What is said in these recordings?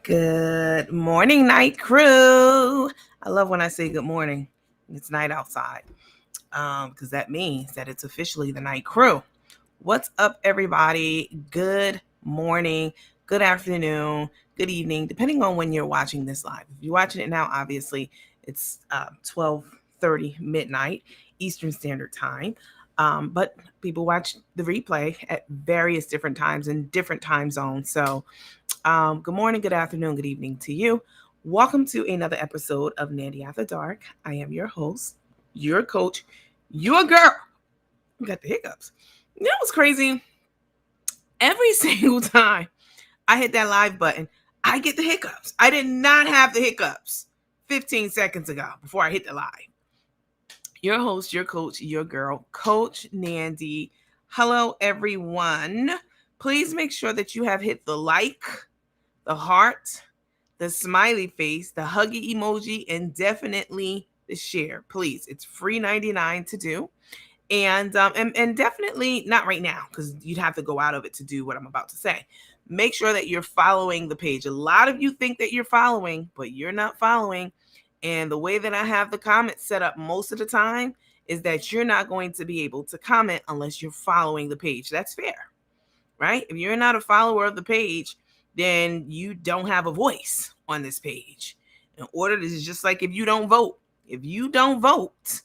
Good morning, night crew. I love when I say good morning. It's night outside because that means that it's officially the night crew. What's up, everybody? Good morning, good afternoon, good evening, depending on when you're watching this live. If you're watching it now, obviously, it's 12:30 midnight Eastern Standard Time. But people watch the replay at various different times in different time zones. So good morning, good afternoon, good evening to you. Welcome to another episode of Nandy After Dark. I am your host, your coach, your girl. You got the hiccups. You know what's crazy? Every single time I hit that live button, I get the hiccups. I did not have the hiccups 15 seconds ago before I hit the live. Your host, your coach, your girl, Coach Nandy. Hello, everyone. Please make sure that you have hit the like, the heart, the smiley face, the huggy emoji, and definitely the share. Please, it's free 99 to do. And definitely not right now, because you'd have to go out of it to do what I'm about to say. Make sure that you're following the page. A lot of you think that you're following, but you're not following. And the way that I have the comments set up most of the time is that you're not going to be able to comment unless you're following the page. That's fair, right? If you're not a follower of the page, then you don't have a voice on this page. In order, this is just like if you don't vote. If you don't vote,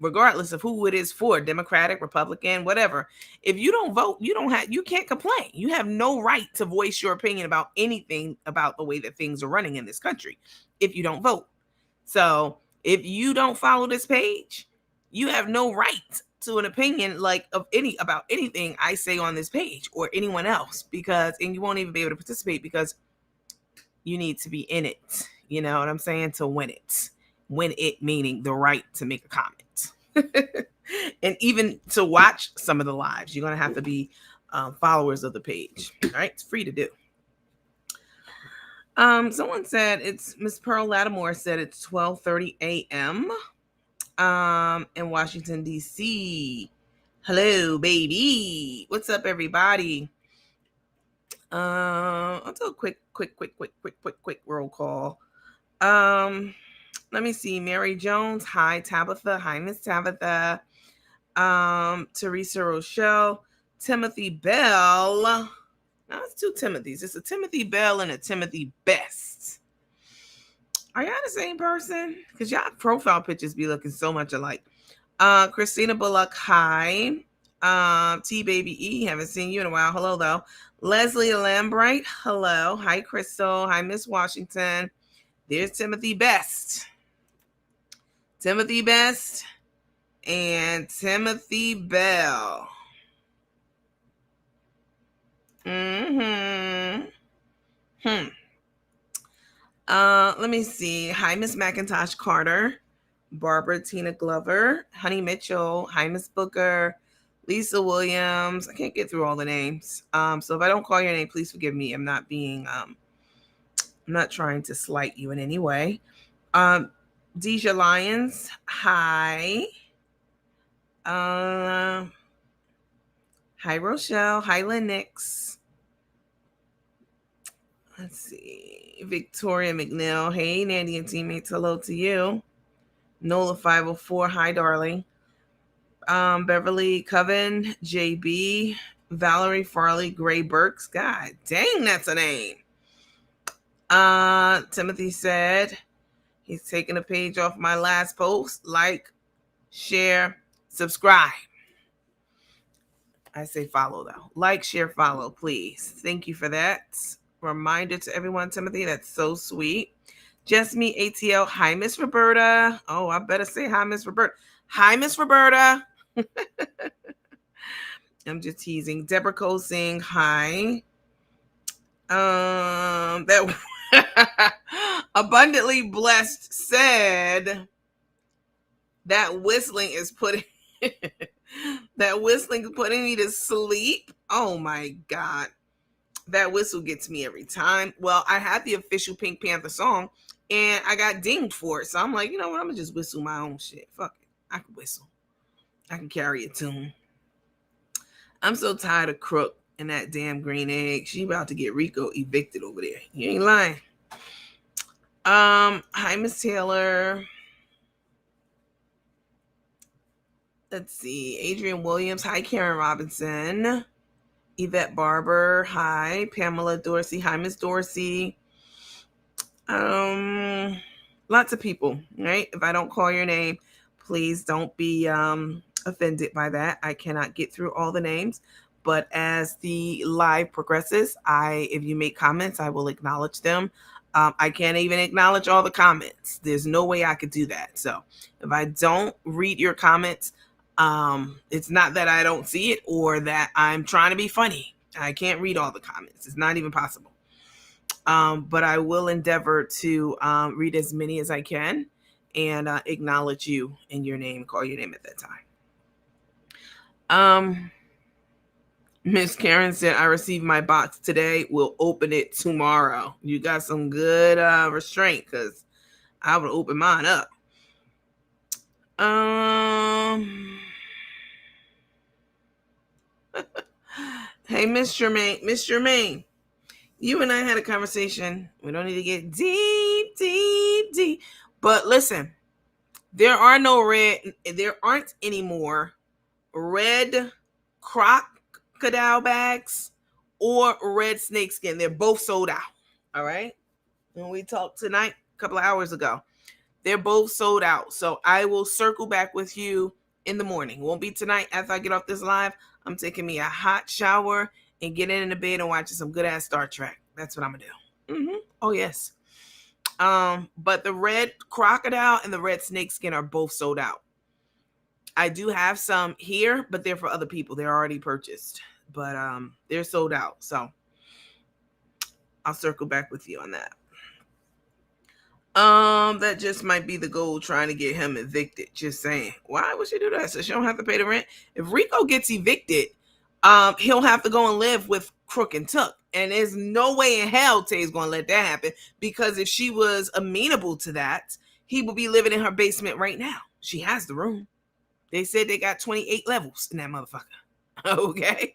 regardless of who it is for, Democratic, Republican, whatever, if you don't vote, you can't complain. You have no right to voice your opinion about anything about the way that things are running in this country if you don't vote. So if you don't follow this page, you have no right to an opinion about anything I say on this page or anyone else, and you won't even be able to participate because you need to be in it. You know what I'm saying? To win it. Win it meaning the right to make a comment. And even to watch some of the lives, you're going to have to be followers of the page. All right? It's free to do. Someone said Miss Pearl Lattimore said it's 12:30 a.m. In Washington, D.C. Hello, baby. What's up, everybody? I'll do a quick roll call. Let me see. Mary Jones. Hi, Tabitha. Hi, Miss Tabitha. Teresa Rochelle. Timothy Bell. Now it's two Timothys. It's a Timothy Bell and a Timothy Best. Are y'all the same person? Because y'all profile pictures be looking so much alike. Christina Bullock, hi. T Baby E, haven't seen you in a while. Hello, though. Leslie Lambright, hello. Hi, Crystal. Hi, Miss Washington. There's Timothy Best. Timothy Best and Timothy Bell. Let me see. Hi, Miss McIntosh Carter. Barbara Tina Glover. Honey Mitchell. Hi, Miss Booker. Lisa Williams. I can't get through all the names. So if I don't call your name, please forgive me. I'm not trying to slight you in any way. Deja Lyons. Hi. Hi, Rochelle. Hi, Lennox. Let's see. Victoria McNeil. Hey, Nandy and teammates. Hello to you. Nola 504. Hi, darling. Beverly Coven. JB. Valerie Farley. Gray Burks. God dang, that's a name. Timothy said he's taking a page off my last post. Like, share, subscribe. I say follow, though. Like, share, follow, please. Thank you for that. Reminder to everyone, Timothy, that's so sweet. Just Me ATL. Hi, Miss Roberta. Oh, I better say hi, Miss Roberta. Hi, Miss Roberta. I'm just teasing. Deborah Cosing. Hi. That Abundantly Blessed said that whistling is putting me to sleep. Oh my God. That whistle gets me every time. Well, I had the official Pink Panther song and I got dinged for it. So I'm like, you know what? I'm going to just whistle my own shit. Fuck it. I can whistle. I can carry a tune. I'm so tired of Crook And that damn green egg. She about to get Rico evicted over there. You ain't lying. Hi, Miss Taylor. Let's see. Adrian Williams. Hi, Karen Robinson. Yvette Barber. Hi. Pamela Dorsey. Hi, Miss Dorsey. Lots of people, right? If I don't call your name, please don't be offended by that. I cannot get through all the names, but as the live progresses, if you make comments, I will acknowledge them. I can't even acknowledge all the comments. There's no way I could do that. So if I don't read your comments, it's not that I don't see it or that I'm trying to be funny. I can't read all the comments. It's not even possible. But I will endeavor to read as many as I can and acknowledge you in your name, call your name at that time. Miss Karen said, I received my box today. We'll open it tomorrow. You got some good restraint because I would open mine up. Hey, Miss Jermaine. You and I had a conversation. We don't need to get deep. But listen, there aren't any more red crocodile bags or red snakeskin. They're both sold out. All right. When we talked tonight, a couple of hours ago, they're both sold out. So I will circle back with you in the morning. Won't be tonight after I get off this live. I'm taking me a hot shower and getting in the bed and watching some good ass Star Trek. That's what I'm gonna do. Oh yes. But the red crocodile and the red snakeskin are both sold out. I do have some here, but they're for other people. They're already purchased, but they're sold out. So I'll circle back with you on that. That just might be the goal, trying to get him evicted. Just saying. Why would she do that? So she don't have to pay the rent. If Rico gets evicted, he'll have to go and live with Crook and Tuck. And there's no way in hell Tay's gonna let that happen, because if she was amenable to that, he would be living in her basement right now. She has the room. They said they got 28 levels in that motherfucker. Okay.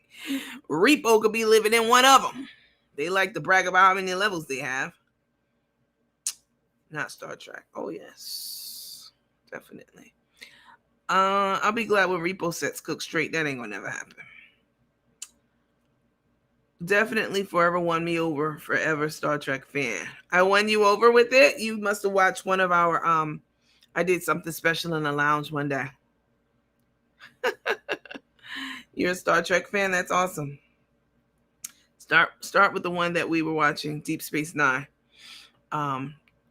Repo could be living in one of them. They like to brag about how many levels they have. Not Star Trek. Oh yes, definitely. I'll be glad when Repo sets cook straight. That ain't gonna never happen. Definitely forever won me over. Forever Star Trek fan. I won you over with it. You must have watched one of our I did something special in the lounge one day. You're a Star Trek fan. That's awesome. Start with the one that we were watching, Deep Space Nine.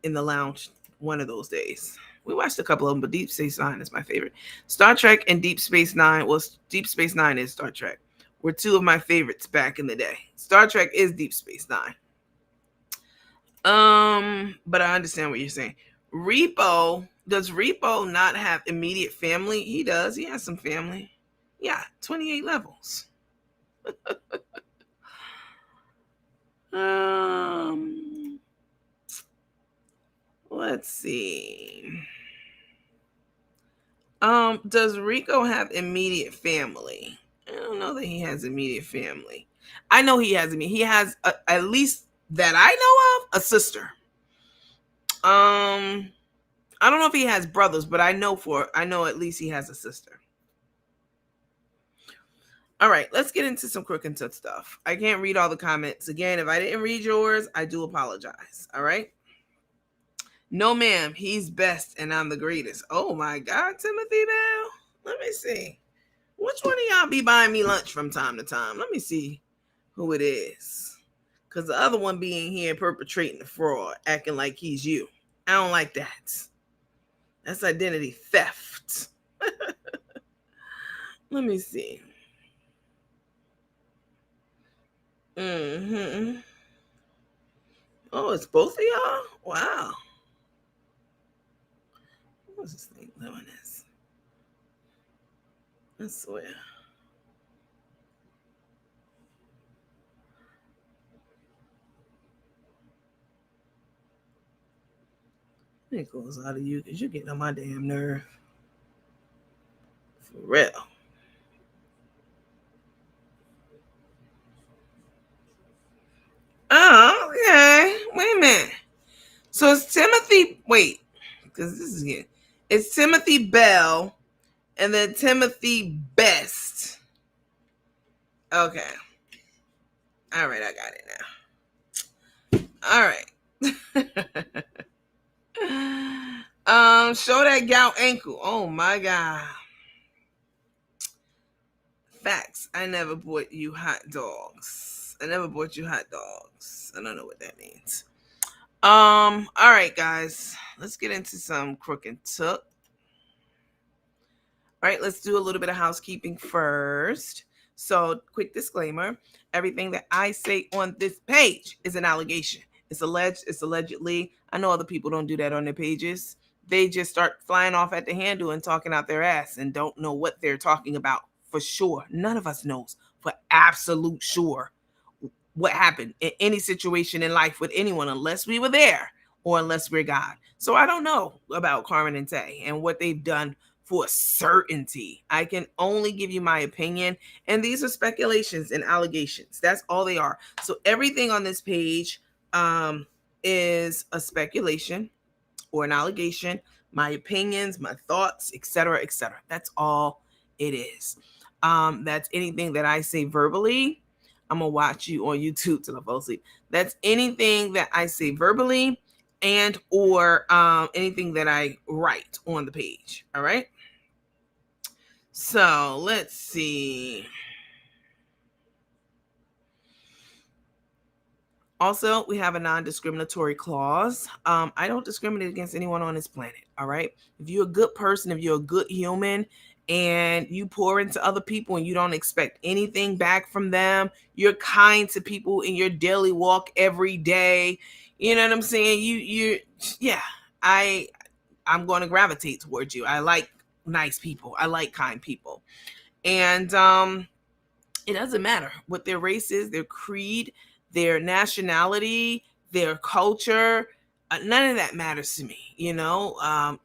In the lounge one of those days. We watched a couple of them, but Deep Space Nine is my favorite. Star Trek and Deep Space Nine. Well, Deep Space Nine is Star Trek. Were two of my favorites back in the day. Star Trek is Deep Space Nine. But I understand what you're saying. Does Repo not have immediate family? He does. He has some family. Yeah, 28 levels. Let's see. Does Rico have immediate family? I don't know that he has immediate family. I know he has at least that I know of, a sister. I don't know if he has brothers, but I know at least he has a sister. All right, let's get into some quick and tough stuff. I can't read all the comments. Again, if I didn't read yours, I do apologize. All right. No, ma'am, he's best and I'm the greatest. Oh my God, Timothy Bell. Let me see. Which one of y'all be buying me lunch from time to time? Let me see who it is. Because the other one being here perpetrating the fraud, acting like he's you. I don't like that. That's identity theft. Let me see. Oh, it's both of y'all? Wow. What's this thing doing this? I swear. It goes out of you because you're getting on my damn nerve. For real. So it's Timothy. Wait, because this is good. It's Timothy Bell and then Timothy Best. Okay. All right, I got it now. All right. Show that gout ankle. Oh my God. Facts. I never bought you hot dogs. I never bought you hot dogs. I don't know what that means. All right, guys. Let's get into some crook and took. All right, let's do a little bit of housekeeping first. So, quick disclaimer, everything that I say on this page is an allegation. It's alleged, it's allegedly. I know other people don't do that on their pages. They just start flying off at the handle and talking out their ass and don't know what they're talking about for sure. None of us knows for absolute sure what happened in any situation in life with anyone unless we were there or unless we're God. So I don't know about Carmen and Tay and what they've done for certainty. I can only give you my opinion, and these are speculations and allegations. That's all they are. So everything on this page is a speculation or an allegation, my opinions, my thoughts, etc., etc. That's all it is. That's anything that I say verbally. I'm gonna watch you on YouTube till I fall asleep. That's anything that I say verbally and or anything that I write on the page. All right. So let's see. Also, we have a non-discriminatory clause. I don't discriminate against anyone on this planet. All right. If you're a good person, if you're a good human, and you pour into other people and you don't expect anything back from them, you're kind to people in your daily walk every day. You know what I'm saying? Yeah. I'm going to gravitate towards you. I like nice people. I like kind people. And it doesn't matter what their race is, their creed, their nationality, their culture. None of that matters to me.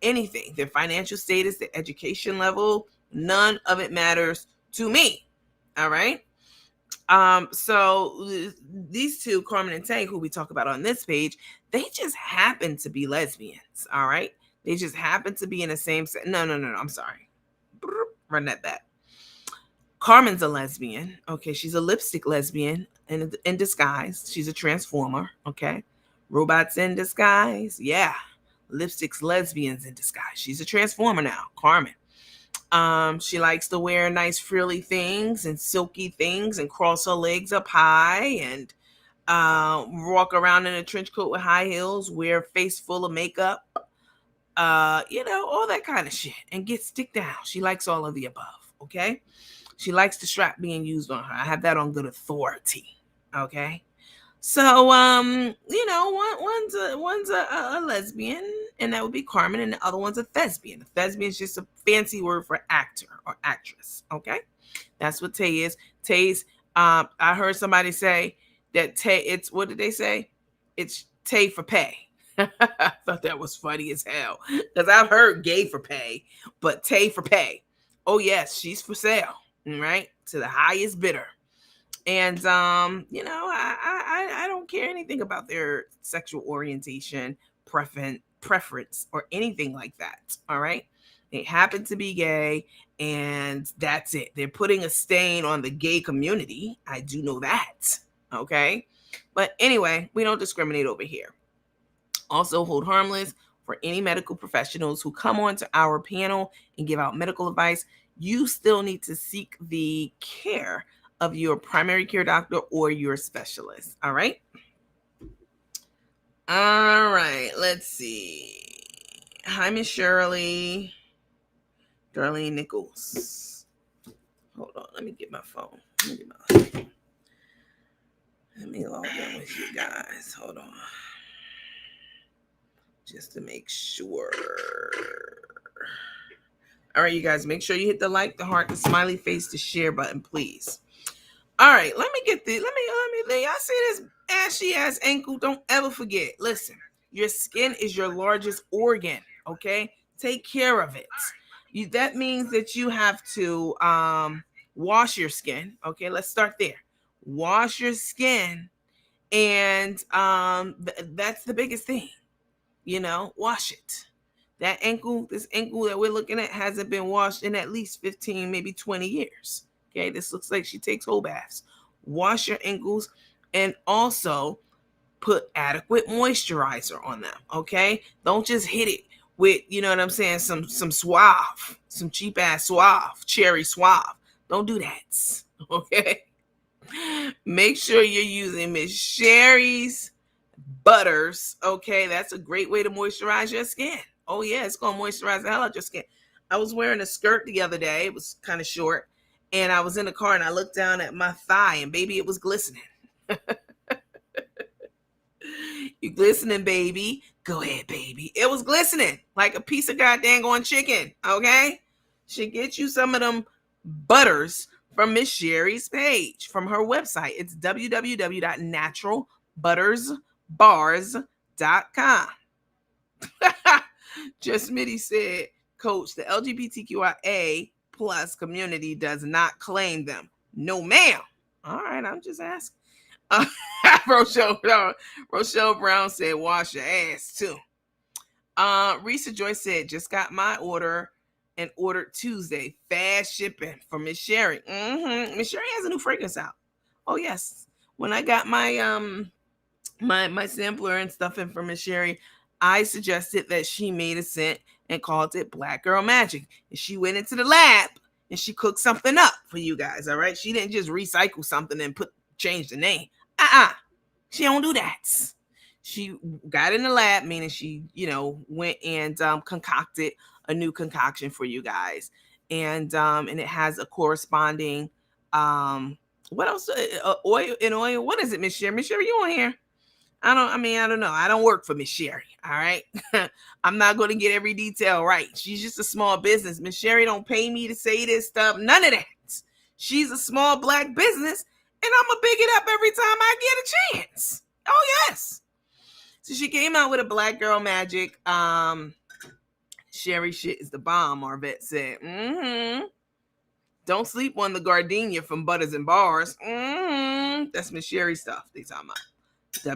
Anything, their financial status, their education level, none of it matters to me. All right. So these two, Carmen and Tay, who we talk about on this page, they just happen to be lesbians. All right. They just happen to be in the same set. No. I'm sorry. Run that back. Carmen's a lesbian. Okay. She's a lipstick lesbian in disguise. She's a transformer. Okay. Robots in disguise. Yeah. Lipstick's lesbians in disguise. She's a transformer now. Carmen. She likes to wear nice frilly things and silky things and cross her legs up high and walk around in a trench coat with high heels, wear a face full of makeup, all that kind of shit, and get stick down. She likes all of the above, okay? She likes the strap being used on her. I have that on good authority, okay? So, one's a lesbian, and that would be Carmen, and the other one's a thespian. A thespian is just a fancy word for actor or actress, okay? That's what Tay is. Tay's, I heard somebody say that Tay, what did they say? It's Tay for pay. I thought that was funny as hell, because I've heard gay for pay, but Tay for pay. Oh, yes, she's for sale, right? To the highest bidder. And I don't care anything about their sexual orientation, preference, or anything like that. All right. They happen to be gay, and that's it. They're putting a stain on the gay community. I do know that. Okay. But anyway, we don't discriminate over here. Also hold harmless for any medical professionals who come onto our panel and give out medical advice. You still need to seek the care of your primary care doctor or your specialist. All right. All right. Let's see. Hi, Miss Shirley. Darlene Nichols. Hold on. Let me get my phone. Let me log in with you guys. Hold on. Just to make sure. All right, you guys, make sure you hit the like, the heart, the smiley face, the share button, please. All right, let me get this. Let me. Y'all see this ashy ass ankle? Don't ever forget. Listen, your skin is your largest organ. Okay, take care of it. That means that you have to wash your skin. Okay, let's start there. Wash your skin, and that's the biggest thing. wash it. This ankle that we're looking at hasn't been washed in at least 15, maybe 20 years. Okay, this looks like she takes whole baths. Wash your ankles and also put adequate moisturizer on them. Okay, don't just hit it with, you know what I'm saying, some Suave, some cheap ass Suave, cherry Suave. Don't do that. Okay, make sure you're using Miss Sherry's butters. Okay, that's a great way to moisturize your skin. Oh yeah, it's gonna moisturize the hell out of your skin. I was wearing a skirt the other day. It was kind of short, and I was in the car and I looked down at my thigh, and baby, it was glistening. You glistening, baby. Go ahead, baby. It was glistening like a piece of goddamn on chicken. Okay, she get you some of them butters from Miss Sherry's page, from her website. It's www.naturalbuttersbars.com. Just Smitty said, Coach, the LGBTQIA plus community does not claim them. No, ma'am. All right, I'm just asking. Rochelle Brown said, wash your ass too. Risa Joyce said, just got my order and ordered Tuesday. Fast shipping for Miss Sherry. Miss Sherry has a new fragrance out. Oh yes. When I got my my sampler and stuff in for Miss Sherry, I suggested that she made a scent and called it Black Girl Magic. And she went into the lab and she cooked something up for you guys. All right. She didn't just recycle something and change the name. She don't do that. She got in the lab, meaning she, went and concocted a new concoction for you guys. And it has a corresponding what else? Oil. What is it, Miss Sherry? Miss Sherry, you on here? I don't know. I don't work for Miss Sherry. All right. I'm not going to get every detail right. She's just a small business. Miss Sherry don't pay me to say this stuff. None of that. She's a small Black business, and I'm going to big it up every time I get a chance. Oh, yes. So she came out with a Black Girl Magic. Sherry shit is the bomb, Marvette said. Don't sleep on the gardenia from Butters and Bars. That's Miss Sherry stuff they talking about.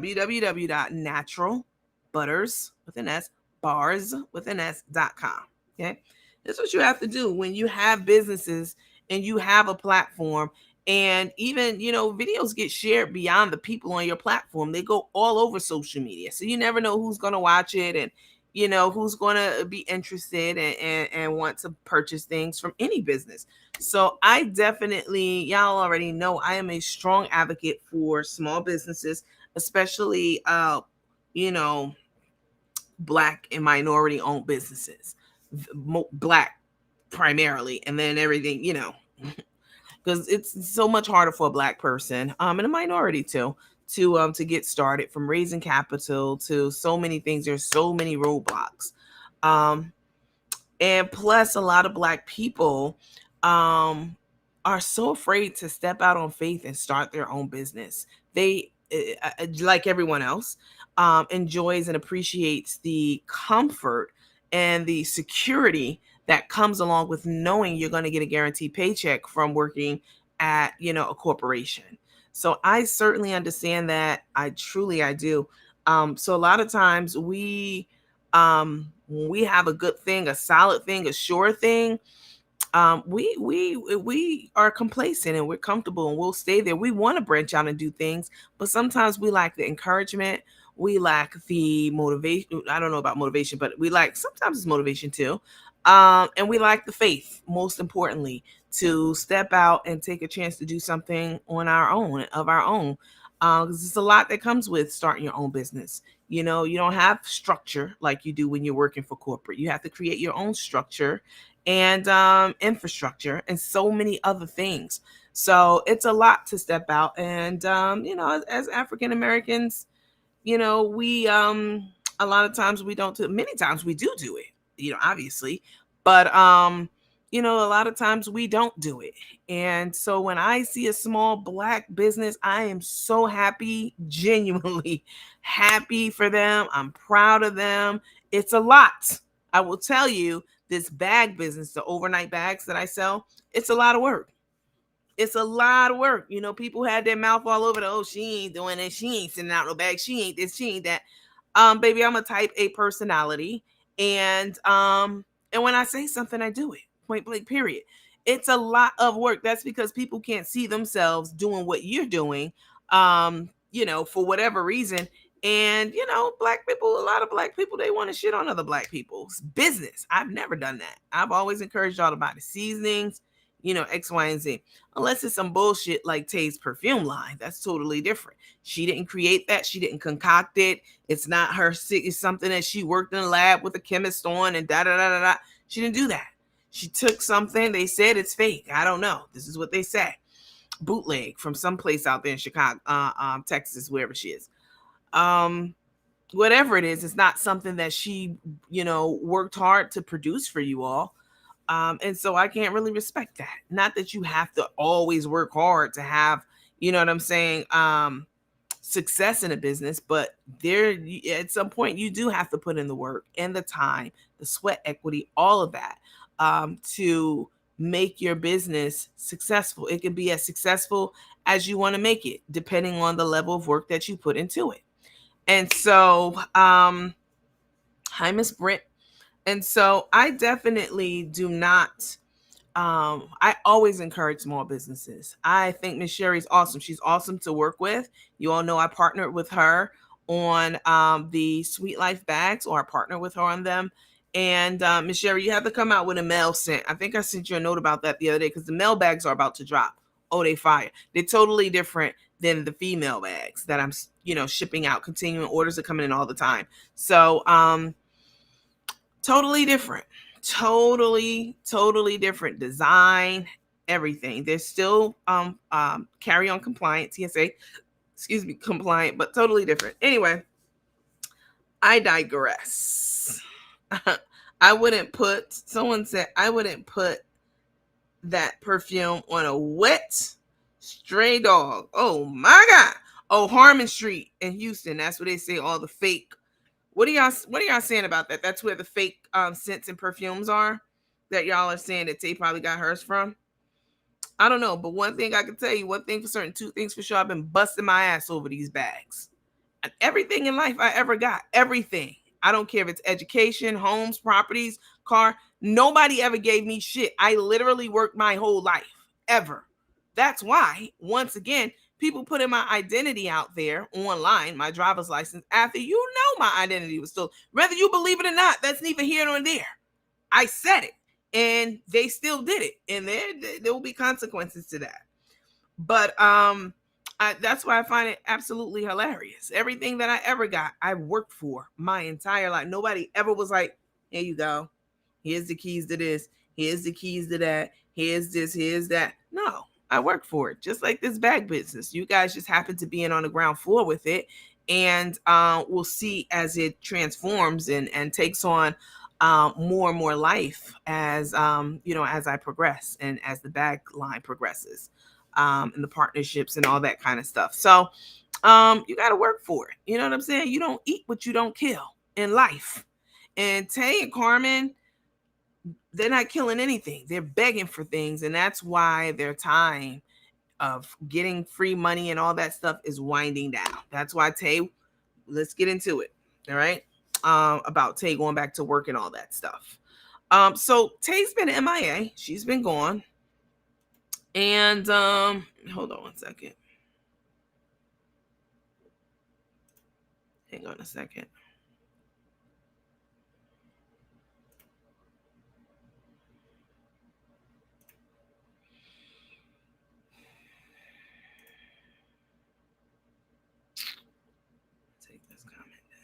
www.naturalbuttersbars.com. Okay, that's what you have to do when you have businesses and you have a platform. And even, videos get shared beyond the people on your platform. They go all over social media. So you never know who's going to watch it and, who's going to be interested and want to purchase things from any business. So I definitely, y'all already know, I am a strong advocate for small businesses, especially, Black and minority owned businesses, Black primarily, and then everything, because it's so much harder for a Black person, and a minority too, to get started, from raising capital to so many things. There's so many roadblocks, and plus a lot of Black people are so afraid to step out on faith and start their own business. They, like everyone else, enjoys and appreciates the comfort and the security that comes along with knowing you're going to get a guaranteed paycheck from working at, a corporation. So I certainly understand that. I do. So a lot of times when we have a good thing, a solid thing, a sure thing, we are complacent and we're comfortable and we'll stay there. We want to branch out and do things, but sometimes we lack the encouragement. We lack the motivation. I don't know about motivation, but sometimes it's motivation too. And we lack the faith, most importantly, to step out and take a chance to do something on our own, of our own. Because it's a lot that comes with starting your own business. You don't have structure like you do when you're working for corporate. You have to create your own structure and infrastructure and so many other things. So it's a lot to step out. And, as African Americans, we a lot of times we don't do, many times we do it, obviously, but a lot of times we don't do it. And so when I see a small Black business, I am so happy, genuinely happy for them. I'm proud of them. It's a lot. I will tell you, this bag business, the overnight bags that I sell, it's a lot of work. It's a lot of work. People had their mouth all over she ain't doing it. She ain't sending out no bags. She ain't this, she ain't that. Baby, I'm a type A personality, and when I say something, I do it. Point blank, period. It's a lot of work. That's because people can't see themselves doing what you're doing, for whatever reason. And black people, a lot of black people, they want to shit on other black people's business. I've never done that. I've always encouraged y'all to buy the seasonings, X, Y, and Z. Unless it's some bullshit like Tay's perfume line. That's totally different. She didn't create that. She didn't concoct it. It's not her sick. It's something that she worked in a lab with a chemist on and da da da da da. She didn't do that. She took something. They said it's fake. I don't know. This is what they say. Bootleg from someplace out there in Chicago, Texas, wherever she is. Whatever it is, it's not something that she, worked hard to produce for you all. And so I can't really respect that. Not that you have to always work hard to have, you know what I'm saying, success in a business, but there at some point you do have to put in the work and the time, the sweat equity, all of that, to make your business successful. It can be as successful as you want to make it, depending on the level of work that you put into it. And so, hi, Miss Britt. And so I definitely do not, I always encourage small businesses. I think Miss Sherry's awesome. She's awesome to work with. You all know I partnered with her on the Sweet Life bags, or I partnered with her on them. And Miss Sherry, you have to come out with a mail scent. I think I sent you a note about that the other day because the mail bags are about to drop. Oh, they fire. They're totally different than the female bags that I'm, shipping out. Continuing orders are coming in all the time. So, totally different. Totally different design, everything. They're still carry on compliant, TSA, compliant, but totally different. Anyway, I digress. Someone said I wouldn't put that perfume on a wet stray dog. Oh my God. Oh, Harmon Street in Houston. That's where they say all the fake. What are y'all saying about that? That's where the fake scents and perfumes are that y'all are saying that Tay probably got hers from. I don't know, but one thing I can tell you, one thing for certain, two things for sure, I've been busting my ass over these bags. And everything in life I ever got, everything. I don't care if it's education, homes, properties, car. Nobody ever gave me shit. I literally worked my whole life, ever. That's why, once again, people putting my identity out there online, my driver's license, after my identity was stolen. Whether you believe it or not, that's neither here nor there. I said it, and they still did it, and there will be consequences to that. But that's why I find it absolutely hilarious. Everything that I ever got, I worked for my entire life. Nobody ever was like, here you go. Here's the keys to this. Here's the keys to that. Here's this. Here's that. No, I work for it. Just like this bag business. You guys just happen to be in on the ground floor with it. And we'll see as it transforms and takes on more and more life as, as I progress and as the bag line progresses. And the partnerships and all that kind of stuff. So you got to work for it. You know what I'm saying? You don't eat what you don't kill in life. And Tay and Carmen, they're not killing anything. They're begging for things. And that's why their time of getting free money and all that stuff is winding down. That's why Tay, let's get into it. All right. About Tay going back to work and all that stuff. So Tay's been MIA. She's been gone. And hold on one second. Hang on a second. Take this comment down.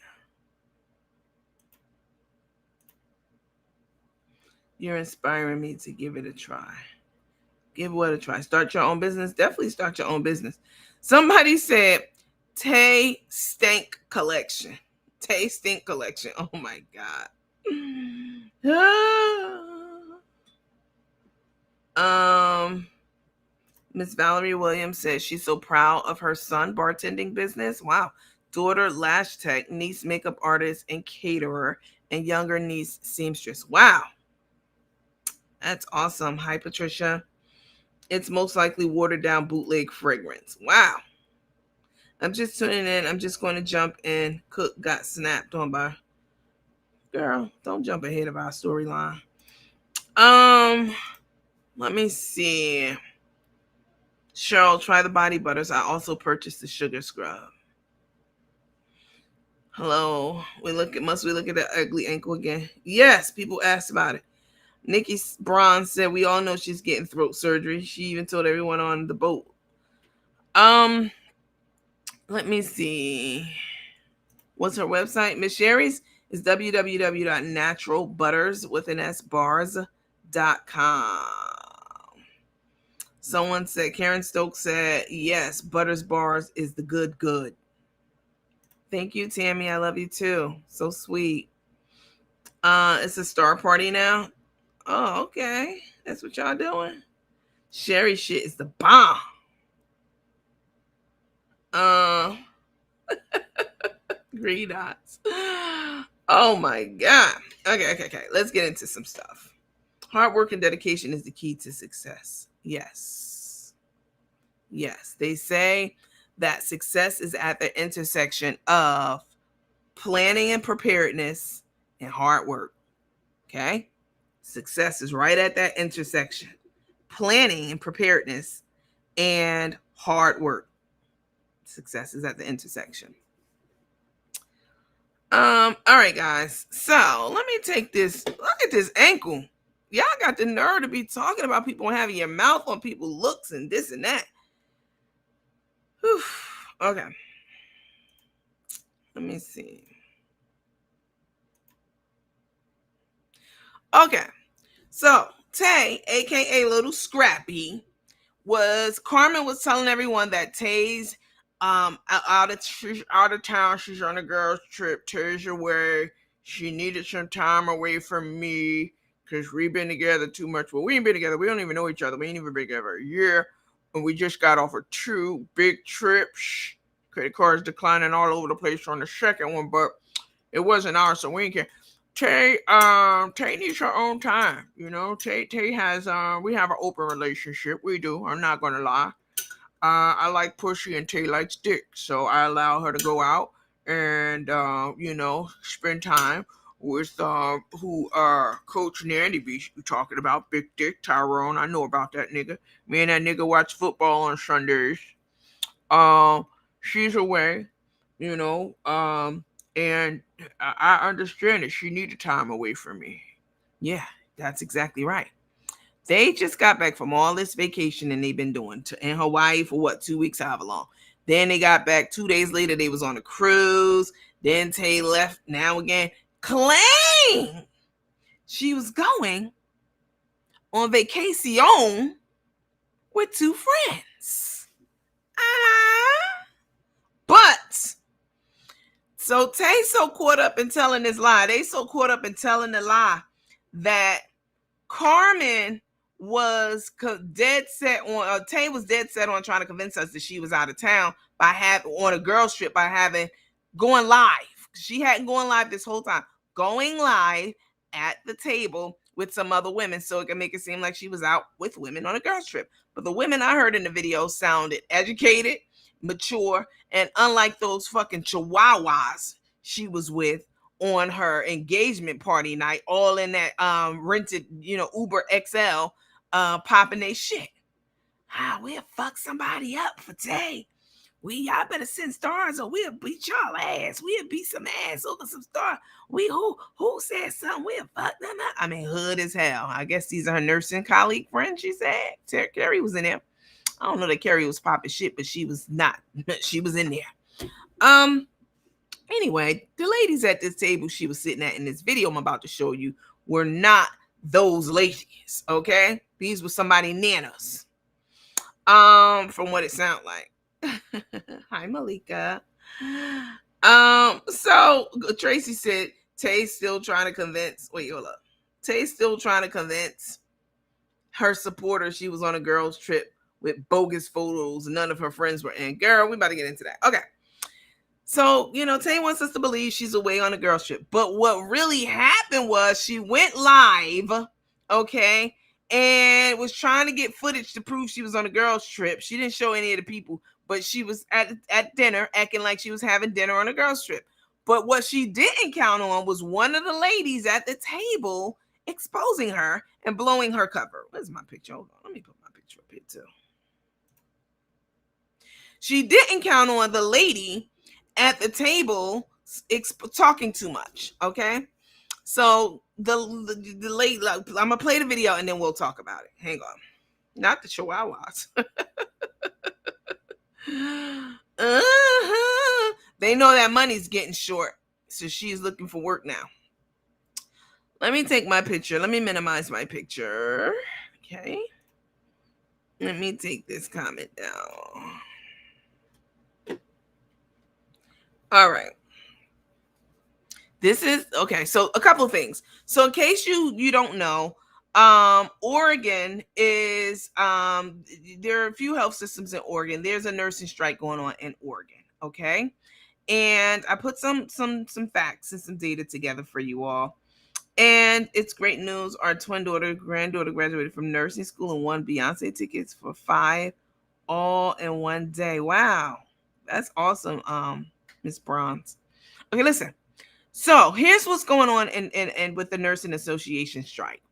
You're inspiring me to give it a try. Give what a try. Start your own business. Definitely start your own business. Somebody said Tay Stink Collection. Tay Stink Collection. Oh my God. Miss Valerie Williams says she's so proud of her son bartending business. Wow. Daughter lash tech, niece makeup artist and caterer, and younger niece seamstress. Wow. That's awesome. Hi, Patricia. It's most likely watered down bootleg fragrance. Wow. I'm just tuning in. I'm just going to jump in. Cook got snapped on by. Girl, don't jump ahead of our storyline. Let me see. Cheryl, try the body butters. I also purchased the sugar scrub. Hello. Must we look at the ugly ankle again? Yes, people asked about it. Nikki Braun said we all know she's getting throat surgery. She even told everyone on the boat. Let me see. What's her website? Miss Sherry's is www.naturalbuttersbars.com. Someone said, Karen Stokes said, yes, Butters Bars is the good. Thank you, Tammy. I love you too. So sweet. It's a star party now. Oh, okay. That's what y'all doing. Sherry shit is the bomb. Green dots. Oh my God. Okay. Let's get into some stuff. Hard work and dedication is the key to success. Yes. They say that success is at the intersection of planning and preparedness and hard work. Okay? Success is right at that intersection. Planning and preparedness and hard work. Success is at the intersection. All right, guys. So let me take this. Look at this ankle. Y'all got the nerve to be talking about people having your mouth on people's looks and this and that. Whew. Okay. Let me see. Okay. So Tay, aka Lil Scrappy, Carmen was telling everyone that Tay's out of town. She's on a girl's trip. Tay's away. She needed some time away from me because we've been together too much. Well, we ain't been together. We don't even know each other. We ain't even been together a year. And we just got off of 2 big trips. Credit cards declining all over the place on the second one, but it wasn't ours, so we ain't care. Tay needs her own time. You know, Tay has we have an open relationship. We do. I'm not gonna lie. I like pussy and Tay likes dick, so I allow her to go out and spend time with Coach Nanny be talking about Big Dick Tyrone. I know about that nigga. Me and that nigga watch football on Sundays. She's away, and I understand that she needed time away from me. Yeah, that's exactly right. They just got back from all this vacation and they've been doing in Hawaii for 2 weeks, however long. Then they got back 2 days later. They was on a cruise. Then Tay left now again. Claim she was going on vacation with 2 friends. But so Tay so caught up in telling this lie. They so caught up in telling the lie that Carmen was dead set on, Tay was dead set on trying to convince us that she was out of town on a girls trip by going live. She hadn't gone live this whole time. Going live at the table with some other women so it can make it seem like she was out with women on a girls trip. But the women I heard in the video sounded educated, mature, and unlike those fucking chihuahuas she was with on her engagement party night, all in that rented, Uber XL, popping they shit. We'll fuck somebody up for Tay. Y'all better send stars or we'll beat y'all ass. We'll beat some ass over some stars. Who said something? We'll fuck them up. I mean, hood as hell. I guess these are her nursing colleague friends, she said. Carrie was in there. I don't know that Carrie was popping shit, but she was not. She was in there. Anyway, the ladies at this table she was sitting at in this video I'm about to show you were not those ladies, okay? These were somebody nanas. From what it sounded like. Hi, Malika. So Tracy said Tay's still trying to convince. Wait, hold up. Tay's still trying to convince her supporters she was on a girls' trip with bogus photos. None of her friends were in. Girl, we about to get into that. Okay. So, Tay wants us to believe she's away on a girls' trip. But what really happened was she went live, okay, and was trying to get footage to prove she was on a girls' trip. She didn't show any of the people, but she was at dinner acting like she was having dinner on a girls trip. But what she didn't count on was one of the ladies at the table exposing her and blowing her cover. Where's my picture? Hold on, let me put my picture up here too. She didn't count on the lady at the table talking too much. Okay, so the lady, I'm gonna play the video and then we'll talk about it. Hang on, not the chihuahuas. They know that money's getting short, so she's looking for work now. Let me take my picture. Let me minimize my picture. Okay. Let me take this comment down. All right. This is okay. So a couple of things. So in case you don't know, Oregon is there are a few health systems in Oregon. There's a nursing strike going on in Oregon. Okay. And I put some facts and some data together for you all. And it's great news. Our granddaughter graduated from nursing school and won Beyonce tickets for 5 all in one day. Wow. That's awesome, Miss Bronze. Okay, listen. So here's what's going on in with the Nursing Association strike.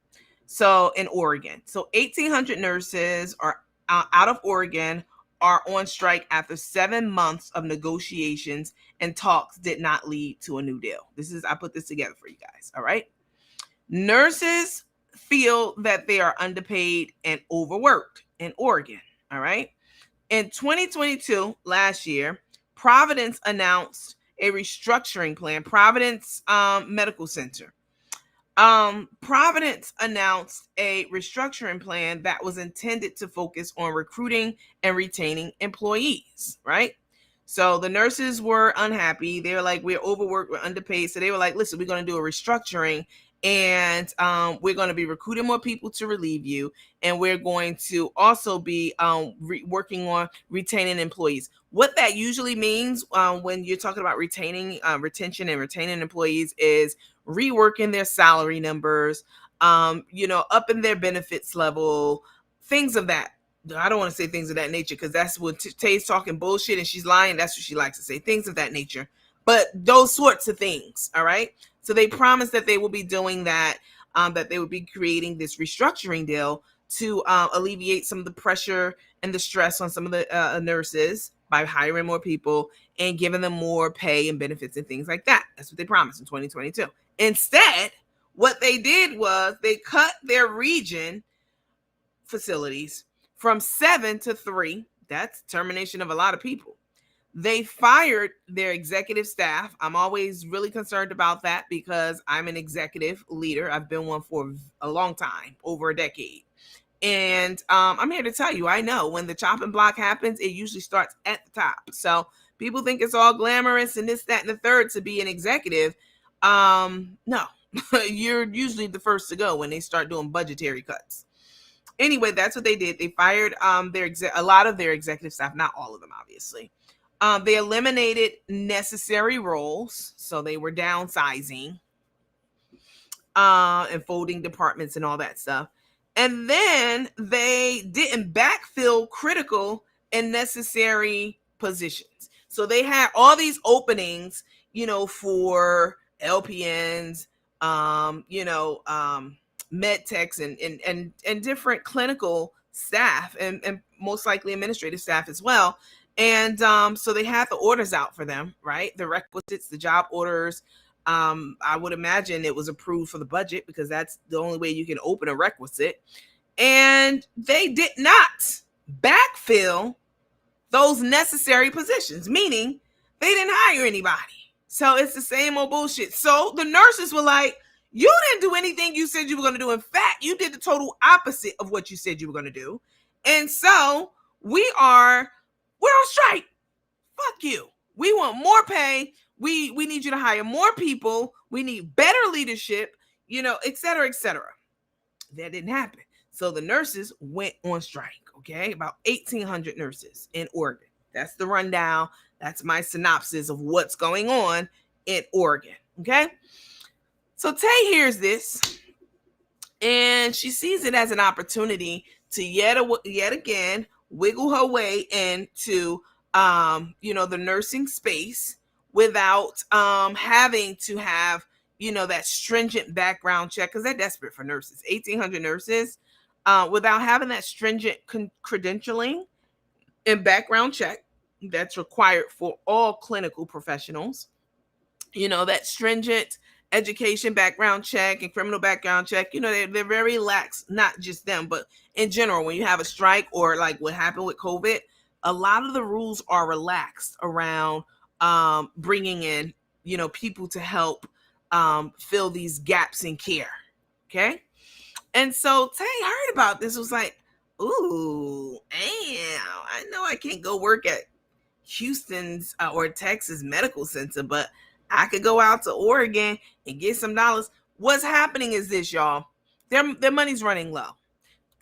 So in Oregon, so 1,800 nurses are out of Oregon are on strike after 7 months of negotiations and talks did not lead to a new deal. I put this together for you guys. All right. Nurses feel that they are underpaid and overworked in Oregon. All right. In 2022, last year, Providence announced a restructuring plan. Providence Medical Center. Providence announced a restructuring plan that was intended to focus on recruiting and retaining employees, right? So the nurses were unhappy. They were like, we're overworked, we're underpaid. So they were like, listen, we're going to do a restructuring and we're going to be recruiting more people to relieve you. And we're going to also be working on retaining employees. What that usually means when you're talking about retention and retaining employees is reworking their salary numbers, upping their benefits level, things of that. I don't want to say things of that nature because that's what Tay's talking bullshit and she's lying. That's what she likes to say, things of that nature. But those sorts of things, all right? So they promised that they will be doing that, that they would be creating this restructuring deal to alleviate some of the pressure and the stress on some of the nurses by hiring more people and giving them more pay and benefits and things like that. That's what they promised in 2022. Instead, what they did was they cut their region facilities from 7 to 3. That's termination of a lot of people. They fired their executive staff. I'm always really concerned about that because I'm an executive leader. I've been one for a long time, over a decade. And I'm here to tell you, I know when the chopping block happens, it usually starts at the top. So people think it's all glamorous and this, that, and the third to be an executive. No, you're usually the first to go when they start doing budgetary cuts. Anyway, that's what they did. They fired a lot of their executive staff, not all of them, obviously. They eliminated necessary roles, so they were downsizing and folding departments and all that stuff. And then they didn't backfill critical and necessary positions. So they had all these openings, for LPNs, med techs and different clinical staff and most likely administrative staff as well. And so they had the orders out for them, right? The requisites, the job orders. I would imagine it was approved for the budget because that's the only way you can open a requisite. And they did not backfill those necessary positions, meaning they didn't hire anybody. So it's the same old bullshit. So the nurses were like, you didn't do anything you said you were going to do. In fact, you did the total opposite of what you said you were going to do. And so we're on strike. Fuck you. We want more pay. We need you to hire more people. We need better leadership, et cetera, et cetera. That didn't happen. So the nurses went on strike, okay? About 1,800 nurses in Oregon. That's the rundown. That's my synopsis of what's going on in Oregon, okay? So Tay hears this, and she sees it as an opportunity to yet again wiggle her way into the nursing space without having to have, that stringent background check, because they're desperate for nurses, 1,800 nurses, without having that stringent credentialing and background check that's required for all clinical professionals, that stringent education background check and criminal background check, they're very lax, not just them, but in general, when you have a strike or like what happened with COVID, a lot of the rules are relaxed around bringing in, people to help fill these gaps in care. Okay. And so Tay heard about this, was like, ooh, damn, I know I can't go work at Houston's or Texas Medical Center, but I could go out to Oregon and get some dollars. What's happening is this, y'all. Their money's running low.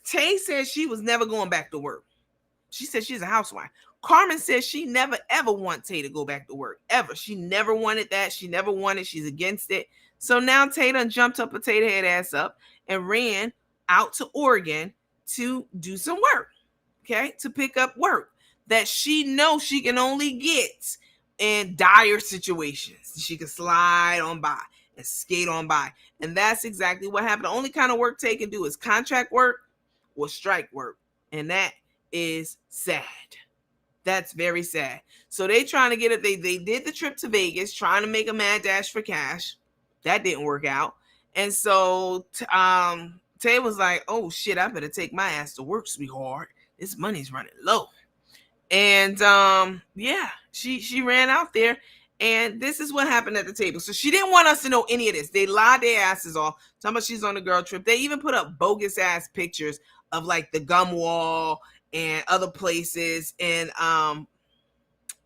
Tay says she was never going back to work. She said she's a housewife. Carmen says she never ever want Tay to go back to work. Ever. She never wanted that. She never wanted. She's against it. So now Tay done jumped her potato head ass up and ran out to Oregon to do some work. Okay, to pick up work that she knows she can only get in dire situations. She can slide on by and skate on by. And that's exactly what happened. The only kind of work Tay can do is contract work or strike work. And that is sad. That's very sad. So they trying to get it. They did the trip to Vegas, trying to make a mad dash for cash. That didn't work out. And so Tay was like, oh shit, I better take my ass to work, sweetheart. This money's running low. And yeah, she ran out there, and this is what happened at the table. So she didn't want us to know any of this. They lied their asses off, talking about she's on the girl trip. They even put up bogus ass pictures of like the gum wall and other places. And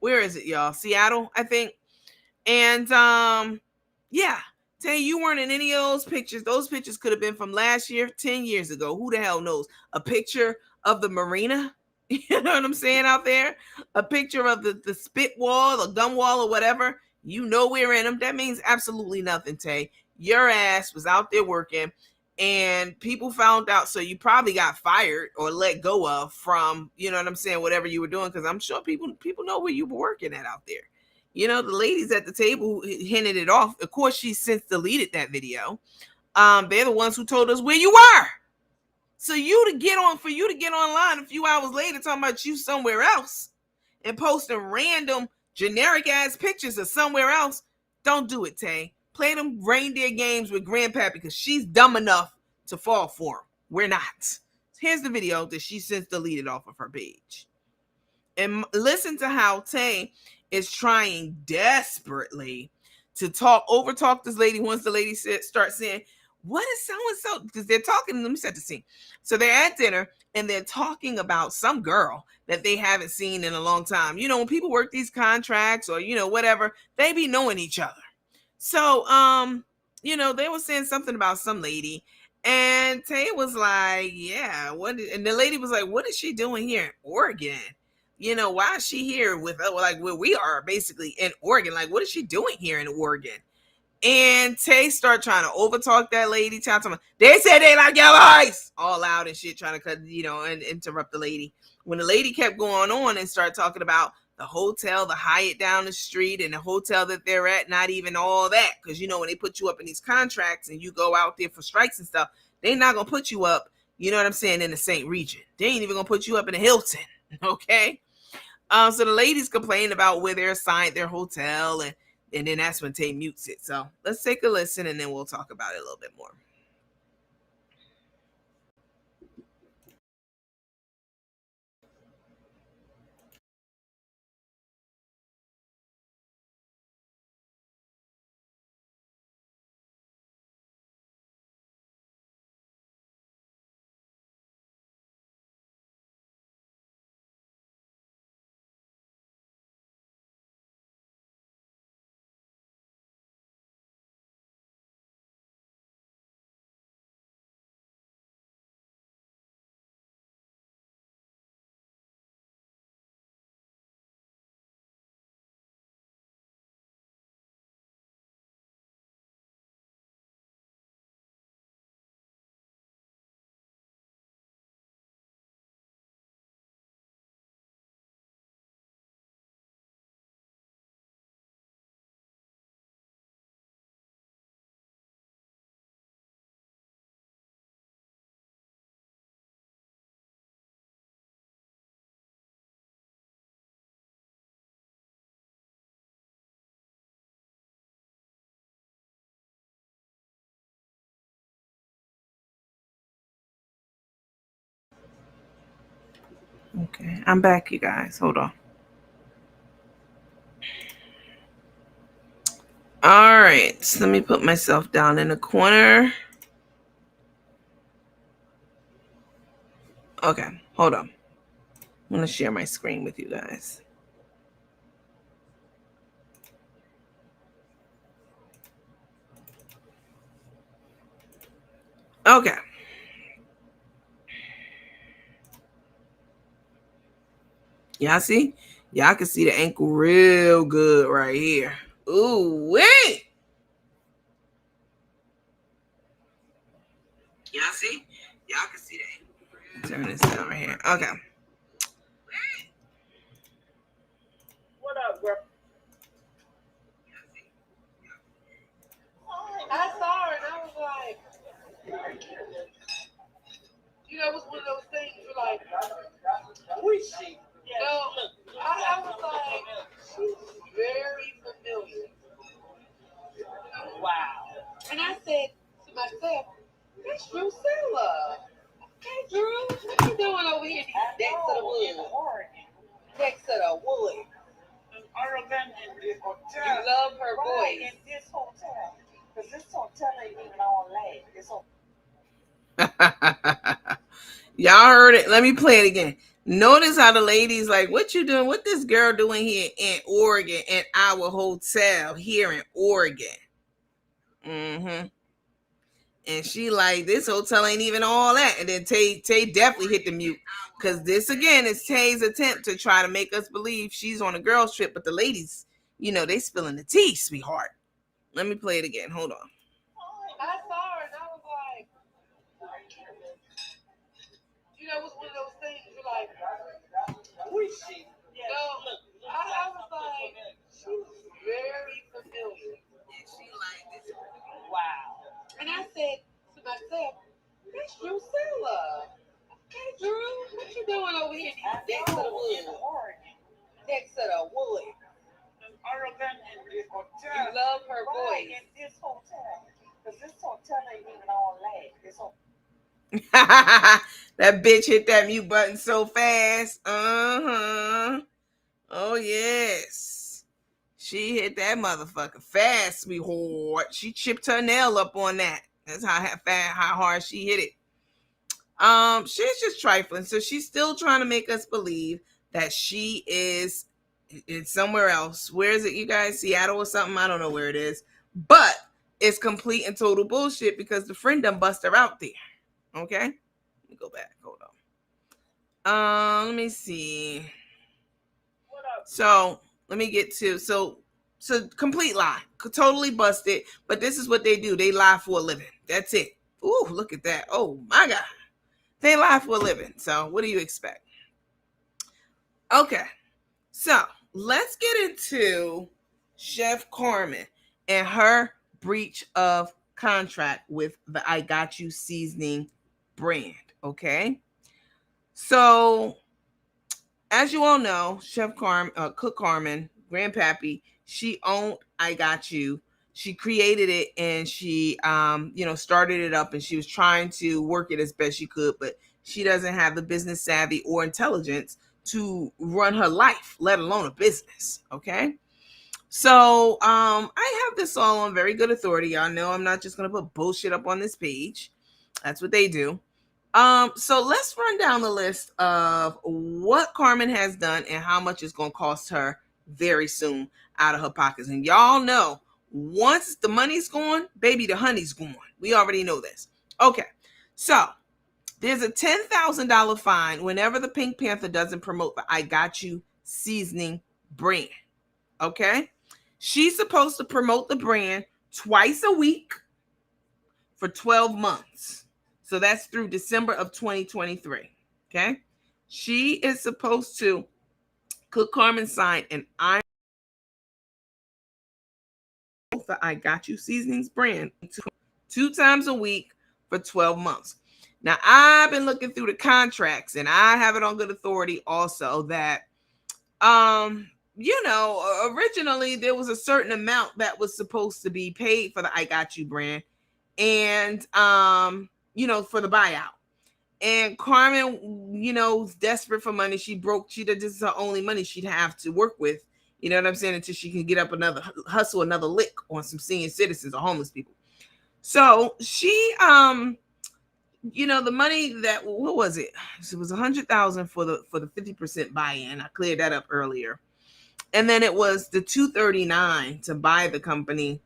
where is it, y'all? Seattle, I think. And yeah, Tay, you weren't in any of those pictures. Those pictures could have been from last year, 10 years ago. Who the hell knows? A picture of the marina, you know what I'm saying, out there? A picture of the spit wall, the gum wall, or whatever. You know we're in them. That means absolutely nothing, Tay. Your ass was out there working, and people found out. So you probably got fired or let go of from, you know what I'm saying, whatever you were doing, because I'm sure people know where you were working at out there. The ladies at the table hinted it off. Of course, she's since deleted that video. They're the ones who told us where you were. So for you to get online a few hours later talking about you somewhere else and posting random generic ass pictures of somewhere else, don't do it, Tay. Play them reindeer games with Grandpappy, because she's dumb enough to fall for him. We're not. Here's the video that she since deleted off of her page. And listen to how Tay is trying desperately to overtalk this lady. Once the lady starts saying, what is so-and-so? Because they're talking, let me set the scene. So they're at dinner and they're talking about some girl that they haven't seen in a long time. When people work these contracts or, whatever, they be knowing each other. So, they were saying something about some lady. And Tay was like, yeah, and the lady was like, what is she doing here in Oregon? Why is she here with, like, where we are basically in Oregon? Like, what is she doing here in Oregon? And Tay start trying to overtalk that lady. They said they like yellow ice, all loud and shit, trying to cut, and interrupt the lady. When the lady kept going on and started talking about the hotel, the Hyatt down the street, and the hotel that they're at, not even all that. Because, when they put you up in these contracts and you go out there for strikes and stuff, they're not going to put you up, you know what I'm saying, in the St. Region. They ain't even going to put you up in a Hilton, okay? So the ladies complain about where they're assigned their hotel, and then that's when Tay mutes it. So let's take a listen, and then we'll talk about it a little bit more. Okay, I'm back, you guys. Hold on. All right, so let me put myself down in the corner. Okay, hold on. I'm going to share my screen with you guys. Okay. Y'all see? Y'all can see the ankle real good right here. Ooh, wait. Y'all see? Y'all can see the ankle. Turn this down right here. Okay. What up, girl? I saw her and I was like, you know, it was one of those things you're like, who is she? You know, I was like, she's very familiar. Wow. And I said to myself, that's Drusilla. Hey, Drew, what you doing over here next to the woods? Next to the woods. You love her voice. In this hotel. Because this hotel ain't even on land. This hotel. Y'all heard it. Let me play it again. Notice how the lady's like, what you doing? What this girl doing here in Oregon in our hotel here in Oregon? Mm-hmm. And she like, this hotel ain't even all that. And then Tay definitely hit the mute. Because this, again, is Tay's attempt to try to make us believe she's on a girl's trip. But the ladies, you know, they spilling the tea, sweetheart. Let me play it again. Hold on. I saw her and I was like, you know, it was one of those things you're like, who is she? You know, I was like, she's very familiar. And she like, this. Wow. And I said to myself, that's Drusilla. Hey, Drew, what you doing over here next to the woods? Next to the woods. You love her voice. In this hotel. Because this hotel ain't even on land. This hotel. That bitch hit that mute button so fast. Uh-huh. Oh, yes. She hit that motherfucker fast, sweetheart. She chipped her nail up on that. That's how hard she hit it. She's just trifling. So she's still trying to make us believe that she is it's somewhere else. Where is it, you guys? Seattle or something? I don't know where it is. But it's complete and total bullshit because the friend done bust her out there. Okay? Let me go back. Hold on. Let me see. So let me get to so complete lie. Totally busted. But this is what they do. They lie for a living. That's it. Ooh, look at that. Oh my God. They lie for a living. So what do you expect? Okay. So let's get into Chef Carmen and her breach of contract with the IGOTCHU seasoning brand. Okay. So as you all know, Chef Carmen, Cook Carmen, Grandpappy, she owned IGOTCHU. She created it and she, started it up and she was trying to work it as best she could, but she doesn't have the business savvy or intelligence to run her life, let alone a business. Okay. So I have this all on very good authority. Y'all know I'm not just going to put bullshit up on this page. That's what they do. So let's run down the list of what Carmen has done and how much it's going to cost her very soon out of her pockets. And y'all know, once the money's gone, baby, the honey's gone. We already know this. Okay, so there's a $10,000 fine whenever the Pink Panther doesn't promote the IGOTCHU seasoning brand. Okay, she's supposed to promote the brand twice a week for 12 months. So that's through December of 2023. Okay. She is supposed to Cook Carmen sign an iron the IGOTCHU seasonings brand two times a week for 12 months. Now I've been looking through the contracts and I have it on good authority also that originally there was a certain amount that was supposed to be paid for the IGOTCHU brand and for the buyout. And Carmen, was desperate for money. She broke. This is her only money she'd have to work with. You know what I'm saying? Until she can get up hustle another lick on some senior citizens or homeless people. So she, the money that, what was it? It was $100,000 for the 50% buy-in. I cleared that up earlier. And then it was the $239 to buy the company.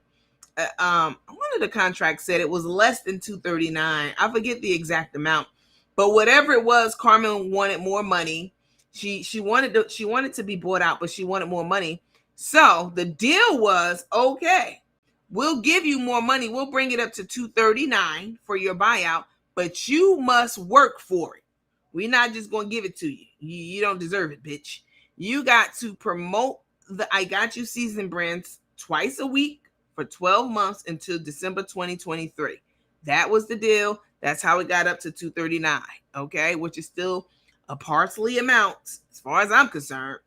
One of the contracts said it was less than $239. I forget the exact amount, but whatever it was, Carmen wanted more money. She wanted to be bought out, but she wanted more money. So the deal was, okay, we'll give you more money. We'll bring it up to $239 for your buyout, but you must work for it. We're not just going to give it to you. You don't deserve it, bitch. You got to promote the I Got You season brands twice a week for 12 months until December 2023. That was the deal. That's how it got up to $239, okay, which is still a parsley amount as far as I'm concerned,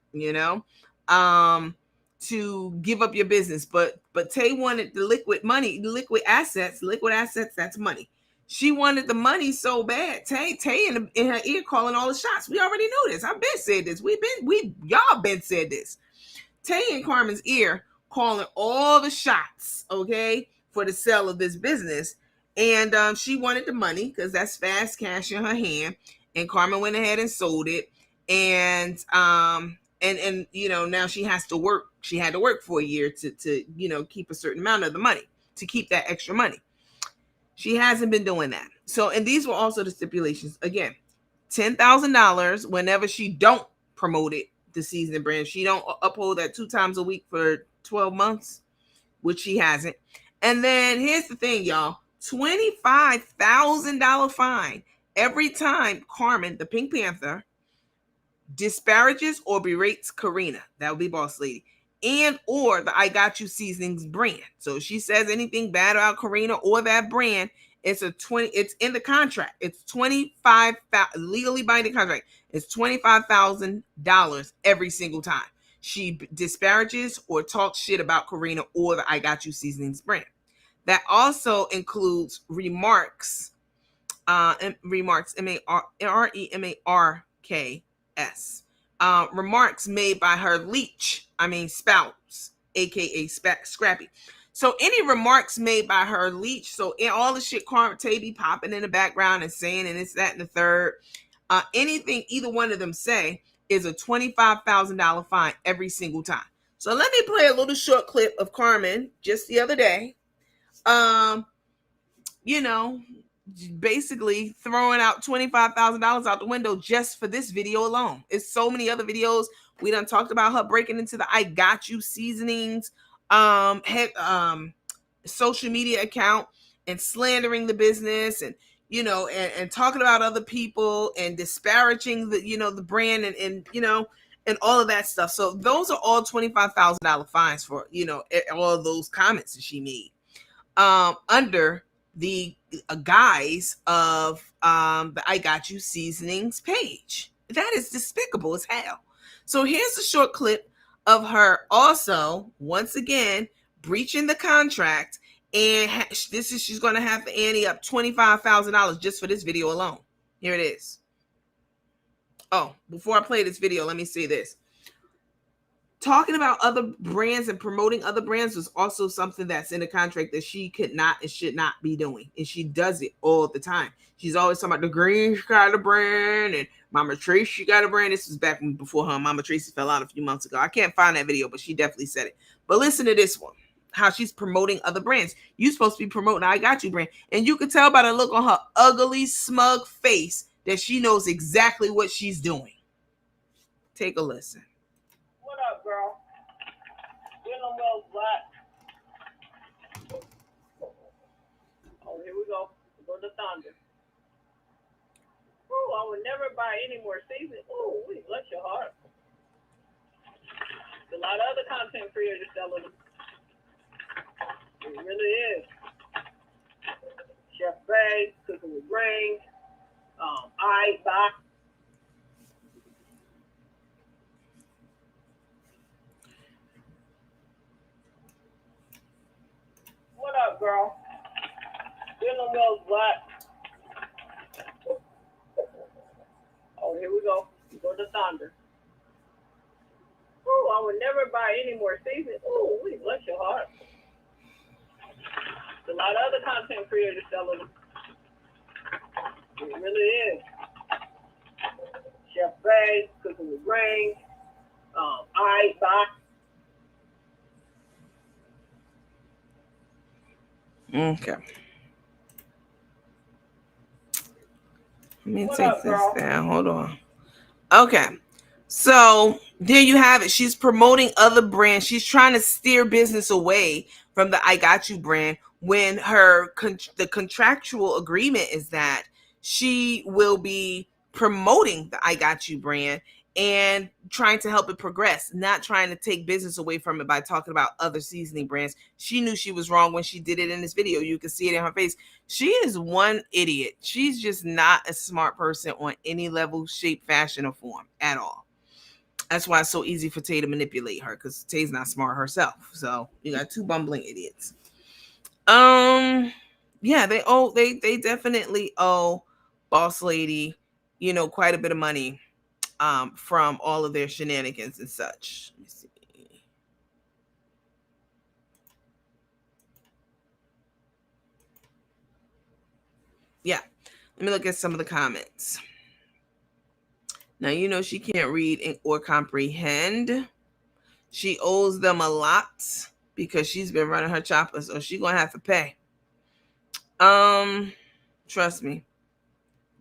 to give up your business. But Tay wanted the liquid money, liquid assets, that's money. She wanted the money so bad. Tay in her ear calling all the shots. We already knew this. I've been said this. Y'all been said this. Tay in Carmen's ear calling all the shots, okay, for the sale of this business. And she wanted the money because that's fast cash in her hand. And Carmen went ahead and sold it. And now she has to work. She had to work for a year to keep a certain amount of the money, to keep that extra money. She hasn't been doing that. So, and these were also the stipulations. Again, $10,000 whenever she don't promote it, the season brand. She don't uphold that 2 times a week for 12 months, which she hasn't. And then here's the thing, y'all. $25,000 fine every time Carmen, the Pink Panther, disparages or berates Corinna. That would be Boss Lady. And or the I Got You seasonings brand. So if she says anything bad about Corinna or that brand, it's in the contract. It's 25,000 legally binding contract. It's $25,000 every single time she disparages or talks shit about Corinna or the I Got You seasonings brand. That also includes remarks, remarks, remarks, remarks made by her spouse, aka Scrappy. So any remarks made by her leech, so in all the shit Tay be popping in the background and saying, and it's that and the third, anything either one of them say is a $25,000 fine every single time. So let me play a little short clip of Carmen just the other day. Basically throwing out $25,000 out the window just for this video alone. It's so many other videos. We done talked about her breaking into the I Got You seasonings social media account and slandering the business and and talking about other people and disparaging the brand and all of that stuff. So those are all $25,000 fines for all of those comments that she made under the guise of the I Got You seasonings page. That is despicable as hell. So here's a short clip of her also, once again, breaching the contract. And she's going to have to ante up $25,000 just for this video alone. Here it is. Oh, before I play this video, let me say this. Talking about other brands and promoting other brands was also something that's in the contract that she could not and should not be doing. And she does it all the time. She's always talking about the Green got a brand and Mama Tracy got a brand. This was back before her Mama Tracy fell out a few months ago. I can't find that video, but she definitely said it. But listen to this one. How she's promoting other brands. You're supposed to be promoting I Got You brand. And you can tell by the look on her ugly, smug face that she knows exactly what she's doing. Take a listen. What up, girl? Feeling well, black. Oh, here we go. Go to Thunder. Ooh, I would never buy any more season. Ooh, bless your heart. There's a lot of other content creators selling them. It really is. Chef Bay, Cooking with Brains, IGOTCHU. What up, girl? Feeling well, black. Oh, here we go. Go to Thunder. Oh, I would never buy any more seasons. Oh, we bless your heart. There's a lot of other content creators selling them. It really is. Chef Bay, Cooking with Brains, I Box. Okay. Let me What take up, this girl? down. Hold on. Okay. So there you have it. She's promoting other brands. She's trying to steer business away from the IGOTCHU brand when the contractual agreement is that she will be promoting the IGOTCHU brand and trying to help it progress, not trying to take business away from it by talking about other seasoning brands. She knew she was wrong when she did it in this video. You can see it in her face. She is one idiot. She's just not a smart person on any level, shape, fashion, or form at all. That's why it's so easy for Tay to manipulate her, because Tay's not smart herself. So you got two bumbling idiots. Yeah, they definitely owe Boss Lady, quite a bit of money from all of their shenanigans and such. Let me see. Yeah, let me look at some of the comments. Now, she can't read or comprehend. She owes them a lot because she's been running her chopper, so she's gonna have to pay. Trust me.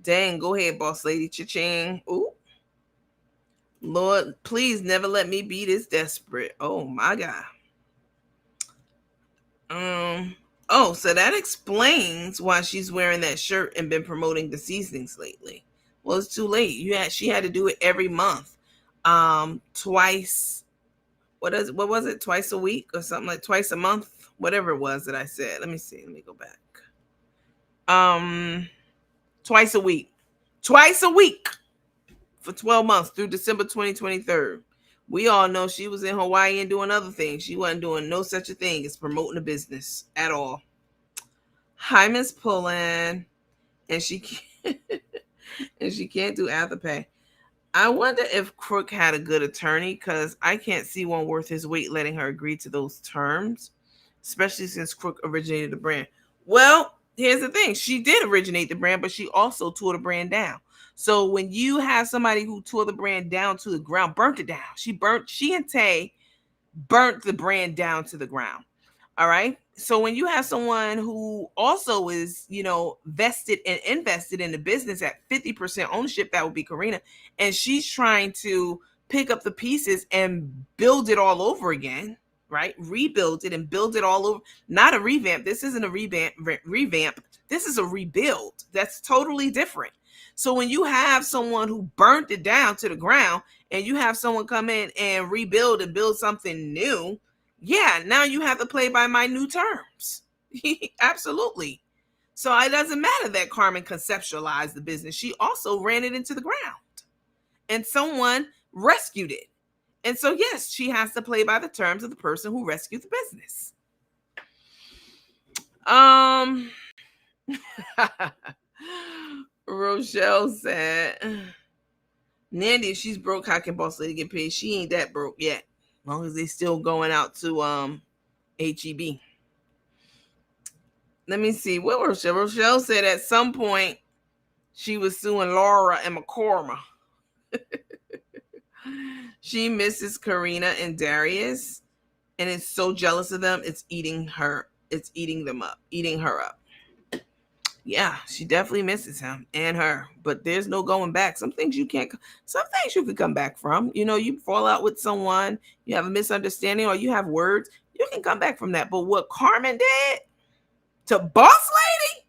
Dang, go ahead, boss lady. Cha-ching. Ooh. Lord, please never let me be this desperate. Oh my God. So that explains why she's wearing that shirt and been promoting the seasonings lately. Well, it's too late. She had to do it every month. Twice. What was it? Twice a week or something, like twice a month, whatever it was that I said. Let me see. Let me go back. Twice a week. Twice a week for 12 months through December 2023. We all know she was in Hawaii and doing other things. She wasn't doing no such a thing as promoting a business at all. Hi, Miss Pullen. And she can't, and she can't do Afterpay. I wonder if Crook had a good attorney, because I can't see one worth his weight letting her agree to those terms, especially since Crook originated the brand. Well, here's the thing. She did originate the brand, but she also tore the brand down. So when you have somebody who tore the brand down to the ground, burnt it down. She and Tay burnt the brand down to the ground. All right. So when you have someone who also is, vested and invested in the business at 50% ownership, that would be Corinna, and she's trying to pick up the pieces and build it all over again, right? Rebuild it and build it all over. Not a revamp. This isn't a revamp. This is a rebuild. That's totally different. So when you have someone who burnt it down to the ground and you have someone come in and rebuild and build something new, yeah, now you have to play by my new terms. Absolutely. So it doesn't matter that Carmen conceptualized the business. She also ran it into the ground and someone rescued it. And so, yes, she has to play by the terms of the person who rescued the business. Rochelle said, Nandy, if she's broke, how can Boss Lady get paid? She ain't that broke yet. As long as they still going out to HEB. Let me see. What Rochelle? Rochelle said at some point she was suing Laura and McCorma. She misses Corinna and Darius and is so jealous of them, it's eating her. It's eating her up. Yeah, she definitely misses him and her, but there's no going back. Some things you can come back from. You fall out with someone, you have a misunderstanding, or you have words, you can come back from that. But what Carmen did to Boss Lady,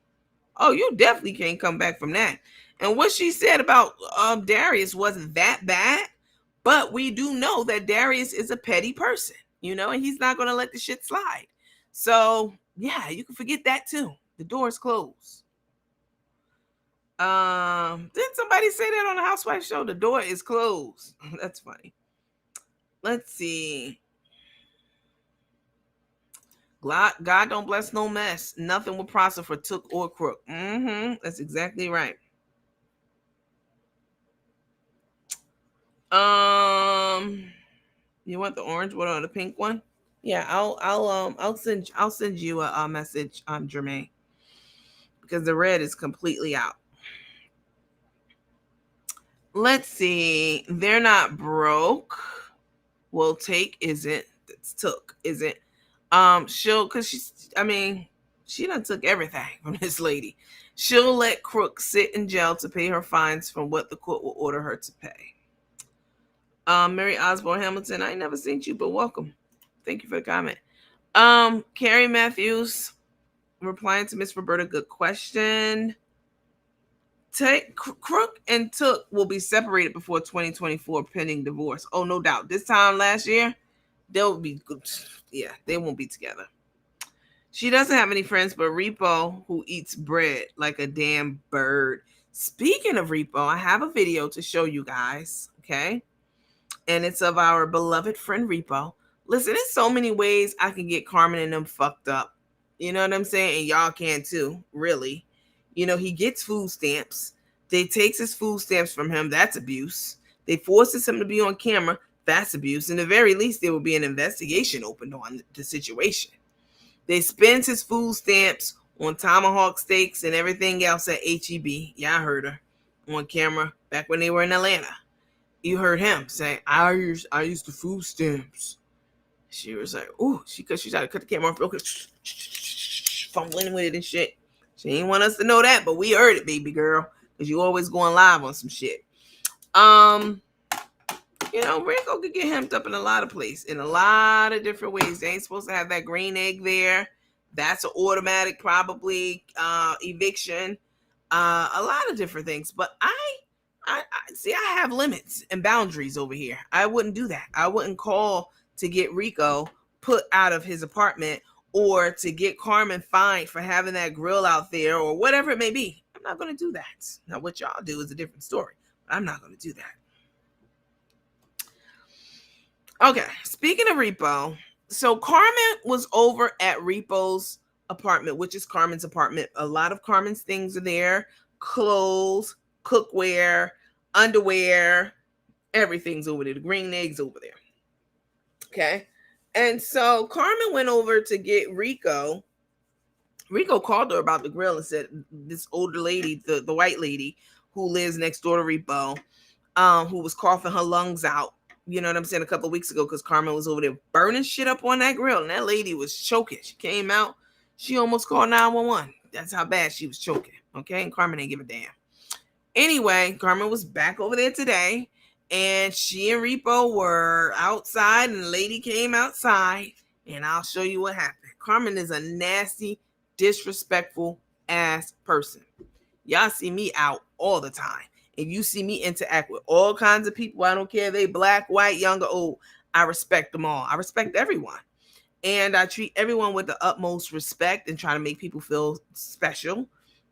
oh, you definitely can't come back from that. And what she said about Darius wasn't that bad, but we do know that Darius is a petty person, and he's not going to let the shit slide. So yeah, you can forget that too. The door is closed. Didn't somebody say that on the Housewife show? The door is closed. That's funny. Let's see. God don't bless no mess. Nothing will prosper for Took or Crook. That's exactly right. You want the orange one or the pink one? Yeah, I'll send you a message, Jermaine, because the red is completely out. Let's see. They're not broke. Will take isn't. That's took isn't. She'll cause she done took everything from this lady. She'll let Crook sit in jail to pay her fines from what the court will order her to pay. Mary Osborne Hamilton, I ain't never seen you, but welcome. Thank you for the comment. Carrie Matthews replying to Miss Roberta, good question. Crook and Took will be separated before 2024 pending divorce. Oh, no doubt. This time last year, they'll be good. Yeah, they won't be together. She doesn't have any friends but Repo, who eats bread like a damn bird. Speaking of Repo, I have a video to show you guys, okay? And it's of our beloved friend Repo. Listen, there's so many ways I can get Carmen and them fucked up. You know what I'm saying? And y'all can too, really. You know, he gets food stamps. They takes his food stamps from him. That's abuse. They forces him to be on camera. That's abuse. In the very least, there will be an investigation opened on the situation. They spends his food stamps on tomahawk steaks and everything else at HEB. Yeah, I heard her on camera back when they were in Atlanta. You heard him say, I used the food stamps. She was like, ooh, because she tried to cut the camera off real quick, fumbling with it and shit. She didn't want us to know that, but we heard it, baby girl, because you always going live on some shit. You know, Rico could get hemmed up in a lot of places, in a lot of different ways. They ain't supposed to have that green egg there. That's an automatic, probably, eviction. A lot of different things. But I see, I have limits and boundaries over here. I wouldn't do that. I wouldn't call to get Rico put out of his apartment or to get Carmen fined for having that grill out there or whatever it may be. I'm not going to do that. Now, what y'all do is a different story, but I'm not going to do that. Okay, speaking of Repo, so Carmen was over at Repo's apartment, which is Carmen's apartment. A lot of Carmen's things are there. Clothes, cookware, underwear, everything's over there. The green eggs over there. Okay. And so Carmen went over to get Rico. Rico called her about the grill and said this older lady, the white lady who lives next door to Repo, who was coughing her lungs out, you know what I'm saying, a couple of weeks ago, because Carmen was over there burning shit up on that grill, and that lady was choking. She came out, she almost called 911. That's how bad she was choking. Okay, and Carmen didn't give a damn. Anyway, Carmen was back over there today, and she and Repo were outside, and the lady came outside, and I'll show you what happened. Carmen is a nasty, disrespectful ass person. Y'all see me out all the time, and you see me interact with all kinds of people. I don't care if they black, white, young, or old. I respect them all. I respect everyone, and I treat everyone with the utmost respect and try to make people feel special.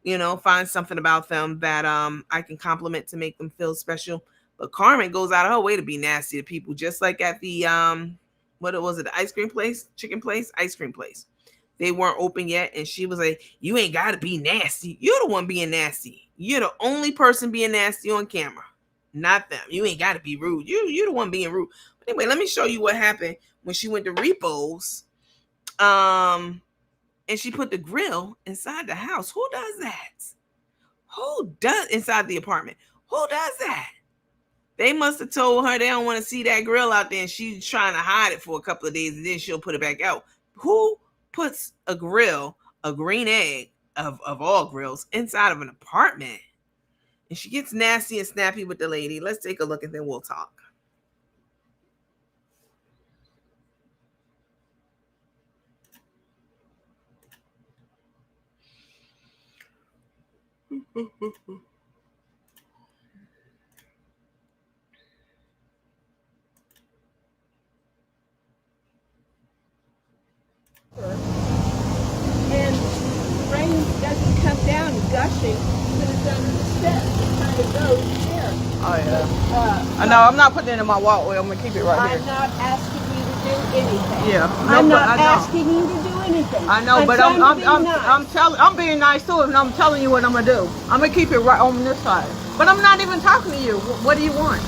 You know, find something about them that I can compliment to make them feel special. But Carmen goes out of her way to be nasty to people, just like at the what was it, the ice cream place, chicken place, ice cream place. They weren't open yet, and she was like, you ain't got to be nasty. You're the one being nasty. You're the only person being nasty on camera, not them. You ain't got to be rude. You're the one being rude. But anyway, let me show you what happened when she went to Repo's. And she put the grill inside the house. Who does that? Who does inside the apartment? Who does that? They must have told her they don't want to see that grill out there, and she's trying to hide it for a couple of days, and then she'll put it back out. Who puts a grill, a green egg of all grills, inside of an apartment? And she gets nasty and snappy with the lady. Let's take a look and then we'll talk. And rain doesn't come down gushing, but it's under the steps. It kind of goes there. Oh, yeah. I know. I'm not putting it in my walkway. I'm going to keep it right here. I'm not asking you to do anything. Yeah. I'm not asking you to do anything. I know, but I'm being nice too, and I'm telling you what I'm going to do. I'm going to keep it right on this side. But I'm not even talking to you. What do you want?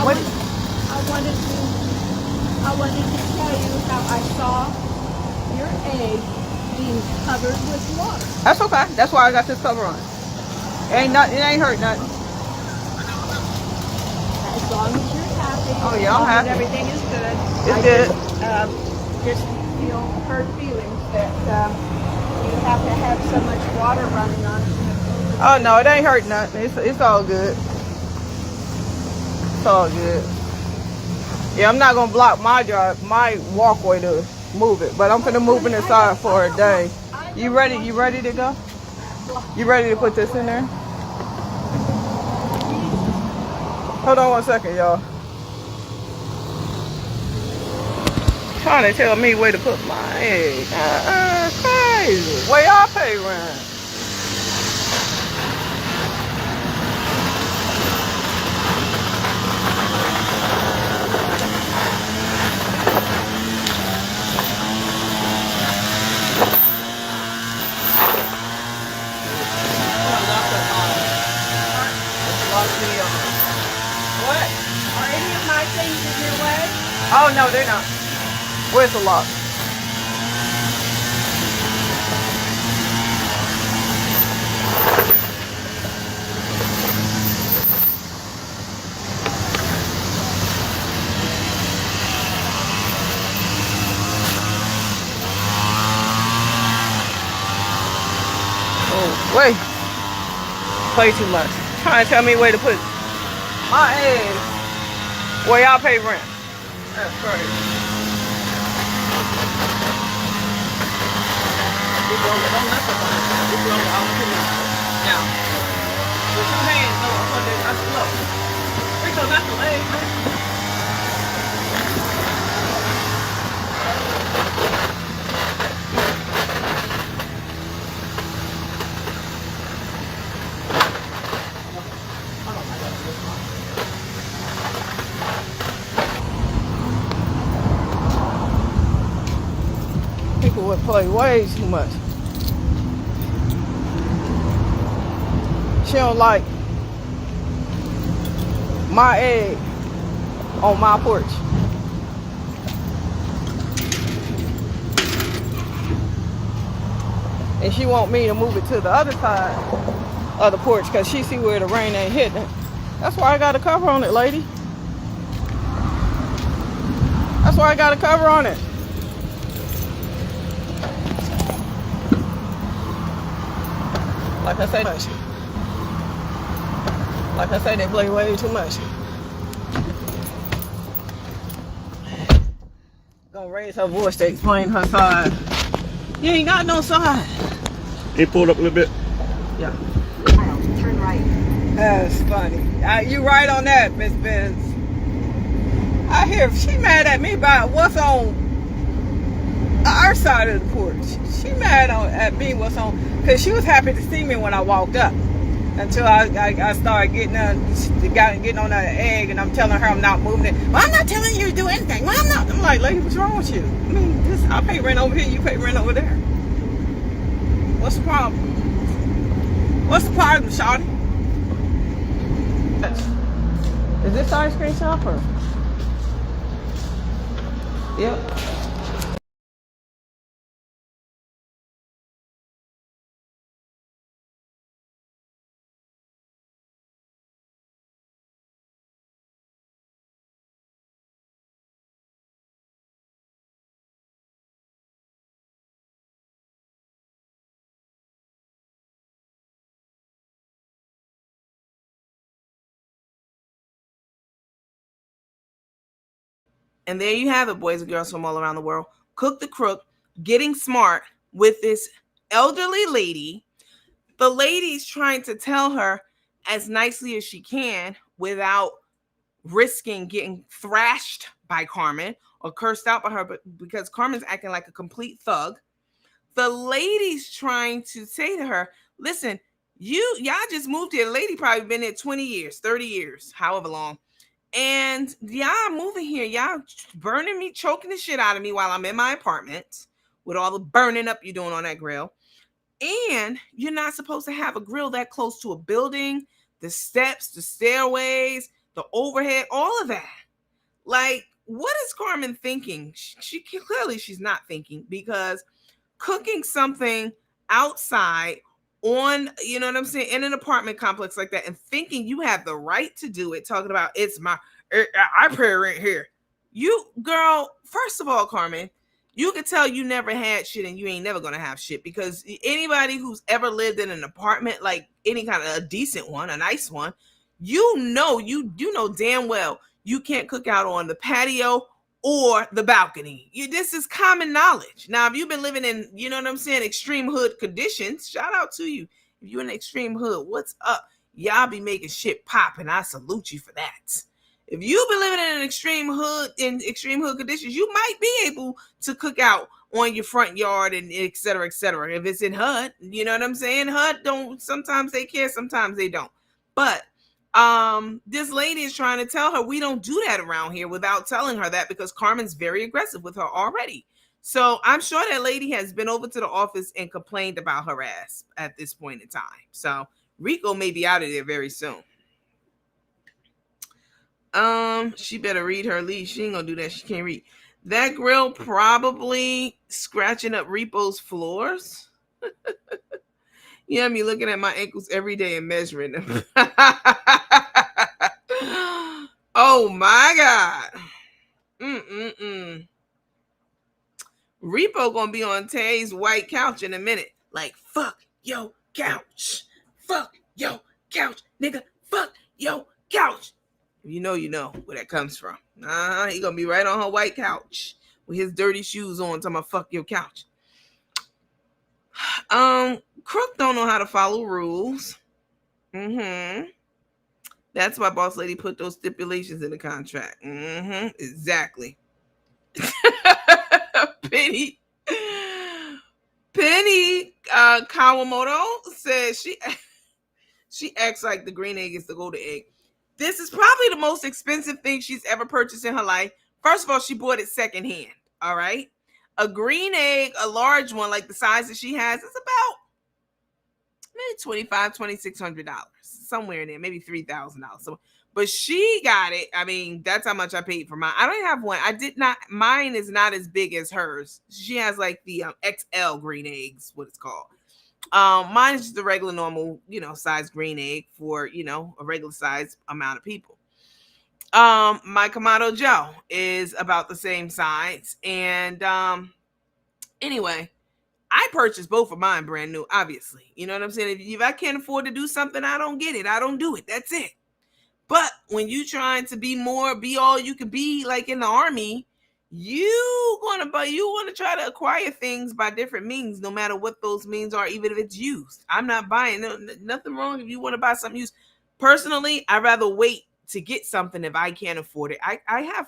What? I wanted to tell you how I saw your egg being covered with water. That's okay. That's why I got this cover on. It ain't nothing. It ain't hurt nothing. As long as you're happy. Oh yeah, I'm happy. Everything is good. It's good. Just feel hurt feelings that you have to have so much water running on it. Oh no, it ain't hurt nothing. It's all good. It's all good. Yeah, I'm not gonna block my walkway to move it, but I'm gonna move it aside for a day. You ready? You ready to go? You ready to put this in there? Hold on 1 second, y'all. Trying to tell me where to put my egg. Crazy. Where y'all pay rent? What? Are any of my things in your way? Oh no, they're not. Where's the lock? Oh, wait. Play too much. Trying to tell me where to put my egg. Where y'all pay rent. That's crazy. Don't mess up on it. Now, with 2 hands, no, I'm putting it, that's low. Rico, that's the leg, man. People would play way too much. She don't like my egg on my porch. And she want me to move it to the other side of the porch because she see where the rain ain't hitting it. That's why I got a cover on it, lady. That's why I got a cover on it. Like I said, they play way too much. Gonna raise her voice to explain her side. You ain't got no side. It pulled up a little bit. Yeah. Turn right. That's funny. You right on that, Miss Benz. I hear she mad at me about what's on our side of the porch. She mad at me what's on, because she was happy to see me when I walked up. Until I started getting on that egg, and I'm telling her I'm not moving it. Well, I'm not telling you to do anything. Well, I'm not. I'm like, lady, what's wrong with you? I mean, I pay rent over here, you pay rent over there. What's the problem? What's the problem, shawty? Is this ice cream shop or? Yep. And there you have it, boys and girls from all around the world. Cook the Crook getting smart with this elderly lady. The lady's trying to tell her as nicely as she can without risking getting thrashed by Carmen or cursed out by her, but because Carmen's acting like a complete thug. The lady's trying to say to her, listen, y'all just moved here. The lady probably been there 20 years, 30 years, however long. And y'all moving here, y'all burning me, choking the shit out of me while I'm in my apartment with all the burning up you're doing on that grill. And you're not supposed to have a grill that close to a building, the steps, the stairways, the overhead, all of that. Like, what is Carmen thinking? She clearly she's not thinking, because cooking something outside on, you know what I'm saying, in an apartment complex like that, and thinking you have the right to do it, talking about it's my, I pay rent here. You, girl, first of all, Carmen, you could tell you never had shit and you ain't never gonna have shit, because anybody who's ever lived in an apartment, like any kind of a decent one, a nice one, you know damn well you can't cook out on the patio or the balcony. This is common knowledge. Now, if you've been living in, you know what I'm saying, extreme hood conditions, shout out to you. If you're in extreme hood, what's up? Y'all be making shit pop, and I salute you for that. If you've been living in extreme hood conditions, you might be able to cook out on your front yard and et cetera, et cetera. If it's in HUD, you know what I'm saying? HUD don't, sometimes they care, sometimes they don't. But this lady is trying to tell her we don't do that around here, without telling her that, because Carmen's very aggressive with her already. So I'm sure that lady has been over to the office and complained about her ass at this point in time. So Rico may be out of there very soon. She better read her lead. She ain't gonna do that. She can't read. That grill probably scratching up Repo's floors. Yeah, me looking at my ankles every day and measuring them. Oh my God. Repo gonna be on Tay's white couch in a minute. Like, fuck yo couch. Fuck yo couch. Nigga, fuck yo couch. You know where that comes from. He gonna be right on her white couch with his dirty shoes on, talking about fuck your couch. Crook don't know how to follow rules. That's why boss lady put those stipulations in the contract. Exactly. Penny Kawamoto says she acts like the green egg is the golden egg. This is probably the most expensive thing she's ever purchased in her life. First of all, she bought it secondhand. All right. A green egg, a large one, like the size that she has, is about maybe $2,500, $2,600, somewhere in there, maybe $3,000. So, but she got it. I mean, that's how much I paid for mine. I don't have one. I did not. Mine is not as big as hers. She has like the XL green eggs, what it's called. Mine is just the regular, normal, size green egg for, a regular size amount of people. My Kamado Joe is about the same size. And anyway, I purchased both of mine brand new, obviously. You know what I'm saying? If I can't afford to do something, I don't get it. I don't do it. That's it. But when you trying to be all you can be, like in the army, you want to try to acquire things by different means, no matter what those means are, even if it's used. I'm not buying nothing wrong if you want to buy something used. Personally, I'd rather wait to get something if I can't afford it. I have,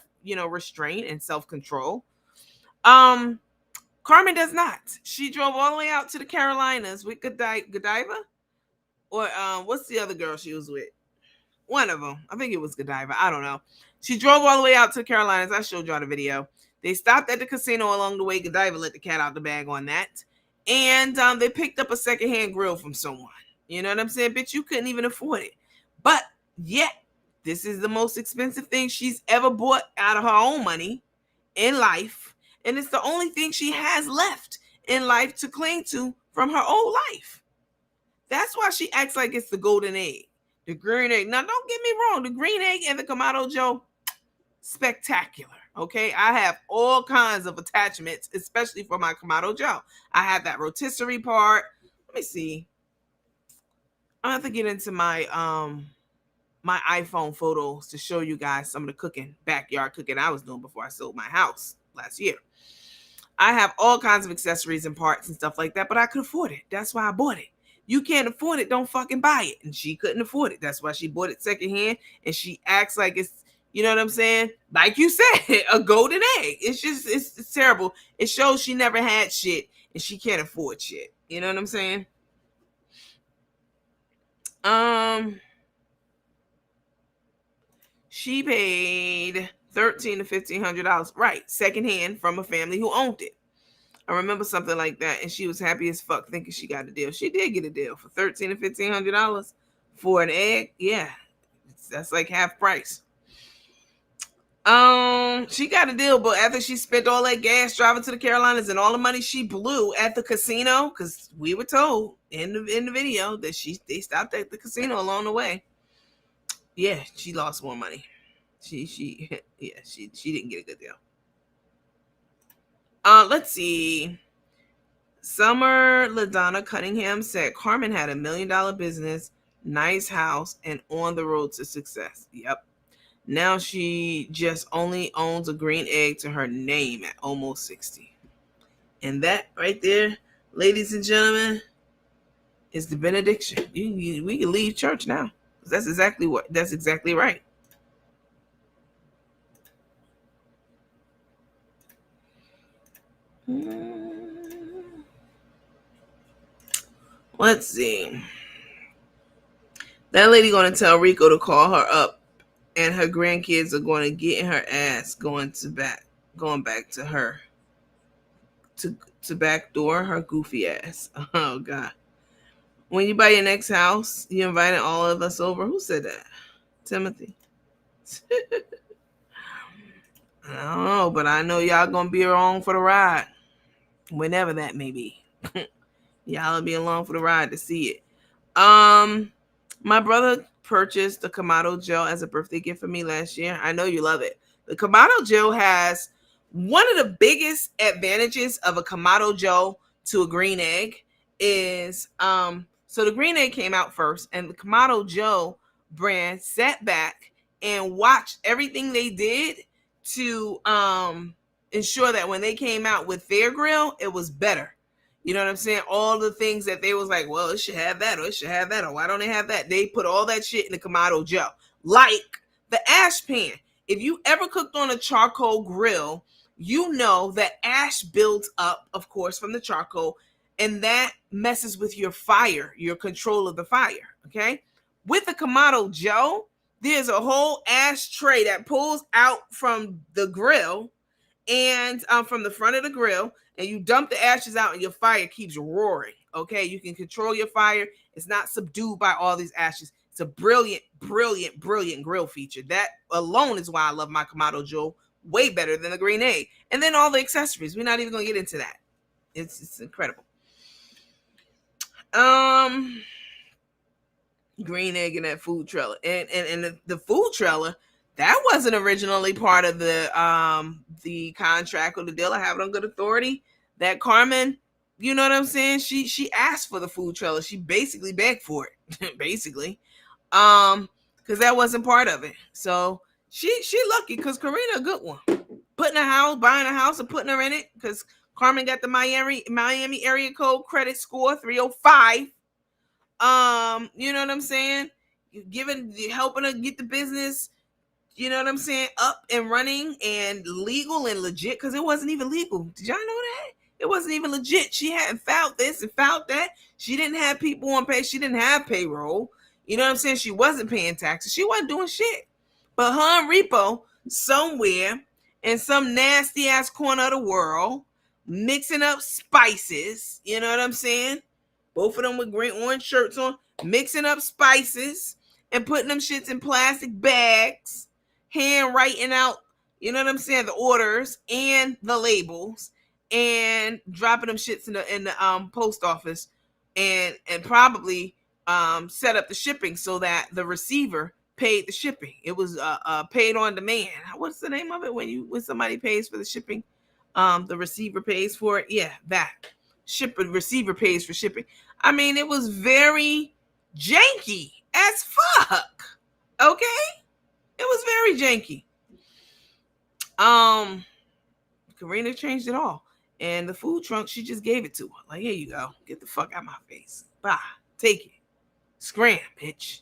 restraint and self-control. Carmen does not. She drove all the way out to the Carolinas with Godiva, or what's the other girl she was with? One of them. I think it was Godiva. I don't know. She drove all the way out to the Carolinas. I showed y'all the video. They stopped at the casino along the way. Godiva let the cat out the bag on that. And they picked up a secondhand grill from someone. You know what I'm saying? Bitch, you couldn't even afford it. But yet, this is the most expensive thing she's ever bought out of her own money in life. And it's the only thing she has left in life to cling to from her old life. That's why she acts like it's the golden egg. The green egg. Now, don't get me wrong. The green egg and the Kamado Joe, spectacular. Okay, I have all kinds of attachments, especially for my Kamado Joe. I have that rotisserie part. Let me see. I have to get into my my iPhone photos to show you guys some of the backyard cooking I was doing before I sold my house last year. I have all kinds of accessories and parts and stuff like that, but I could afford it. That's why I bought it. You can't afford it, don't fucking buy it. And she couldn't afford it. That's why she bought it secondhand. And she acts like it's, you know what I'm saying? Like you said, a golden egg. It's just, it's terrible. It shows she never had shit and she can't afford shit. You know what I'm saying? She paid $1,300 to $1,500, right, secondhand from a family who owned it. I remember something like that, and she was happy as fuck thinking she got a deal. She did get a deal for $1,300 to $1,500 for an egg. Yeah, That's like half price. She got a deal, but after she spent all that gas driving to the Carolinas and all the money she blew at the casino, because we were told in the video that they stopped at the casino along the way. Yeah, she lost more money. She yeah, she didn't get a good deal. Let's see. Summer LaDonna Cunningham said Carmen had $1 million business, nice house, and on the road to success. Yep. Now she just only owns a green egg to her name at almost 60. And that right there, ladies and gentlemen, is the benediction. We can leave church now. That's exactly right. Let's see. That lady gonna tell Rico to call her up, and her grandkids are going to get in her ass going back to her to backdoor her goofy ass. Oh God! When you buy your next house, you invited all of us over. Who said that? Timothy. I don't know, but I know y'all gonna be along for the ride, whenever that may be. Y'all will be along for the ride to see it. My brother purchased the Kamado gel as a birthday gift for me last year. I know you love it. The Kamado gel has one of the biggest advantages of a Kamado gel to a green egg is so the green egg came out first, and the Kamado gel brand sat back and watched everything they did to ensure that when they came out with their grill, it was better. You know what I'm saying? All the things that they was like, well, it should have that, or it should have that, or why don't they have that? They put all that shit in the Kamado gel. Like the ash pan. If you ever cooked on a charcoal grill, you know that ash builds up, of course, from the charcoal, and that messes with your fire, your control of the fire, okay? With the Kamado gel, there's a whole ash tray that pulls out from the grill and from the front of the grill, and you dump the ashes out and your fire keeps roaring. Okay, you can control your fire. It's not subdued by all these ashes. It's a brilliant grill feature. That alone is why I love my Kamado gel way better than the green egg. And then all the accessories. We're not even gonna get into that. It's incredible. Green egg in that food trailer, and the food trailer, that wasn't originally part of the contract or the deal. I have it on good authority that Carmen, you know what I'm saying, she asked for the food trailer. She basically begged for it. Basically, because that wasn't part of it. So she lucky, because Corinna a good one, buying a house and putting her in it, because Carmen got the Miami area code credit score 305. You know what I'm saying? Helping her get the business, you know what I'm saying, up and running and legal and legit, because it wasn't even legal. Did y'all know that? It wasn't even legit. She hadn't filed this and filed that. She didn't have people on pay. She didn't have payroll. You know what I'm saying? She wasn't paying taxes. She wasn't doing shit. But her and Repo, somewhere in some nasty ass corner of the world, mixing up spices, you know what I'm saying? Both of them with green orange shirts on, mixing up spices and putting them shits in plastic bags, hand writing out, you know what I'm saying, the orders and the labels, and dropping them shits in the post office, and probably set up the shipping so that the receiver paid the shipping. It was paid on demand. What's the name of it when somebody pays for the shipping? The receiver pays for it. Yeah, that receiver pays for shipping. I mean, it was very janky as fuck. Okay, it was very janky. Corinna changed it all, and the food trunk, she just gave it to her. Like, here you go, get the fuck out of my face. Bye, take it, scram, bitch.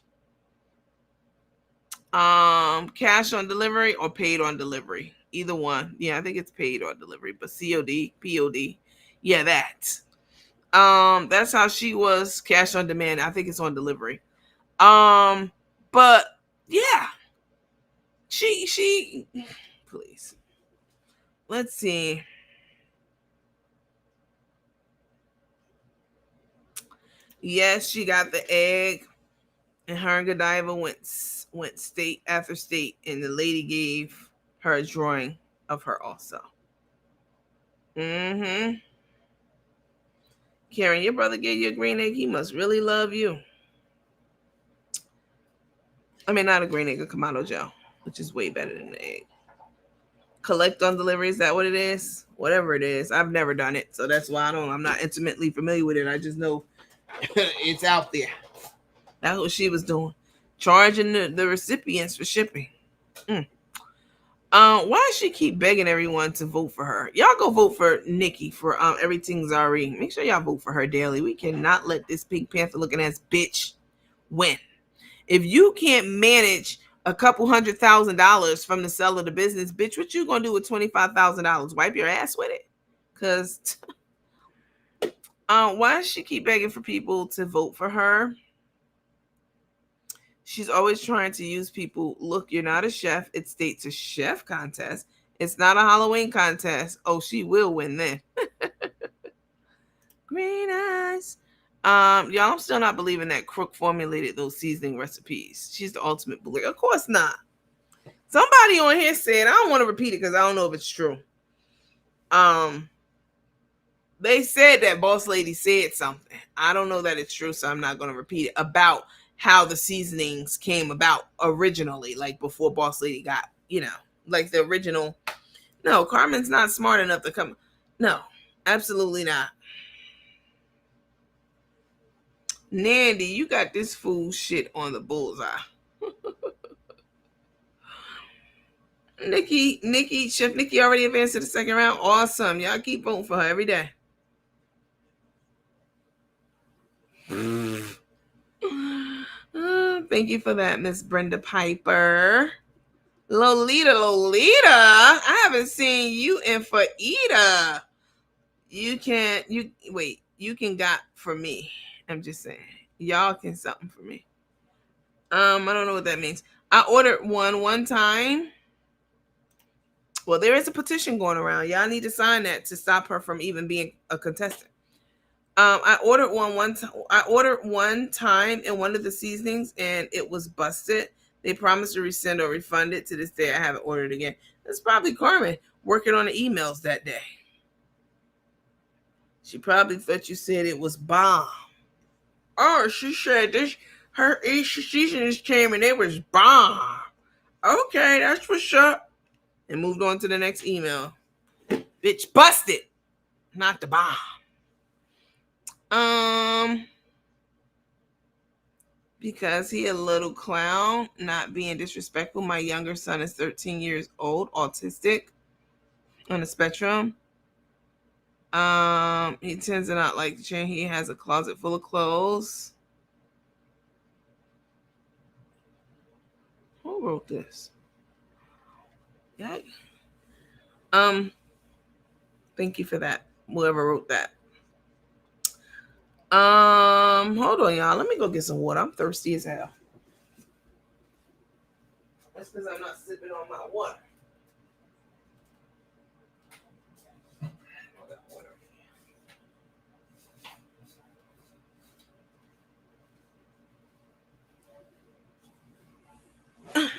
Cash on delivery or paid on delivery, either one. Yeah, I think it's paid on delivery, but COD, POD, yeah, that. That's how she was. Cash on demand, I think it's on delivery. But yeah, she please, let's see. Yes, she got the egg. And her and Godiva went state after state, and the lady gave her a drawing of her also. Mm-hmm. Karen, your brother gave you a green egg. He must really love you. I mean, not a green egg, a Kamado gel, which is way better than the egg. Collect on delivery, is that what it is? Whatever it is. I've never done it, so that's why I'm not intimately familiar with it. I just know it's out there. That's what she was doing. Charging the recipients for shipping. Mm. Why does she keep begging everyone to vote for her? Y'all go vote for Nikki for Everything's Zari. Make sure y'all vote for her daily. We cannot let this Pink Panther looking ass bitch win. If you can't manage a couple $100,000 from the sale of the business, bitch, what you gonna do with $25,000? Wipe your ass with it? Cause why does she keep begging for people to vote for her? She's always trying to use people. Look, you're not a chef. It states a chef contest. It's not a Halloween contest. Oh, she will win then. Green eyes. Y'all, I'm still not believing that Crook formulated those seasoning recipes. She's the ultimate bully. Of course not. Somebody on here said, I don't want to repeat it because I don't know if it's true. They said that Boss Lady said something. I don't know that it's true, so I'm not going to repeat it, about how the seasonings came about originally, like before Boss Lady got, like the original. No, Carmen's not smart enough to come. No, absolutely not. Nandy, you got this fool shit on the bullseye. Chef Nikki already advanced to the second round. Awesome. Y'all keep voting for her every day. Thank you for that, Miss Brenda Piper. Lolita. I haven't seen you in Faida. You can got for me. I'm just saying. Y'all can something for me. I don't know what that means. I ordered one time. Well, there is a petition going around. Y'all need to sign that to stop her from even being a contestant. I ordered one time in one of the seasonings, and it was busted. They promised to resend or refund it. To this day, I haven't ordered again. It's probably Carmen working on the emails that day. She probably thought you said it was bomb. Oh, she said this. Her seasonings came and it was bomb. Okay, that's what's up. And moved on to the next email. Bitch, busted, not the bomb. Because he a little clown, not being disrespectful. My younger son is 13 years old, autistic, on the spectrum. He tends to not like to change. He has a closet full of clothes. Who wrote this? Yeah. Thank you for that. Whoever wrote that. Hold on, y'all. Let me go get some water. I'm thirsty as hell. That's because I'm not sipping on my water. I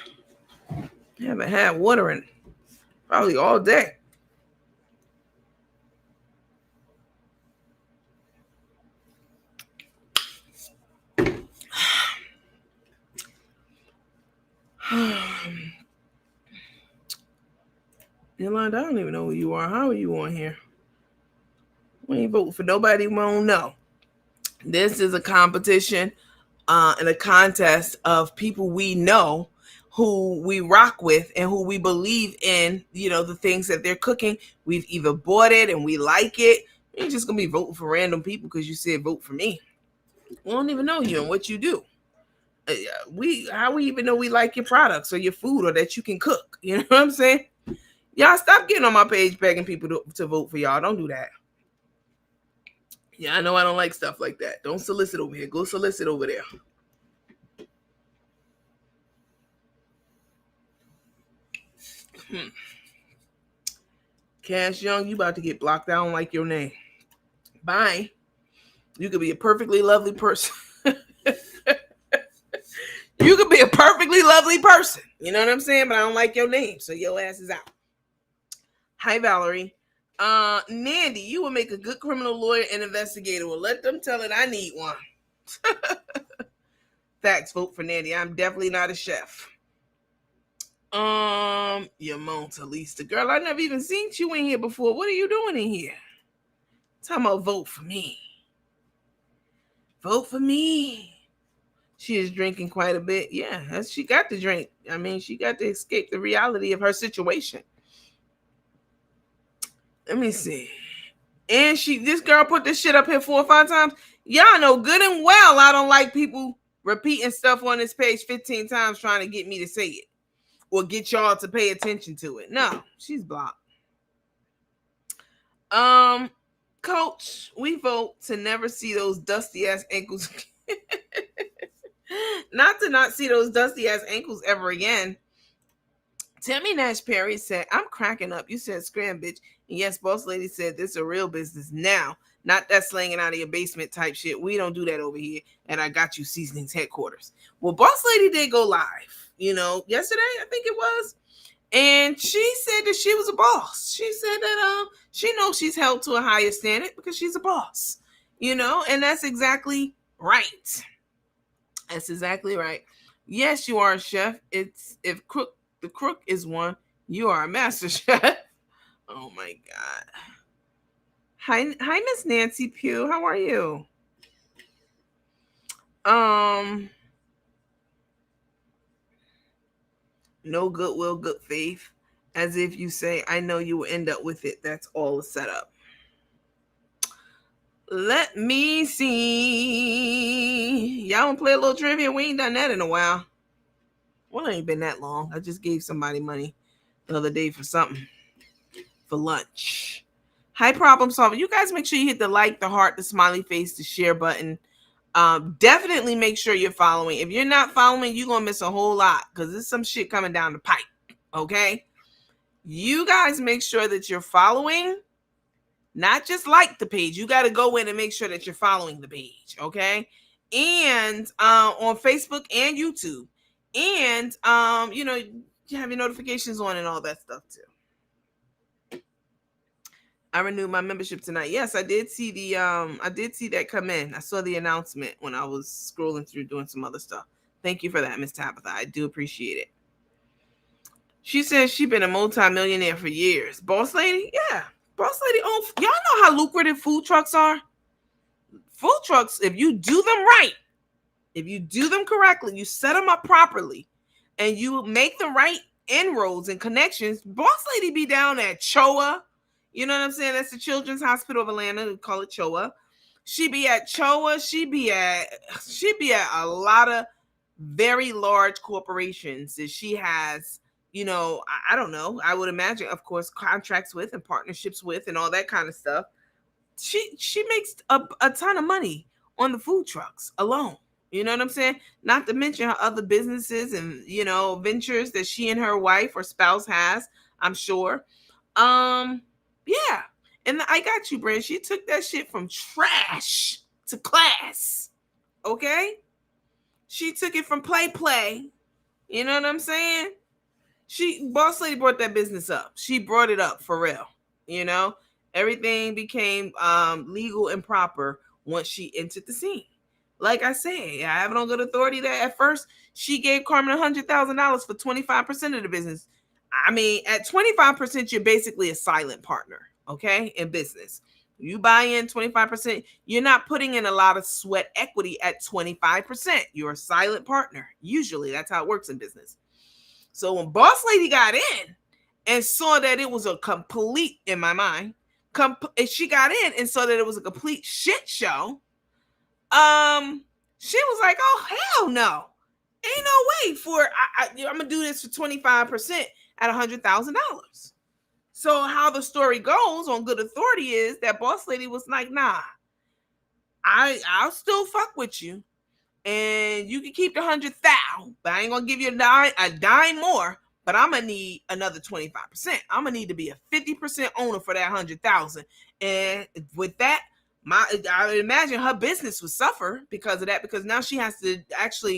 haven't had water in probably all day. Yolanda, I don't even know who you are. How are you on here? We ain't voting for nobody we don't know. This is a competition and a contest of people we know, who we rock with and who we believe in, the things that they're cooking. We've either bought it and we like it. You ain't just going to be voting for random people because you said vote for me. We don't even know you and what you do. How we even know we like your products or your food or that you can cook? You know what I'm saying? Y'all stop getting on my page begging people to vote for y'all. Don't do that. Yeah, I know I don't like stuff like that. Don't solicit over here. Go solicit over there. Cash Young, you about to get blocked. I don't like your name. Bye. You could be a perfectly lovely person. You could be a perfectly lovely person. You know what I'm saying? But I don't like your name, so your ass is out. Hi, Valerie. Nandy, you will make a good criminal lawyer and investigator. Well, let them tell it I need one. Facts, vote for Nandy. I'm definitely not a chef. Your Mona Lisa. Girl, I never even seen you in here before. What are you doing in here? Talking about vote for me. Vote for me. She is drinking quite a bit. Yeah, she got to drink. I mean, she got to escape the reality of her situation. Let me see. And this girl put this shit up here 4 or 5 times. Y'all know good and well I don't like people repeating stuff on this page 15 times trying to get me to say it or get y'all to pay attention to it. No, she's blocked. Coach, we vote to never see those dusty ass ankles. Not see those dusty ass ankles ever again. Tammy Nash Perry said, I'm cracking up. You said scram, bitch. And yes, boss lady said this is a real business now. Not that slanging out of your basement type shit. We don't do that over here at I Got You Seasonings headquarters. Well, boss lady did go live, yesterday, I think it was. And she said that she was a boss. She said that she knows she's held to a higher standard because she's a boss, and that's exactly right. That's exactly right. Yes, you are a chef. It's if the crook is one, you are a master chef. Oh my God. Hi, Miss Nancy Pugh. How are you? No goodwill, good faith. As if you say, I know you will end up with it. That's all a setup. Let me see. Y'all want to play a little trivia? We ain't done that in a while. Well, it ain't been that long. I just gave somebody money the other day for something. For lunch. Hi, problem solver. You guys make sure you hit the like, the heart, the smiley face, the share button. Definitely make sure you're following. If you're not following, you're going to miss a whole lot because there's some shit coming down the pipe. Okay? You guys make sure that you're following, not just like the page. You got to go in and make sure that you're following the page. Okay? And on Facebook and YouTube. And, you have your notifications on and all that stuff too. I renewed my membership tonight. Yes, I did see that come in. I saw the announcement when I was scrolling through doing some other stuff. Thank you for that, Miss Tabitha. I do appreciate it. She says she's been a multi-millionaire for years. Boss lady? Yeah. Boss lady owns. Y'all know how lucrative food trucks are? Food trucks, if you do them right, if you do them correctly, you set them up properly, and you make the right inroads and connections, boss lady be down at CHOA. You know what I'm saying? That's the Children's Hospital of Atlanta. They call it CHOA. She be at CHOA. She be at a lot of very large corporations that she has, I don't know. I would imagine, of course, contracts with and partnerships with and all that kind of stuff. She makes a ton of money on the food trucks alone. You know what I'm saying? Not to mention her other businesses and, ventures that she and her wife or spouse has, I'm sure. Yeah. And the I Got You brand, she took that shit from trash to class. Okay? She took it from play. You know what I'm saying? Boss lady brought that business up. She brought it up for real. Everything became legal and proper once she entered the scene. Like I say, I have it on good authority that at first she gave Carmen $100,000 for 25% of the business. I mean, at 25%, you're basically a silent partner, okay, in business. You buy in 25%, you're not putting in a lot of sweat equity at 25%. You're a silent partner. Usually, that's how it works in business. So when Boss Lady got in and saw that it was a complete, in my mind, she got in and saw that it was a complete shit show, she was like, oh, hell no. Ain't no way I'm going to do this for 25% at $100,000. So how the story goes on good authority is that boss lady was like, nah, I'll still fuck with you. And you can keep the 100,000, but I ain't going to give you a dime more, but I'm going to need another 25%. I'm going to need to be a 50% owner for that 100,000. And with that, I would imagine her business would suffer because of that, because now she has to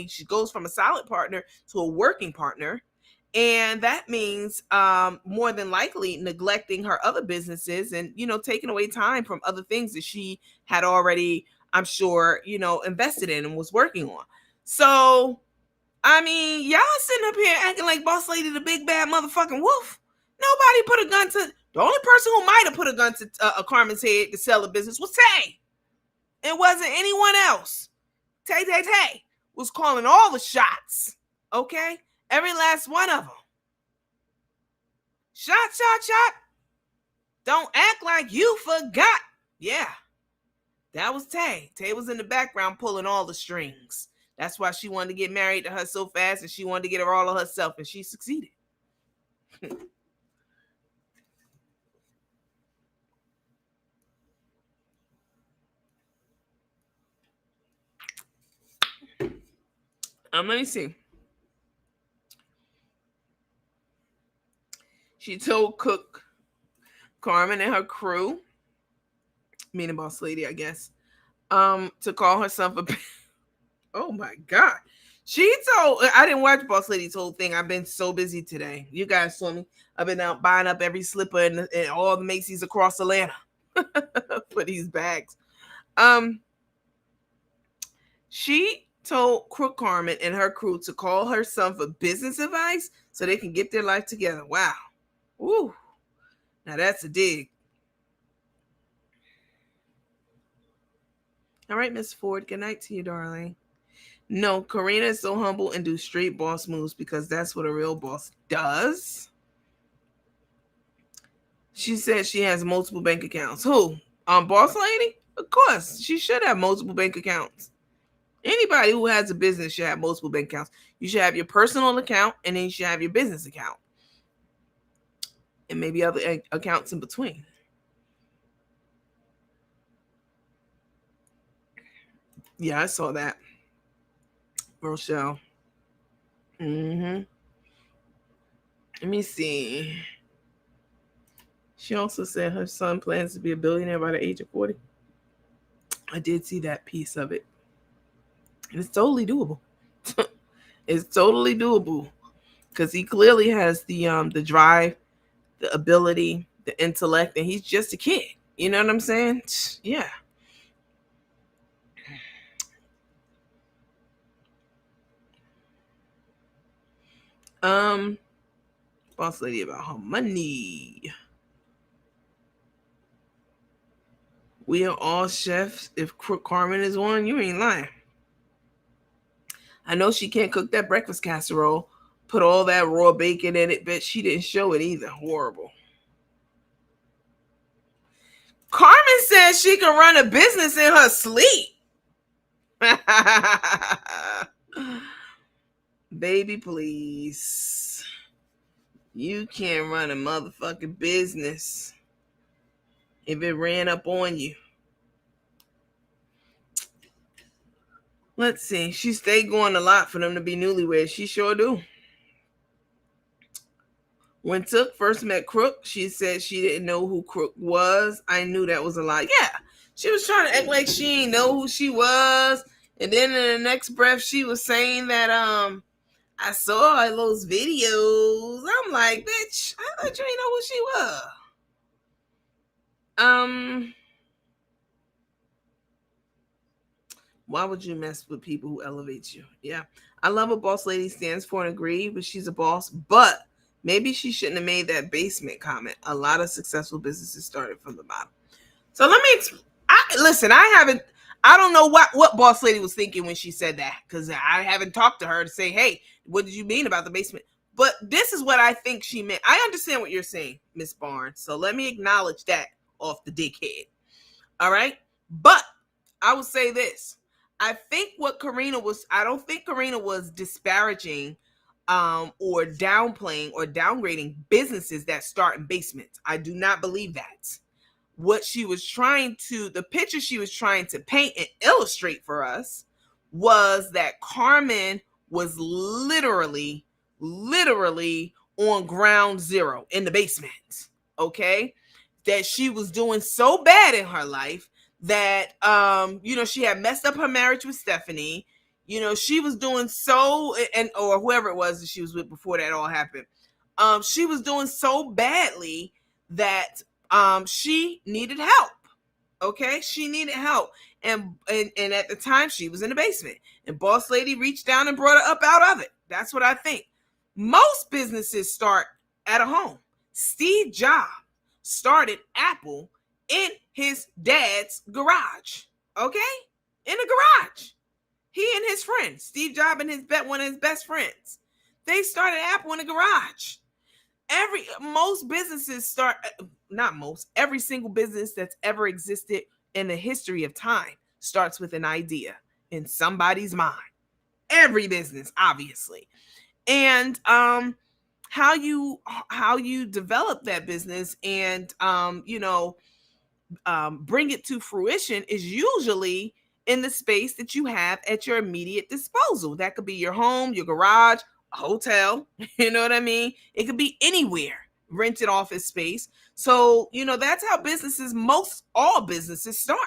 she goes from a solid partner to a working partner. And that means more than likely neglecting her other businesses and, taking away time from other things that she had already, I'm sure, invested in and was working on. So, I mean, y'all sitting up here acting like Boss Lady the big bad motherfucking wolf. Nobody put a gun to, the only person who might have put a gun to Carmen's head to sell a business was Tay. It wasn't anyone else. Tay was calling all the shots. Okay? Every last one of them. Shot. Don't act like you forgot. Yeah. That was Tay. Tay was in the background pulling all the strings. That's why she wanted to get married to her so fast, and she wanted to get her all of herself, and she succeeded. Let me see. She told Cook, Carmen, and her crew, meaning Boss Lady, I guess, to call herself a. Oh my God. She told, I didn't watch Boss Lady's whole thing. I've been so busy today. You guys saw me. I've been out buying up every slipper in all the Macy's across Atlanta for these bags. She told Crook Carmen and her crew to call her son for business advice so they can get their life together. Wow. Woo. Now that's a dig. All right, Miss Ford. Good night to you, darling. No, Corinna is so humble and do straight boss moves because that's what a real boss does. She said she has multiple bank accounts. Who? Boss Lady? Of course. She should have multiple bank accounts. Anybody who has a business should have multiple bank accounts. You should have your personal account, and then you should have your business account. And maybe other accounts in between. Yeah, I saw that. Rochelle. Let me see. She also said her son plans to be a billionaire by the age of 40. I did see that piece of it. And it's totally doable. It's totally doable. Because he clearly has the drive, the ability, the intellect, and he's just a kid. You know what I'm saying? Yeah. Boss Lady about her money. We are all chefs. If Carmen is one, you ain't lying. I know she can't cook that breakfast casserole, put all that raw bacon in it, but she didn't show it either. Horrible. Carmen says she can run a business in her sleep. Baby, please. You can't run a motherfucking business if it ran up on you. Let's see. She stayed going a lot for them to be newlyweds. She sure do. When Took first met Crook, she said she didn't know who Crook was. I knew that was a lie. Yeah, she was trying to act like she didn't know who she was. And then in the next breath, she was saying that I saw those videos. I'm like, bitch, I thought you didn't know who she was. Why would you mess with people who elevate you? Yeah. I love what Boss Lady stands for and agree, but she's a boss. But maybe she shouldn't have made that basement comment. A lot of successful businesses started from the bottom. So let me listen, I don't know what Boss Lady was thinking when she said that, because I haven't talked to her to say, hey, what did you mean about the basement? But this is what I think she meant. I understand what you're saying, Miss Barnes. So let me acknowledge that off the dickhead. All right? But I will say this. I don't think Corinna was disparaging or downplaying or downgrading businesses that start in basements. I do not believe that. What she was the picture she was trying to paint and illustrate for us was that Carmen was literally on ground zero in the basement. Okay? That she was doing so bad in her life that she had messed up her marriage with Stephanie. She was doing so, and or whoever it was that she was with before that all happened. She was doing so badly that she needed help. Okay, she needed help, and at the time she was in the basement, and Boss Lady reached down and brought her up out of it. That's what I think. Most businesses start at a home. Steve Jobs started Apple in his dad's garage. Okay, in the garage. He and his friend Steve Jobs and one of his best friends. They started Apple in the garage. Every single business that's ever existed in the history of time starts with an idea in somebody's mind. Every business, obviously. And how you develop that business and bring it to fruition is usually in the space that you have at your immediate disposal. That could be your home, your garage, a hotel. You know what I mean? It could be anywhere, rented office space. So, that's how all businesses start.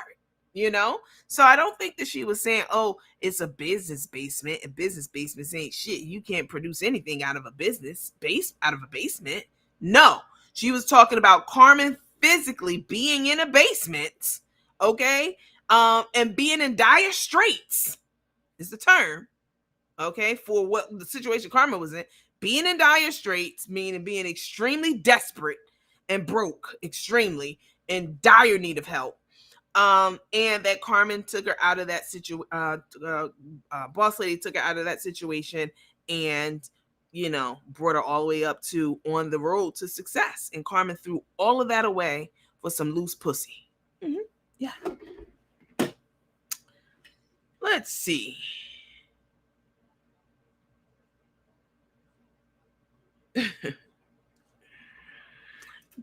So I don't think that she was saying, oh, it's a business basement, and business basements ain't shit. You can't produce anything out of a basement. No, she was talking about Carmen physically being in a basement, okay, and being in dire straits is the term, okay, for what the situation Carmen was in. Being in dire straits, meaning being extremely desperate and broke, extremely in dire need of help. And that Carmen took her out of that situation. Boss Lady took her out of that situation and brought her all the way up to on the road to success. And Carmen threw all of that away for some loose pussy. Mm-hmm. Yeah. Let's see.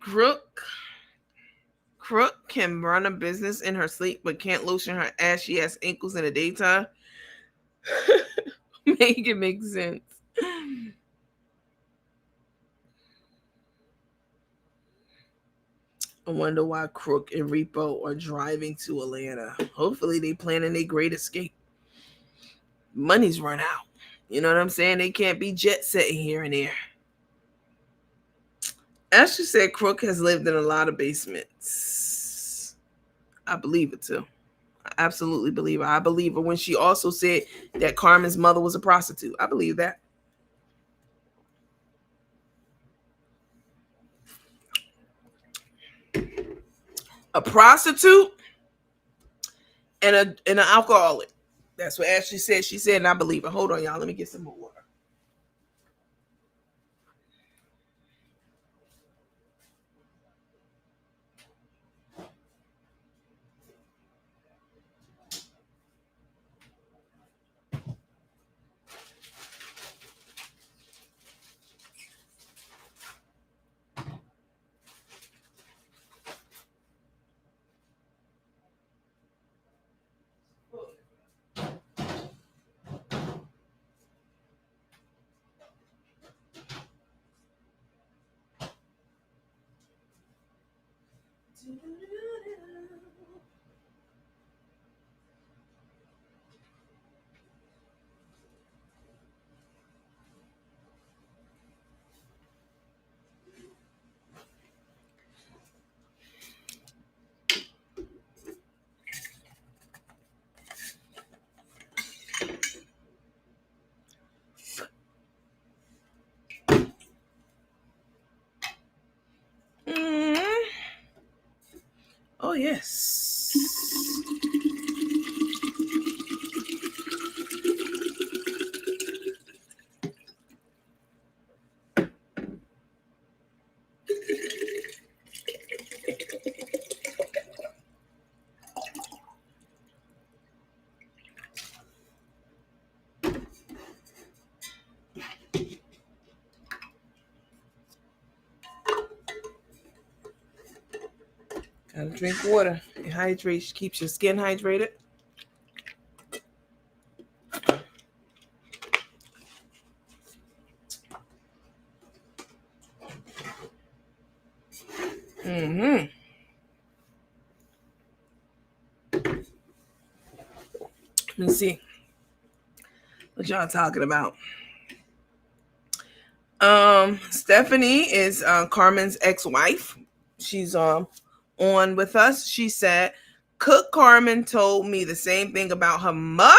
Crook can run a business in her sleep, but can't lotion her ass. She has ankles in the daytime. Make it make sense. I wonder why Crook and Repo are driving to Atlanta. Hopefully they planning a great escape. Money's run out. You know what I'm saying? They can't be jet setting here and there. As she said, Crook has lived in a lot of basements. I believe it too. I absolutely believe it. I believe it when she also said that Carmen's mother was a prostitute. I believe that. A prostitute and an alcoholic. That's what Ashley said. She said, and I believe it. Hold on, y'all. Let me get some more water. Oh, yes. Gotta drink water. It hydrates, keeps your skin hydrated. Mm-hmm. Let me see what y'all talking about. Stephanie is Carmen's ex-wife. She's on with us. She said, Cook Carmen told me the same thing about her mother,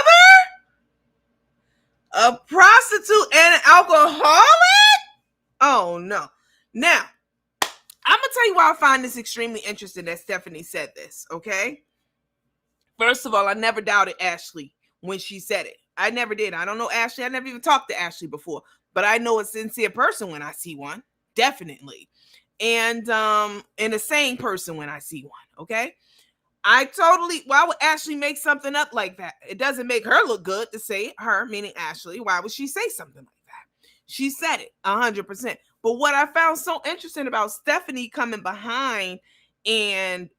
a prostitute and an alcoholic. Oh no. Now, I'm gonna tell you why I find this extremely interesting that Stephanie said this. Okay. First of all, I never doubted Ashley when she said it. I never did. I don't know Ashley. I never even talked to Ashley before, but I know a sincere person when I see one, definitely, and a sane person when I see one. Okay, I totally. Why would Ashley make something up like that? It doesn't make her look good to say it. Her, meaning Ashley. Why would she say something like that? She said it 100%. But what I found so interesting about Stephanie coming behind and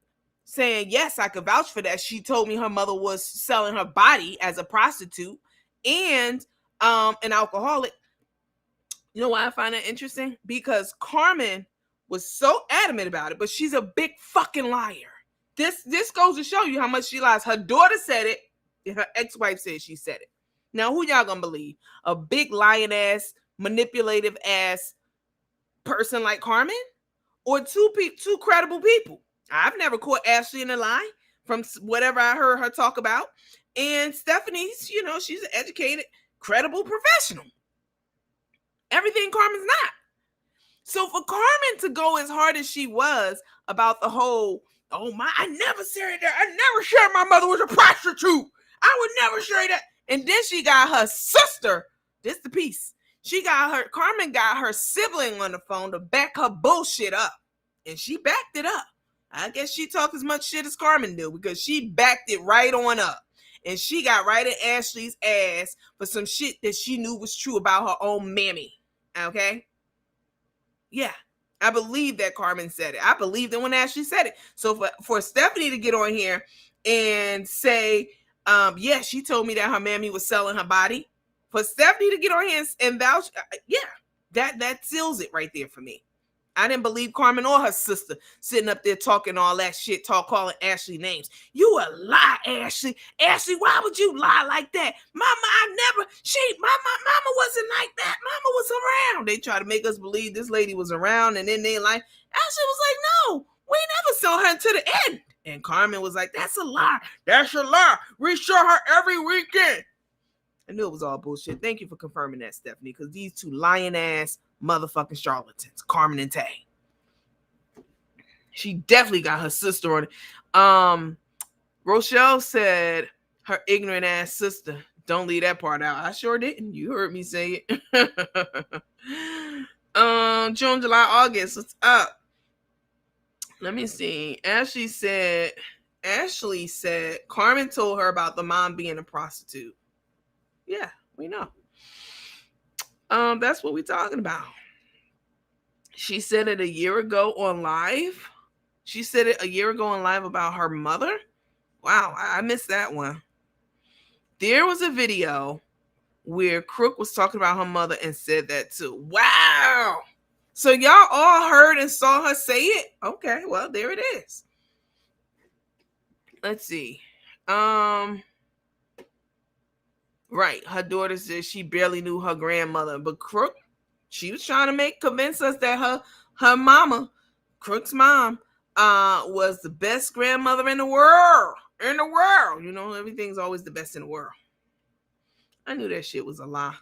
saying, yes, I could vouch for that. She told me her mother was selling her body as a prostitute and an alcoholic. You know why I find that interesting? Because Carmen was so adamant about it, but she's a big fucking liar. This goes to show you how much she lies. Her daughter said it, and her ex-wife said she said it. Now, who y'all gonna believe? A big lying ass, manipulative ass person like Carmen, or two credible people? I've never caught Ashley in a lie from whatever I heard her talk about. And Stephanie's, she's an educated, credible professional. Everything Carmen's not. So for Carmen to go as hard as she was about the whole, I never said that. I never said my mother was a prostitute. I would never say that. And then she got her sister. This the piece. Carmen got her sibling on the phone to back her bullshit up. And she backed it up. I guess she talked as much shit as Carmen do because she backed it right on up. And she got right at Ashley's ass for some shit that she knew was true about her own mammy. Okay? Yeah. I believe that Carmen said it. I believed it when Ashley said it. So for Stephanie to get on here and say, yeah, she told me that her mammy was selling her body. For Stephanie to get on here and vouch, yeah, that seals it right there for me. I didn't believe Carmen or her sister sitting up there talking all that shit, calling Ashley names. You a lie, Ashley. Ashley, why would you lie like that? Mama, mama wasn't like that. Mama was around. They try to make us believe this lady was around, and then they like, Ashley was like, no, we never saw her to the end. And Carmen was like, that's a lie. That's a lie. We saw her every weekend. I knew it was all bullshit. Thank you for confirming that, Stephanie, because these two lying ass motherfucking charlatans, Carmen and Tay. She definitely got her sister on it. Rochelle said her ignorant ass sister. Don't leave that part out. I sure didn't. You heard me say it. June, July, August. What's up? Let me see. Ashley said Carmen told her about the mom being a prostitute. Yeah, we know. That's what we're talking about. She said it a year ago on live. She said it a year ago on live about her mother. Wow, I missed that one. There was a video where Crook was talking about her mother and said that too. Wow. So y'all all heard and saw her say it? Okay, well, there it is. Let's see. Right, her daughter said she barely knew her grandmother, but Crook, she was trying to convince us that her mama, Crook's mom, was the best grandmother in the world. Everything's always the best in the world. I knew that shit was a lie.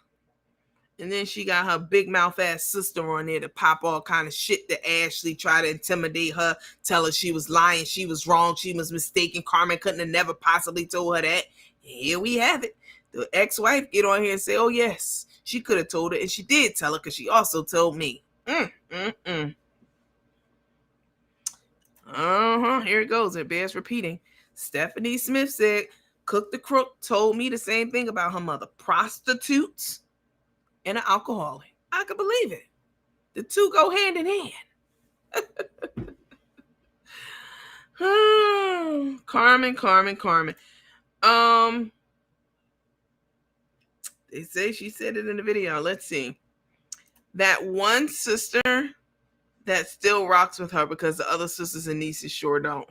And then she got her big mouth ass sister on there to pop all kind of shit that Ashley tried to intimidate her, tell her she was lying, she was wrong, she was mistaken. Carmen couldn't have never possibly told her that. Here we have it. The ex-wife get on here and say, oh, yes, she could have told her. And she did tell her because she also told me. Here it goes. It bears repeating. Stephanie Smith said, Cook the Crook told me the same thing about her mother. Prostitutes and an alcoholic. I could believe it. The two go hand in hand. Carmen. They say she said it in the video. Let's see. That one sister that still rocks with her because the other sisters and nieces sure don't.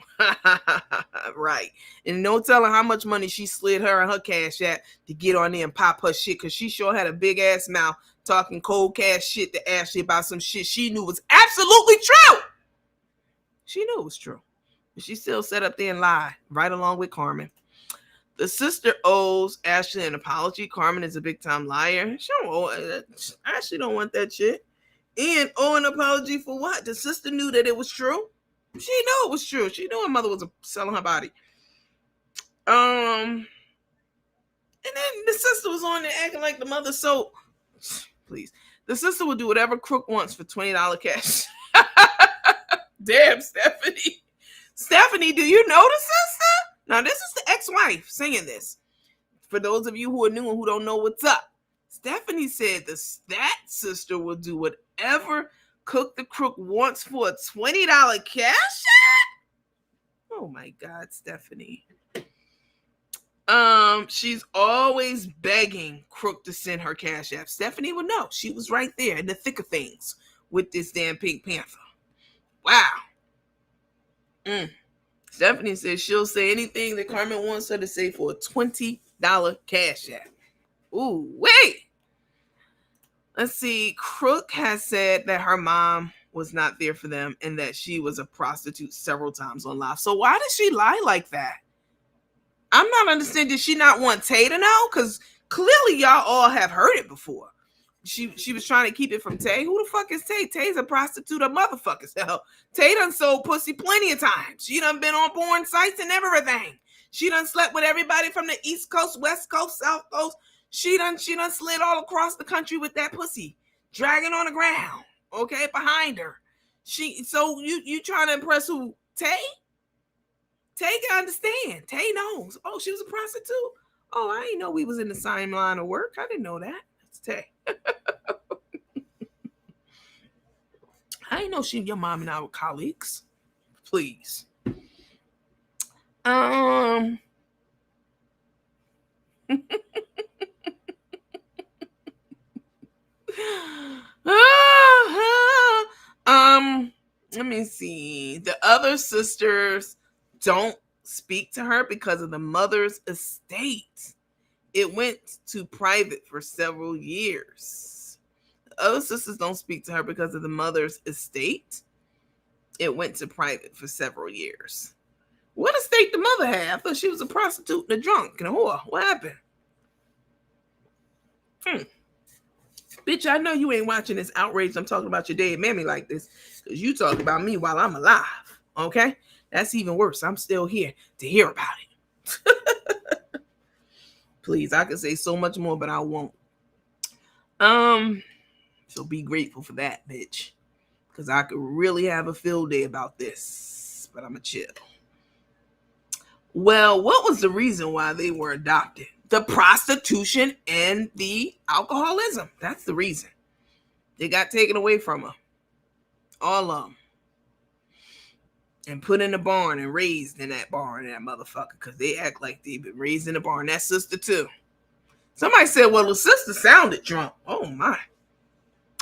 Right. And no telling how much money she slid her and her cash at to get on there and pop her shit, because she sure had a big ass mouth talking cold cash shit to Ashley about some shit she knew was absolutely true. She knew it was true. But she still sat up there and lied right along with Carmen. The sister owes Ashley an apology. Carmen is a big time liar. She don't owe, Ashley don't want that shit. And owe an apology for what? The sister knew that it was true. She knew it was true. She knew her mother was selling her body. And then the sister was on there acting like the mother. So, please, the sister will do whatever Crook wants for $20 cash. Damn, Stephanie. Stephanie, do you know the sister? Now, this is the ex-wife saying this. For those of you who are new and who don't know what's up, Stephanie said that sister will do whatever Cook the Crook wants for a $20 cash out. Oh my God, Stephanie. She's always begging Crook to send her cash app. Stephanie would know. She was right there in the thick of things with this damn Pink Panther. Wow. Stephanie says she'll say anything that Carmen wants her to say for a $20 cash app. Ooh, wait. Let's see. Crook has said that her mom was not there for them and that she was a prostitute several times on live. So why did she lie like that? I'm not understanding. Did she not want Tay to know? Because clearly y'all all have heard it before. She was trying to keep it from Tay. Who the fuck is Tay? Tay's a prostitute of motherfuckers. Hell, Tay done sold pussy plenty of times. She done been on porn sites and everything. She done slept with everybody from the East Coast, West Coast, South Coast. She done slid all across the country with that pussy, dragging on the ground, okay, behind her. So you trying to impress who? Tay? Tay can understand. Tay knows. Oh, she was a prostitute? Oh, I didn't know we was in the same line of work. I didn't know that. That's Tay. I didn't know your mom and I were colleagues. Please. Let me see. The other sisters don't speak to her because of the mother's estate. It went to private for several years. The other sisters don't speak to her because of the mother's estate. It went to private for several years. What estate the mother had? I thought she was a prostitute and a drunk and a whore. What happened? Bitch, I know you ain't watching this outrage. I'm talking about your dead mammy like this because you talk about me while I'm alive. Okay? That's even worse. I'm still here to hear about it. Please, I could say so much more, but I won't. So be grateful for that, bitch. Because I could really have a field day about this. But I'm a chill. Well, what was the reason why they were adopted? The prostitution and the alcoholism. That's the reason. They got taken away from her. All of them. And put in a barn and raised in that barn, that motherfucker. Because they act like they've been raised in a barn. That sister too. Somebody said, well, the sister sounded drunk. Oh my.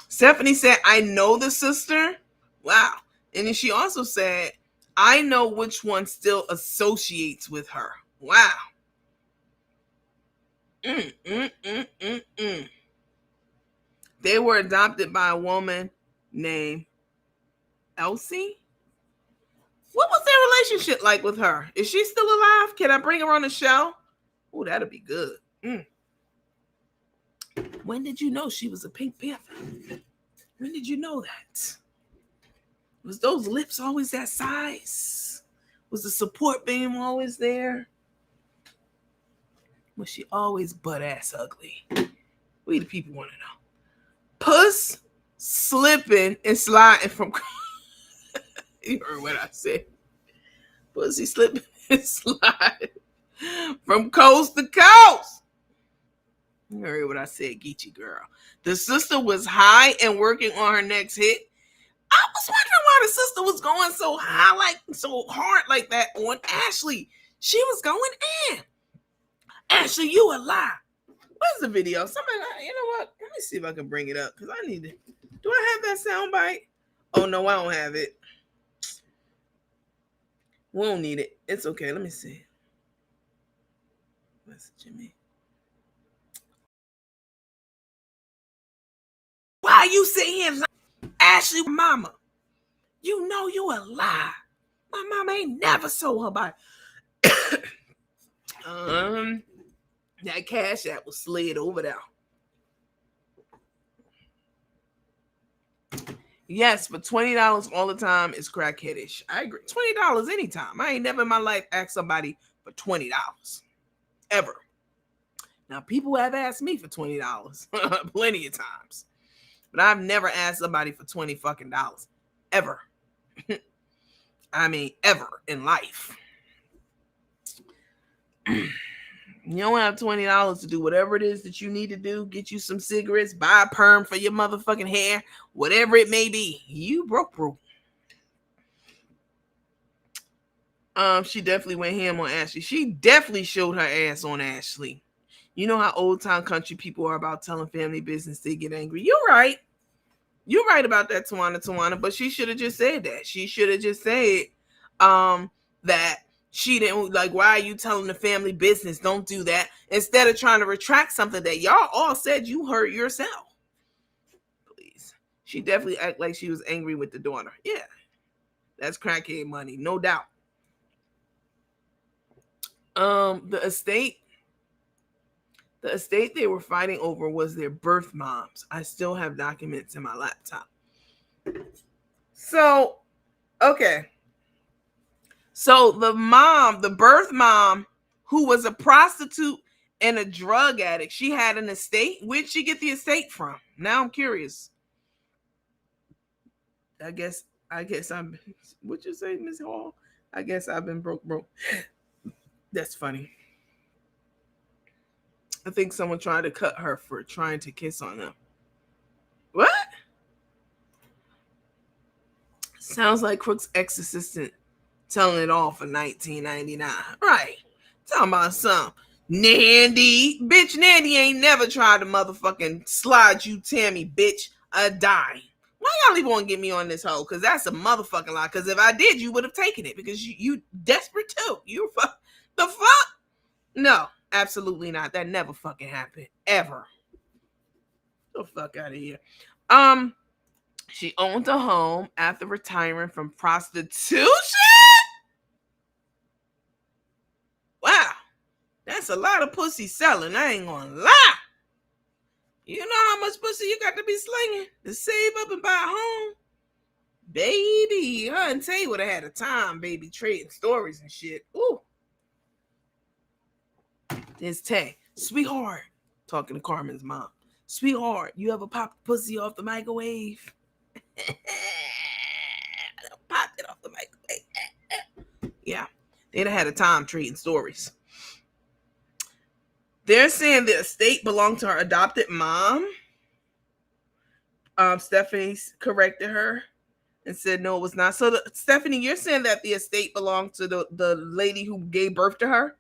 Stephanie said, I know the sister. Wow. And then she also said, I know which one still associates with her. Wow. They were adopted by a woman named Elsie. What was their relationship like with her? Is she still alive? Can I bring her on the show? Oh, that'll be good. When did you know she was a Pink Panther? When did you know that? Was those lips always that size? Was the support beam always there? Was she always butt ass ugly? We the people want to know. Puss slipping and sliding from... You heard what I said. Pussy slipping and sliding from coast to coast. You heard what I said, Geechee girl. The sister was high and working on her next hit. I was wondering why the sister was going so high, like so hard like that on Ashley. She was going in. Ashley, you a lie. Where's the video? Somebody, you know what? Let me see if I can bring it up because I need to. Do I have that sound bite? Oh no, I don't have it. We don't need it. It's okay. Let me see. That's Jimmy. Why you sitting here, Ashley, mama? You know you a lie. My mama ain't never sold her body. That cash app was slid over there. Yes, but $20 all the time is crackheadish. I agree. $20 anytime. I ain't never in my life asked somebody for $20. Ever. Now, people have asked me for $20 plenty of times. But I've never asked somebody for $20 fucking dollars. Ever. I mean, ever in life. You don't have $20 to do whatever it is that you need to do. Get you some cigarettes, buy a perm for your motherfucking hair, whatever it may be. You broke. She definitely went ham on Ashley. She definitely showed her ass on Ashley. You know how old time country people are about telling family business. They get angry. You're right. You're right about that, Tawana. But she should have just said that. She should have just said that she didn't, like, why are you telling the family business? Don't do that. Instead of trying to retract something that y'all all said you heard yourself. Please. She definitely act like she was angry with the daughter. Yeah. That's crackhead money, no doubt. The estate they were fighting over was their birth moms. I still have documents in my laptop. So, okay. So the birth mom, who was a prostitute and a drug addict, she had an estate. Where'd she get the estate from? Now I'm curious. I guess I'm, what'd you say, Miss Hall? I guess I've been broke. That's funny. I think someone tried to cut her for trying to kiss on them. What? Sounds like Crook's ex-assistant telling it all for $19.99. Right. Talking about some Nandy. Bitch, Nandy ain't never tried to motherfucking slide you, Tammy, bitch, a dime. Why y'all even want to get me on this hoe? Because that's a motherfucking lie. Because if I did, you would have taken it. Because you desperate too. You the fuck? No, absolutely not. That never fucking happened. Ever. Get the fuck out of here. She owned a home after retiring from prostitution? Wow. That's a lot of pussy selling. I ain't gonna lie. You know how much pussy you got to be slinging to save up and buy a home? Baby, her and Tay would have had a time, baby, trading stories and shit. Ooh. There's Tay. Sweetheart. Talking to Carmen's mom. Sweetheart, you ever popped pussy off the microwave? Popped it off the microwave. Yeah. They'd have had a time trading stories. They're saying the estate belonged to her adopted mom. Stephanie corrected her and said no, it was not. So, Stephanie, you're saying that the estate belonged to the lady who gave birth to her?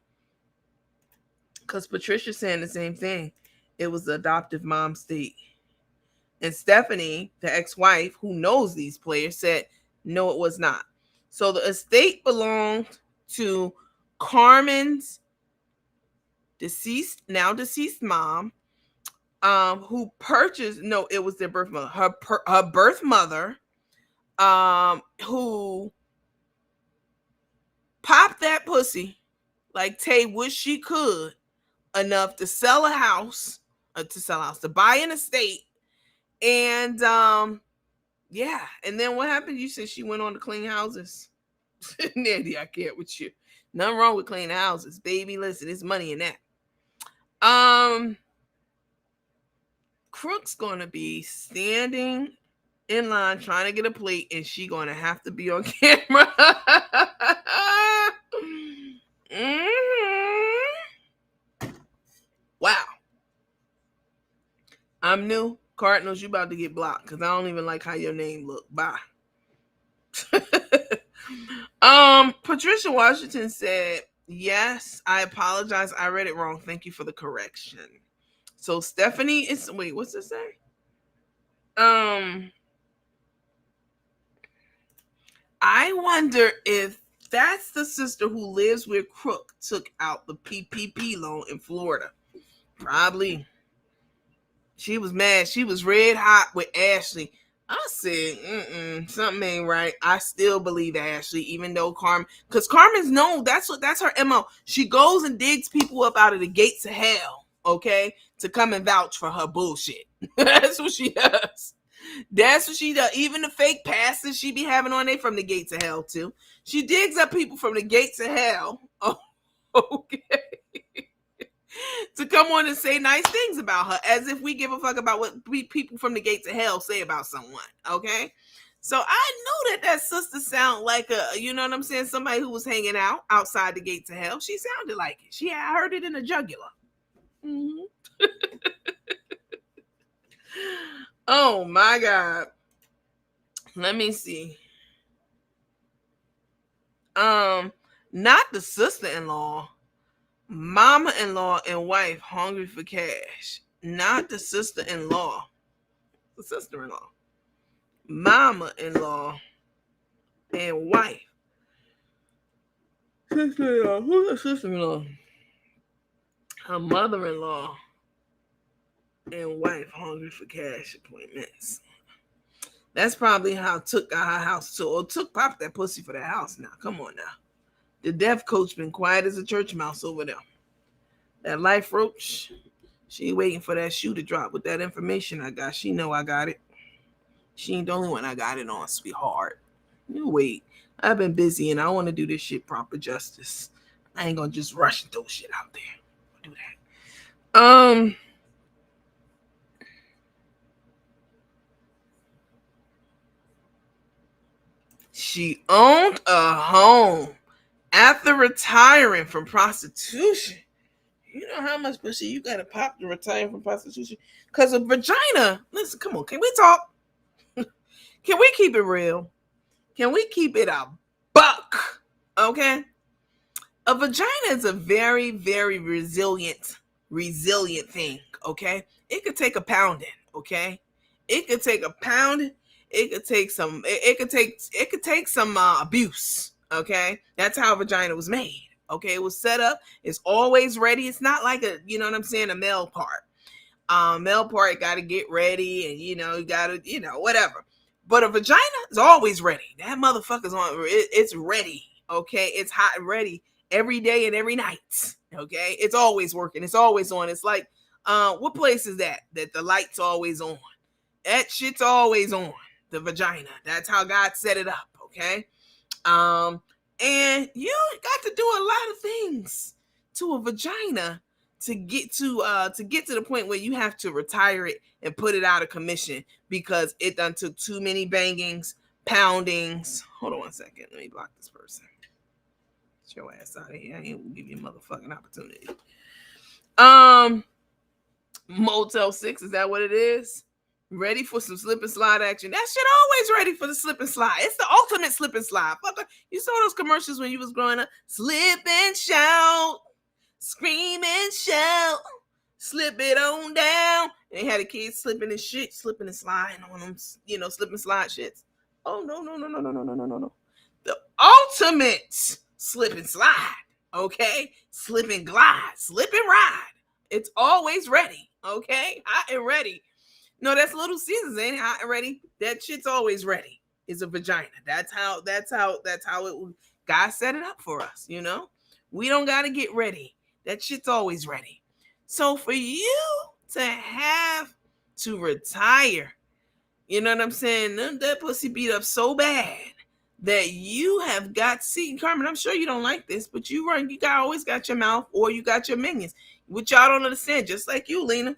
Because Patricia's saying the same thing. It was the adoptive mom's estate. And Stephanie, the ex-wife, who knows these players, said no, it was not. So the estate belonged to Carmen's now deceased mom, who purchased, no, it was their birth mother, her birth mother, who popped that pussy like Tay wish she could, enough to sell a house, to buy an estate, and yeah. And then what happened? You said she went on to clean houses. Nandy, I can't with you. Nothing wrong with cleaning houses, baby. Listen, it's money in that. Crook's gonna be standing in line trying to get a plate, and she gonna have to be on camera. Wow. I'm new. Cardinals, you about to get blocked because I don't even like how your name look. Bye. Patricia Washington said, yes, I apologize. I read it wrong. Thank you for the correction. So Stephanie is, wait, what's it say? I wonder if that's the sister who lives where Crook took out the PPP loan in Florida. Probably. She was mad. She was red hot with Ashley. I said, something ain't right. I still believe Ashley, even though Carmen, because Carmen's known that's her MO. She goes and digs people up out of the gates of hell, okay, to come and vouch for her bullshit. That's what she does. That's what she does. Even the fake pastors she be having on there from the gates of hell too. She digs up people from the gates of hell. Oh, okay. To come on and say nice things about her, as if we give a fuck about what people from the gates of hell say about someone. Okay, so I know that sister sound like a, you know what I'm saying, somebody who was hanging out outside the gates of hell. She sounded like it. I heard it in the jugular. Mm-hmm. Oh my God. Let me see. Not the sister-in-law. Mama-in-law and wife hungry for cash. Not the sister-in-law. The sister-in-law. Mama-in-law and wife. Sister-in-law. Who's the sister-in-law? Her mother-in-law and wife hungry for cash appointments. That's probably how Took got her house. So Took popped that pussy for that house now. Come on now. The deaf coach been quiet as a church mouse over there. That life roach, she waiting for that shoe to drop with that information I got. She know I got it. She ain't the only one I got it on, sweetheart. You wait. I've been busy and I want to do this shit proper justice. I ain't gonna just rush and throw shit out there. I'll do that. She owned a home after retiring from prostitution. You know how much pussy you gotta pop to retire from prostitution? Because a vagina, listen, come on, can we talk? Can we keep it real? Can we keep it a buck? Okay? A vagina is a very, very resilient thing, okay? It could take a pounding, okay? It could take a pounding. It could take some abuse, okay? That's how a vagina was made. Okay, it was set up. It's always ready. It's not like a, you know what I'm saying, a male part. Male part got to get ready, and you got to, whatever. But a vagina is always ready. That motherfucker's on. It's ready. Okay, it's hot and ready every day and every night. Okay, it's always working. It's always on. It's like, what place is that the light's always on? That shit's always on. The vagina. That's how God set it up. Okay. And you got to do a lot of things to a vagina to get to the point where you have to retire it and put it out of commission because it done took too many bangings, poundings. Hold on 1 second. Let me block this person. Get your ass out of here. I ain't gonna give you a motherfucking opportunity. Motel 6, is that what it is? Ready for some slip and slide action. That shit always ready for the slip and slide. It's the ultimate slip and slide. You saw those commercials when you was growing up? Slip and shout, scream and shout, slip it on down. And they had the kids slipping and shit, slipping and sliding on them, slip and slide shits. Oh, no. The ultimate slip and slide, okay? Slip and glide, slip and ride. It's always ready, okay? Hot and ready. No, that's Little Caesars, ain't it? Hot and ready. That shit's always ready. It's a vagina. That's how it. God set it up for us. We don't gotta get ready. That shit's always ready. So for you to have to retire, you know what I'm saying? That pussy beat up so bad that you have got. See, Carmen, I'm sure you don't like this, but you always got your mouth or you got your minions, which y'all don't understand. Just like you, Lena,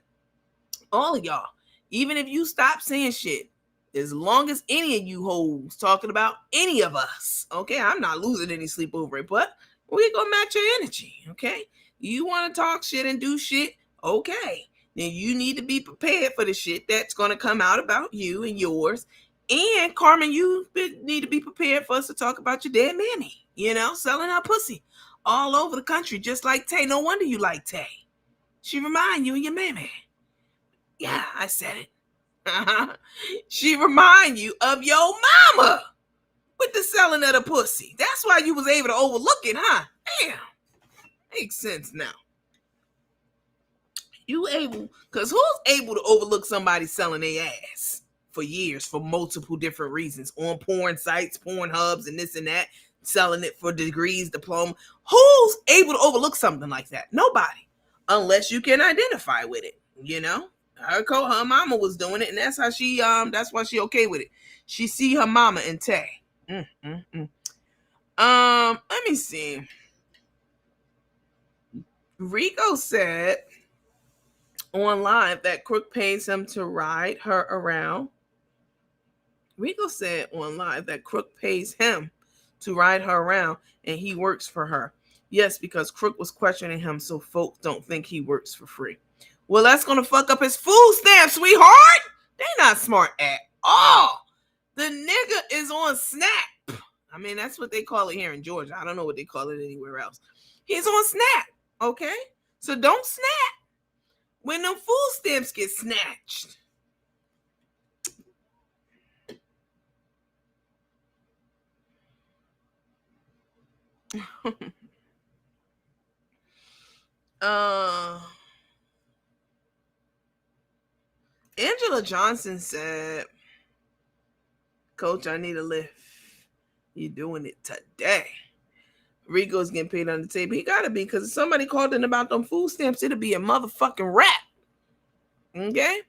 all of y'all. Even if you stop saying shit, as long as any of you hoes talking about any of us, okay, I'm not losing any sleep over it, but we gonna match your energy, okay? You want to talk shit and do shit, okay? Then you need to be prepared for the shit that's gonna come out about you and yours. And Carmen, you need to be prepared for us to talk about your dead mammy, selling her pussy all over the country, just like Tay. No wonder you like Tay. She remind you of your mammy. Yeah, I said it. She remind you of your mama. with the selling of the pussy. That's why you was able to overlook it, huh? Damn. Makes sense now. You able, because who's able to overlook somebody selling their ass for years for multiple different reasons on porn sites, porn hubs, and this and that, selling it for degrees, diploma? Who's able to overlook something like that? Nobody, unless you can identify with it. You know, her mama was doing it, and that's how she that's why she okay with it. She see her mama in Tay. Let me see. Rico said on live that Crook pays him to ride her around. Rico said on live that Crook pays him to ride her around and he works for her. Yes, because Crook was questioning him so folks don't think he works for free. Well, that's going to fuck up his food stamps, sweetheart. They not smart at all. The nigga is on Snap. I mean, that's what they call it here in Georgia. I don't know what they call it anywhere else. He's on Snap, okay? So don't snap when them food stamps get snatched. Angela Johnson said, Coach, I need a lift. You doing it today. Rico's getting paid on the table. He gotta be, because if somebody called in about them food stamps, it'll be a motherfucking rap. Okay?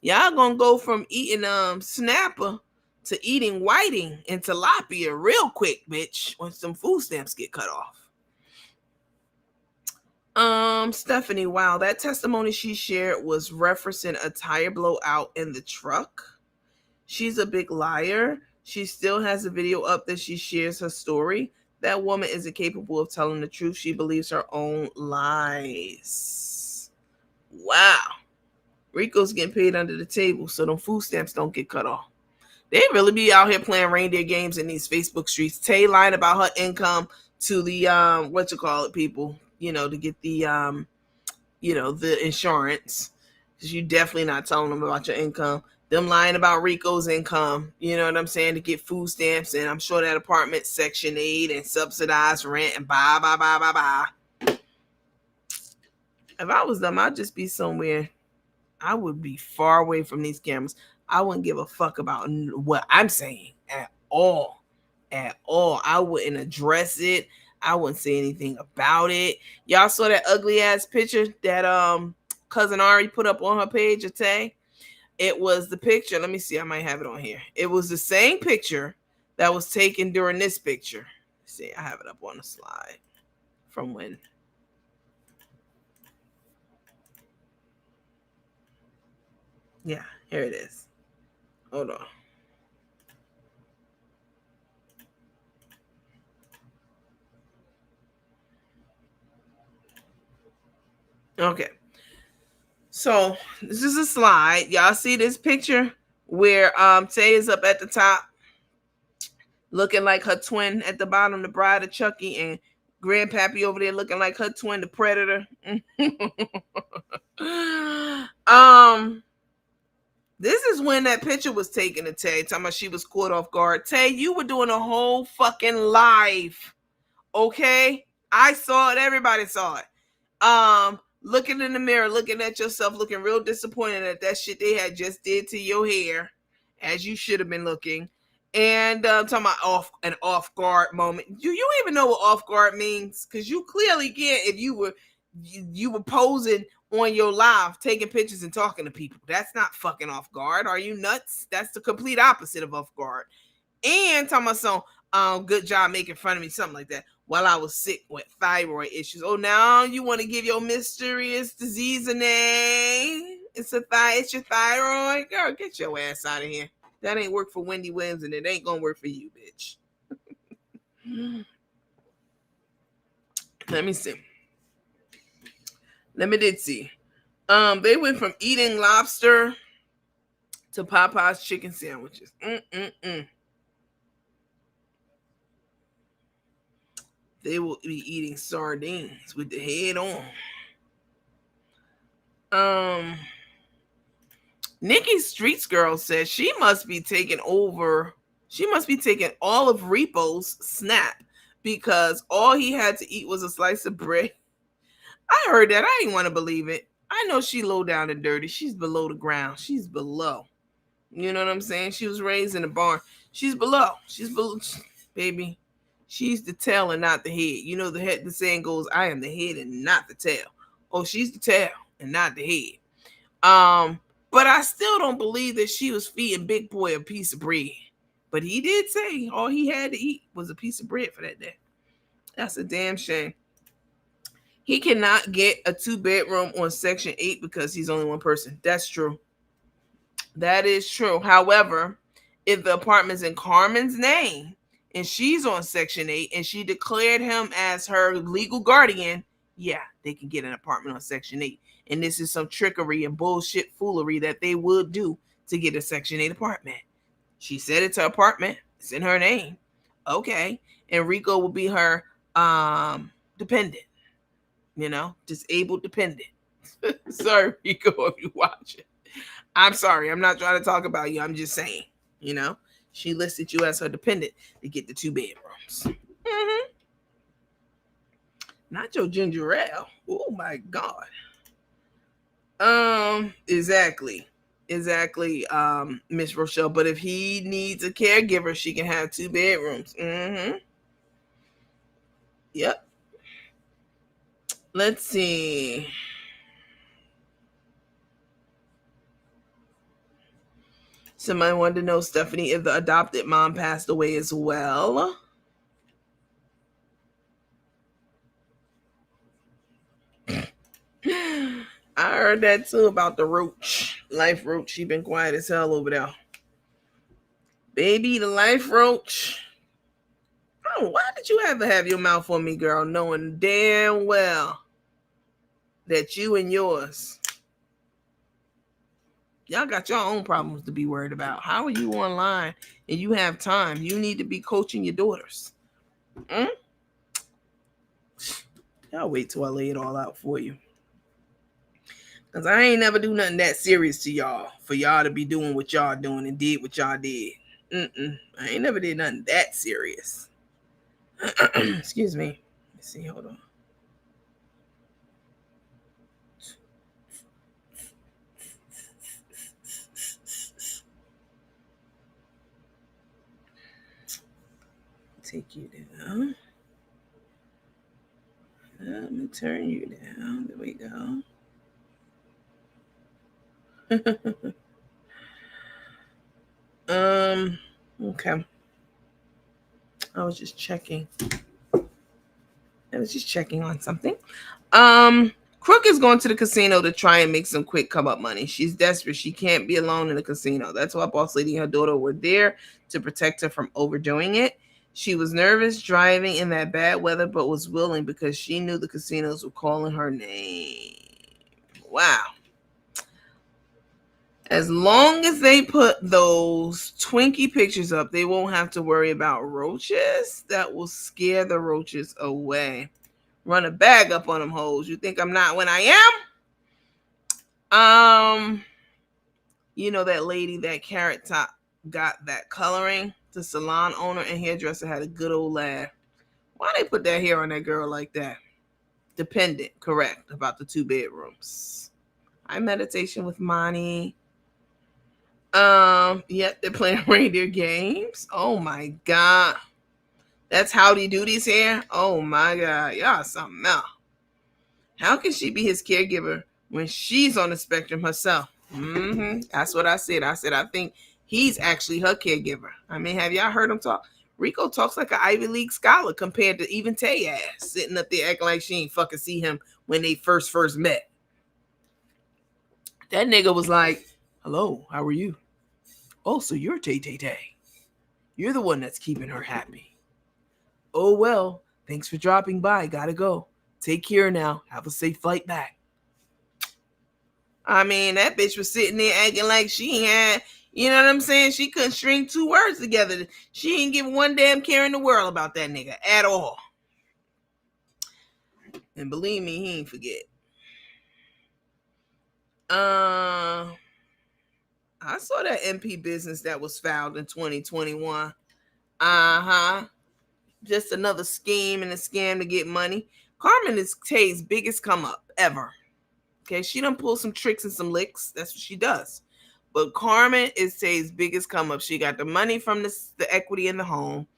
Y'all gonna go from eating snapper to eating whiting and tilapia real quick, bitch, when some food stamps get cut off. Stephanie, wow, that testimony she shared was referencing a tire blowout in the truck. She's a big liar. She still has a video up that she shares her story. That woman isn't capable of telling the truth. She believes her own lies. Wow. Rico's getting paid under the table, so them food stamps don't get cut off. They really be out here playing reindeer games in these Facebook streets. Tay lied about her income to the people, to get the the insurance. Because you definitely not telling them about your income. Them lying about Rico's income, you know what I'm saying, to get food stamps, and I'm sure that apartment Section 8 and subsidized rent and blah. If I was them, I'd just be somewhere. I would be far away from these cameras. I wouldn't give a fuck about what I'm saying at all. At all. I wouldn't address it. I wouldn't say anything about it. Y'all saw that ugly ass picture that cousin Ari put up on her page of Tay? It was the picture. Let me see. I might have it on here. It was the same picture that was taken during this picture. Let's see, I have it up on the slide. From when? Yeah, here it is. Hold on. Okay. So this is a slide. Y'all see this picture where Tay is up at the top looking like her twin at the bottom, the bride of Chucky, and Grandpappy over there looking like her twin, the Predator. This is when that picture was taken of Tay, talking about she was caught off guard. Tay, you were doing a whole fucking live. Okay? I saw it. Everybody saw it. Looking in the mirror, looking at yourself, looking real disappointed at that shit they had just did to your hair, as you should have been looking. And talking about an off guard moment. You even know what off guard means? Because you clearly can't if you were posing on your live, taking pictures and talking to people. That's not fucking off guard. Are you nuts? That's the complete opposite of off guard. And talking about some good job making fun of me, something like that, while I was sick with thyroid issues. Oh, now you want to give your mysterious disease a name? It's your thyroid? Girl, get your ass out of here. That ain't work for Wendy Williams, and it ain't gonna work for you, bitch. Let me see. They went from eating lobster to Popeye's chicken sandwiches. They will be eating sardines with the head on. Nikki Streets Girl says she must be taking over She must be taking all of Repo's snap because all he had to eat was a slice of bread. I heard that. I didn't want to believe it. I know she low down and dirty. She's below the ground. She's below. You know what I'm saying? She was raised in a barn. She's below. She's below. Baby, she's the tail and not the head. You know the head. The saying goes, "I am the head and not the tail." Oh, she's the tail and not the head. But I still don't believe that she was feeding Big Boy a piece of bread. But he did say all he had to eat was a piece of bread for that day. That's a damn shame. He cannot get a 2-bedroom on Section 8 because he's only one person. That's true. That is true. However, if the apartment's in Carmen's name and she's on Section 8 and she declared him as her legal guardian, yeah, they can get an apartment on Section 8. And this is some trickery and bullshit foolery that they would do to get a Section 8 apartment. She said it's her apartment. It's in her name. Okay. And Rico will be her dependent. You know, disabled dependent. Sorry, Rico, if you watch it. I'm sorry. I'm not trying to talk about you. I'm just saying, you know, she listed you as her dependent to get the 2 bedrooms. Mm-hmm. Not your ginger ale. Oh my God. Exactly. Miss Rochelle. But if he needs a caregiver, she can have 2 bedrooms. Mm-hmm. Yep. Let's see. Somebody wanted to know, Stephanie, if the adopted mom passed away as well. I heard that too about the roach. Life roach. She been quiet as hell over there. Baby, the life roach. Oh, why did you ever have your mouth on me, girl, knowing damn well that you and yours, y'all got your own problems to be worried about. How are you online and you have time? You need to be coaching your daughters. Y'all wait till I lay it all out for you. Because I ain't never do nothing that serious to y'all for y'all to be doing what y'all doing and did what y'all did. I ain't never did nothing that serious. Excuse me. Let's see. Hold on. Take you down. Let me turn you down. There we go. Okay. I was just checking on something. Crook is going to the casino to try and make some quick come up money. She's desperate. She can't be alone in the casino. That's why Boss Lady and her daughter were there to protect her from overdoing it. She was nervous driving in that bad weather, but was willing because she knew the casinos were calling her name. Wow. As long as they put those Twinkie pictures up, they won't have to worry about roaches. That will scare the roaches away. Run a bag up on them hoes. You think I'm not when I am? You know that lady, that Carrot Top, got that coloring. The salon owner and hairdresser had a good old laugh. Why they put that hair on that girl like that? Dependent, correct, about the 2 bedrooms. I meditation with Monty. Yep, they're playing reindeer games. Oh my God. That's Howdy Doody's hair. Oh my God. Y'all something else. How can she be his caregiver when she's on the spectrum herself? That's what I said. I think he's actually her caregiver. I mean, have y'all heard him talk? Rico talks like an Ivy League scholar compared to even Tay ass, sitting up there acting like she ain't fucking see him when they first met. That nigga was like, hello, how are you? Oh, so you're Tay. You're the one that's keeping her happy. Oh, well, thanks for dropping by. Gotta go. Take care now. Have a safe flight back. I mean, that bitch was sitting there acting like she had, you know what I'm saying? She couldn't string 2 words together. She ain't give one damn care in the world about that nigga at all. And believe me, he ain't forget. I saw that MP business that was filed in 2021. Uh-huh. Just another scheme and a scam to get money. Carmen is Tay's biggest come up ever. Okay, she done pull some tricks and some licks. That's what she does. But Carmen is Tay's biggest come up. She got the money from the equity in the home,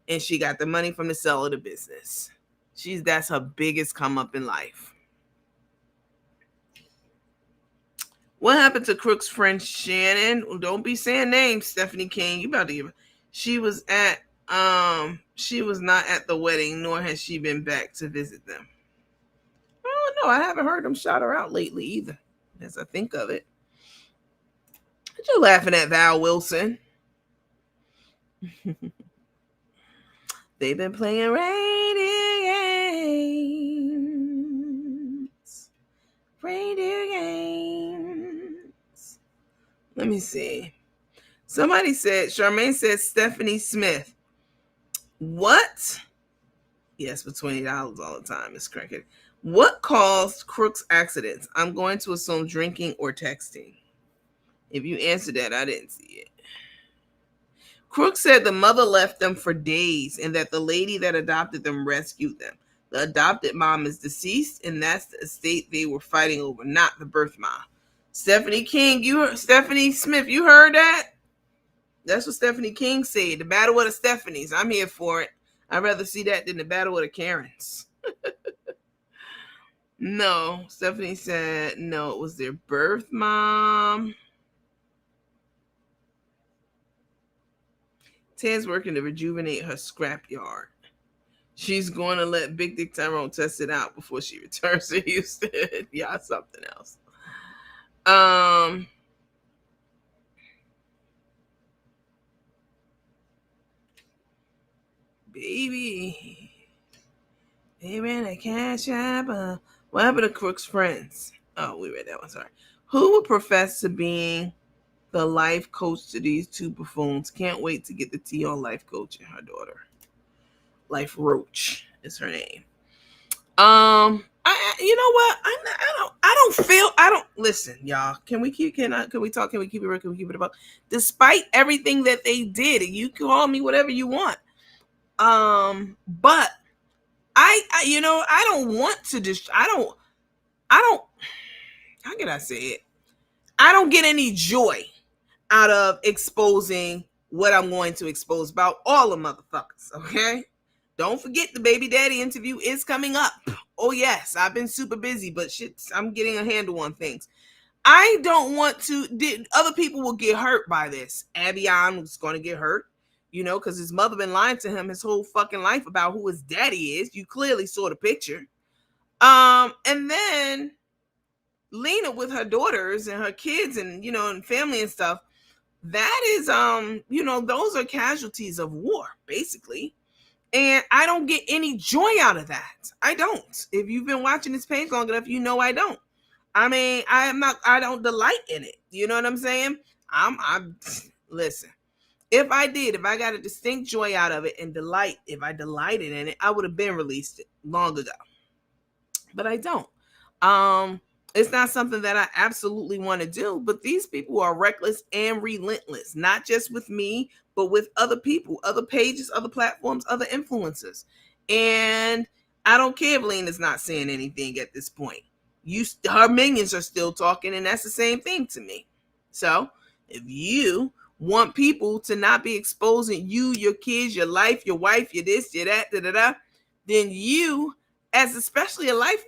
and she got the money from the sale of the business. That's her biggest come up in life. What happened to Crook's friend Shannon? Don't be saying names, Stephanie King. You about to give. She was not at the wedding, nor has she been back to visit them. I don't know. I haven't heard them shout her out lately either, as I think of it. What you laughing at, Val Wilson? They've been playing reindeer games. Reindeer games. Let me see. Somebody said, Charmaine said Stephanie Smith. What? Yes, for $20 all the time. It's cricket. What caused Crook's accidents? I'm going to assume drinking or texting. If you answered that, I didn't see it. Crook said the mother left them for days and that the lady that adopted them rescued them. The adopted mom is deceased, and that's the estate they were fighting over, not the birth mom. Stephanie Smith, you heard that? That's what Stephanie King said. The battle with the Stephanies. I'm here for it. I'd rather see that than the battle with the Karens. No, Stephanie said no, it was their birth mom. Ted's working to rejuvenate her scrapyard. She's going to let Big Dick Tyrone test it out before she returns to Houston. Yeah, something else. Baby, they ran a cash app. What happened to Crook's friends? Oh, we read that one. Sorry. Who would profess to being the life coach to these two buffoons? Can't wait to get the tea on life coach and her daughter. Life Roach is her name. You know what? I don't listen, y'all. Can we keep it real? Can we keep it about? Despite everything that they did, you can call me whatever you want. But I don't want to just, I don't, how can I say it? I don't get any joy out of exposing what I'm going to expose about all the motherfuckers, okay? Don't forget the baby daddy interview is coming up. Oh yes, I've been super busy, but shit, I'm getting a handle on things. I don't want to, other people will get hurt by this. Abion was going to get hurt, because his mother been lying to him his whole fucking life about who his daddy is. You clearly saw the picture. And then Lena with her daughters and her kids and, and family and stuff. That is, those are casualties of war, basically. And I don't get any joy out of that. I don't. If you've been watching this page long enough, I don't. I mean, I don't delight in it. You know what I'm saying? Listen, if I got a distinct joy out of it and if I delighted in it, I would have been released it long ago. But I don't. It's not something that I absolutely want to do, but these people are reckless and relentless, not just with me, but with other people, other pages, other platforms, other influencers. And I don't care if Lena's not saying anything at this point. Her minions are still talking, and that's the same thing to me. So if you want people to not be exposing you, your kids, your life, your wife, your this, your that, then you, as especially a life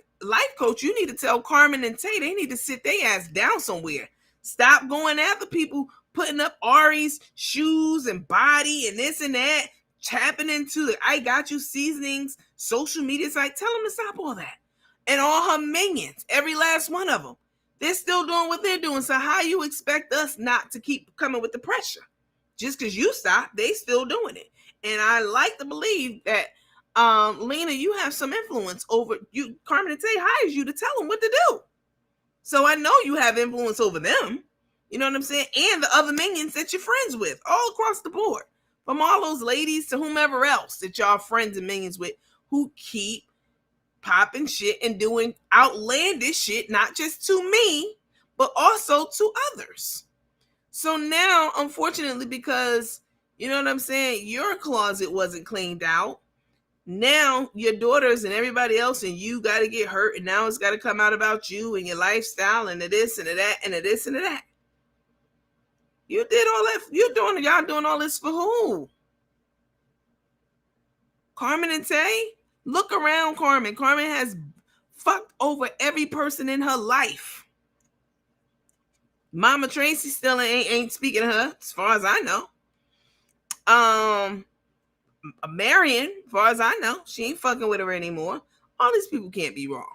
coach, you need to tell Carmen and Tay they need to sit their ass down somewhere. Stop going after people putting up Ari's shoes and body and this and that, tapping into the IGOTCHU seasonings social media site. Tell them to stop all that. And all her minions, every last one of them, they're still doing what they're doing. So how you expect us not to keep coming with the pressure? Just because you stop, they still doing it. And I like to believe that Lena, you have some influence over you. Carmen and Tay hires you to tell them what to do. So I know you have influence over them. You know what I'm saying? And the other minions that you're friends with all across the board. From all those ladies to whomever else that y'all friends and minions with who keep popping shit and doing outlandish shit, not just to me, but also to others. So now, unfortunately, because You know what I'm saying? Your closet wasn't cleaned out. Now your daughters and everybody else and you got to get hurt, and now it's got to come out about you and your lifestyle and the this and the that and the this and the that. You did all that. Y'all doing all this for who? Carmen and Tay? Look around Carmen. Carmen has fucked over every person in her life. Mama Tracy still ain't speaking to her, as far as I know. Marion, as far as I know, she ain't fucking with her anymore. All these people can't be wrong.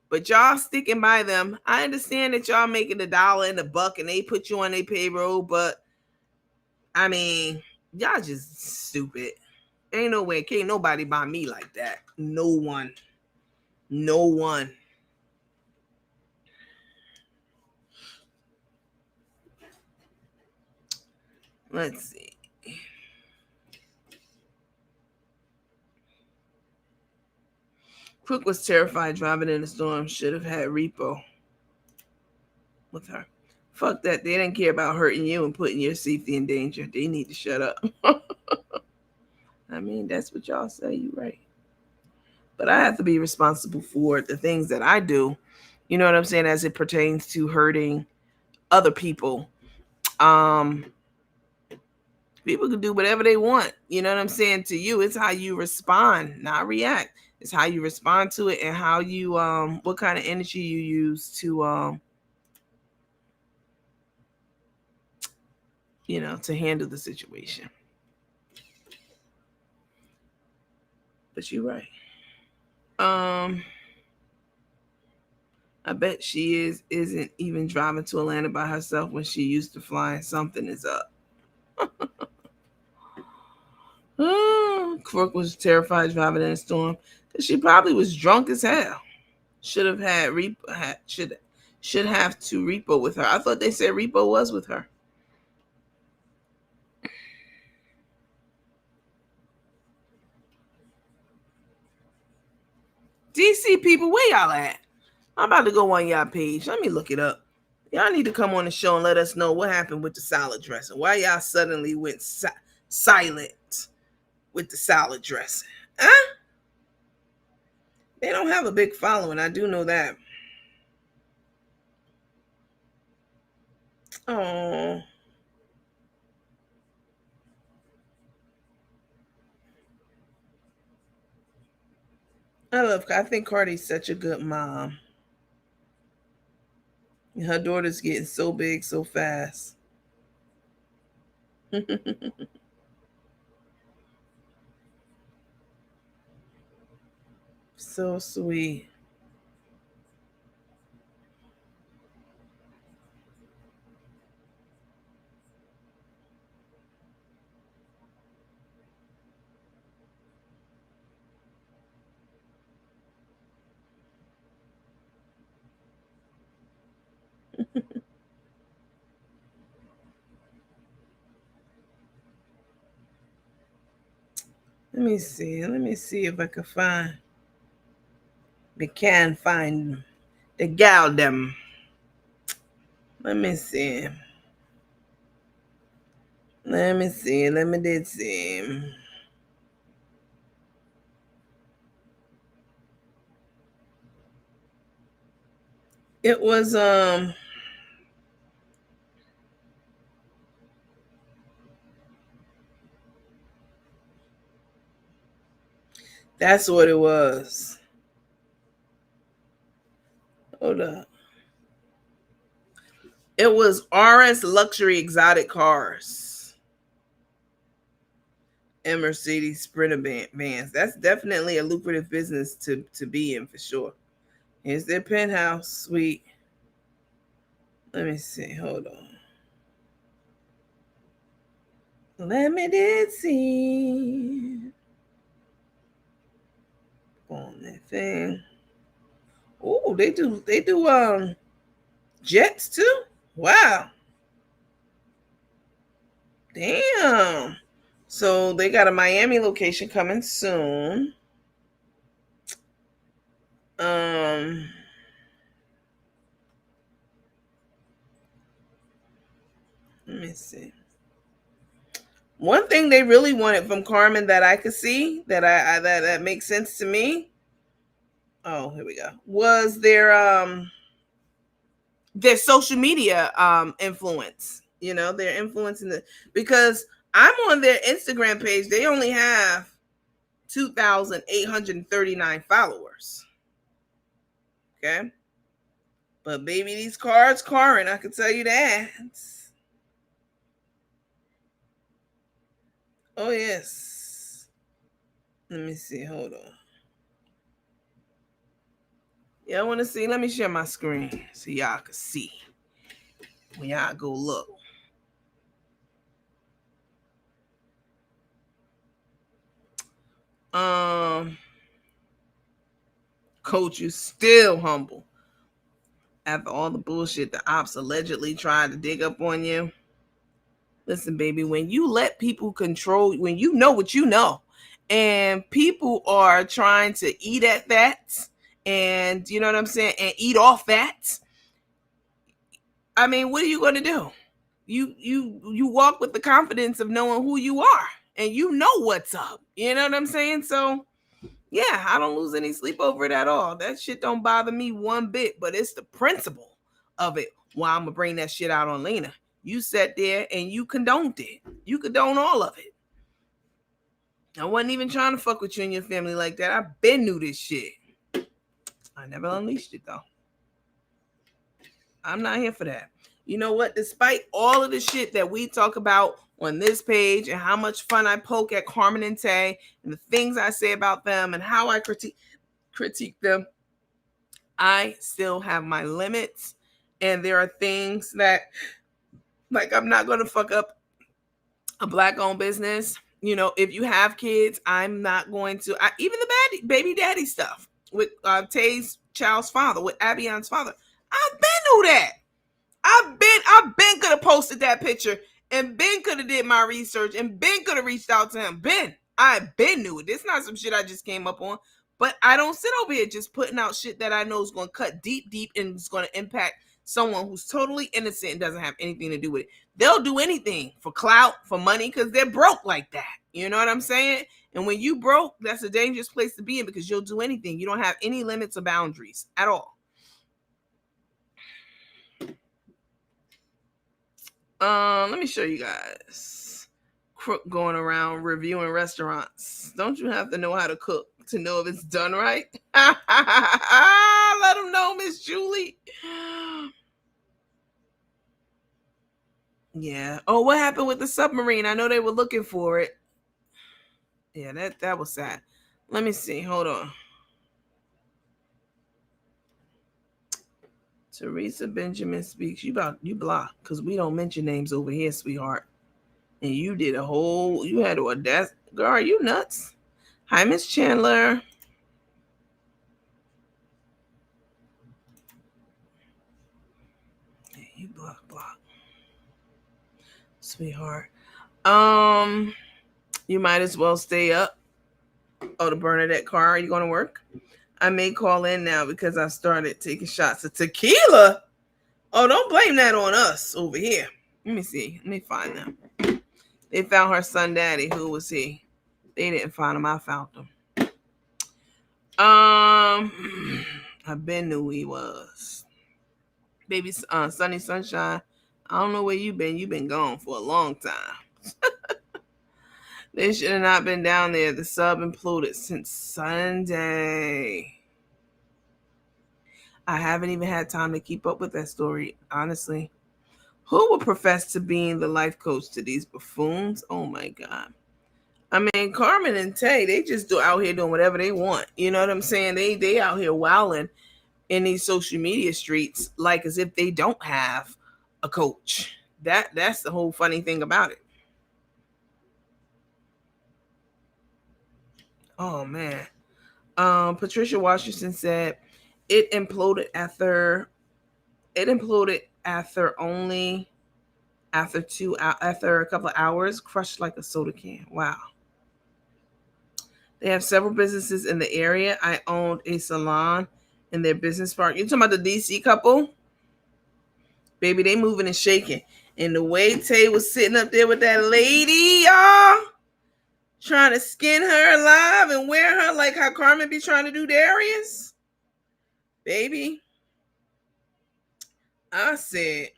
But y'all sticking by them. I understand that y'all making $1 and $1 and they put you on their payroll, but I mean, y'all just stupid. Ain't no way. Can't nobody buy me like that. No one. No one. Let's see. Crook was terrified driving in the storm. Should have had Repo with her. Fuck that. They didn't care about hurting you and putting your safety in danger. They need to shut up. I mean, that's what y'all say. You right. But I have to be responsible for the things that I do. You know what I'm saying? As it pertains to hurting other people. People can do whatever they want. You know what I'm saying? To you, it's how you respond, not react. It's how you respond to it and how you what kind of energy you use to to handle the situation. But you're right. I bet she isn't even driving to Atlanta by herself when she used to fly. Something is up. Crook was terrified driving in a storm because she probably was drunk as hell. Should have had Repo. Should have to Repo with her. I thought they said Repo was with her. DC people, where y'all at? I'm about to go on y'all page. Let me look it up. Y'all need to come on the show and let us know what happened with the salad dressing. Why y'all suddenly went silent with the salad dressing? Huh? They don't have a big following. I do know that. Oh. I think Cardi's such a good mom. Her daughter's getting so big so fast. So sweet. Let me see. Let me see if I can find. We can find the gal them. Let me see. Let me see. Let me did see. It was that's what it was. Hold up. It was RS Luxury Exotic Cars and Mercedes Sprinter vans. That's definitely a lucrative business to be in for sure. Here's their penthouse suite. Let me see. Hold on. Let me did see on that thing. Oh, they do jets too. Wow. Damn. So they got a Miami location coming soon. Let me see. One thing they really wanted from Carmen that I could see that makes sense to me. Oh, here we go. Was their social media influence. You know, their influence in the because I'm on their Instagram page. They only have 2,839 followers. Okay. But baby, these cards, Corinna, I can tell you that. Oh yes. Let me see. Hold on. Yeah, I want to see. Let me share my screen so y'all can see. When y'all go look. Coach, you still humble after all the bullshit the ops allegedly tried to dig up on you. Listen, baby, when you let people control, when you know what you know, and people are trying to eat at that, and you know what I'm saying, and eat off that, I mean, what are you going to do? You walk with the confidence of knowing who you are, and you know what's up. You know what I'm saying? So yeah, I don't lose any sleep over it at all. That shit don't bother me one bit, but it's the principle of it. Why I'm gonna bring that shit out on Lena. You sat there and you condoned it. You condone all of it. I wasn't even trying to fuck with you and your family like that. I been knew this shit. I never unleashed it though. I'm not here for that. You know what? Despite all of the shit that we talk about on this page and how much fun I poke at Carmen and Tay and the things I say about them and how I critique them, I still have my limits. And there are things that, like, I'm not going to fuck up a black owned business. You know, if you have kids, I'm not going to, even the baby daddy stuff with Tay's child's father, with Abion's father. I've been through that. I've been could have posted that picture and Ben could have did my research and Ben could have reached out to him. I've been knew it. This not some shit I just came up on. But I don't sit over here just putting out shit that I know is going to cut deep and it's going to impact someone who's totally innocent and doesn't have anything to do with it. They'll do anything for clout, for money, because they're broke like that. You know what I'm saying? And when you broke, that's a dangerous place to be in because you'll do anything. You don't have any limits or boundaries at all. Let me show you guys. Crook going around reviewing restaurants. Don't you have to know how to cook to know if it's done right? Let them know, Miss Julie. Yeah. Oh, what happened with the submarine? I know they were looking for it. Yeah, that was sad. Let me see. Hold on. Teresa Benjamin speaks. You blocked because we don't mention names over here, sweetheart. And you did you had a desk. Girl, are you nuts? Hi, Miss Chandler. Hey, you block. Sweetheart. You might as well stay up. Oh, the Bernadette car. Are you going to work? I may call in now because I started taking shots of tequila. Oh, don't blame that on us over here. Let me see. Let me find them. They found her son daddy. Who was he? They didn't find him. I found him. I been knew he was. Baby Sunny Sunshine. I don't know where you been. You've been gone for a long time. They should have not been down there. The sub imploded since Sunday. I haven't even had time to keep up with that story, honestly. Who would profess to being the life coach to these buffoons? Oh my God. I mean, Carmen and Tay, they just out here doing whatever they want. You know what I'm saying? They out here wilding in these social media streets like as if they don't have a coach. That's the whole funny thing about it. Oh man. Patricia Washington said it imploded after after a couple of hours, crushed like a soda can. Wow. They have several businesses in the area. I owned a salon in their business park. You talking about the DC couple? Baby, they moving and shaking. And the way Tay was sitting up there with that lady, y'all, trying to skin her alive and wear her like how Carmen be trying to do Darius. Baby, I said,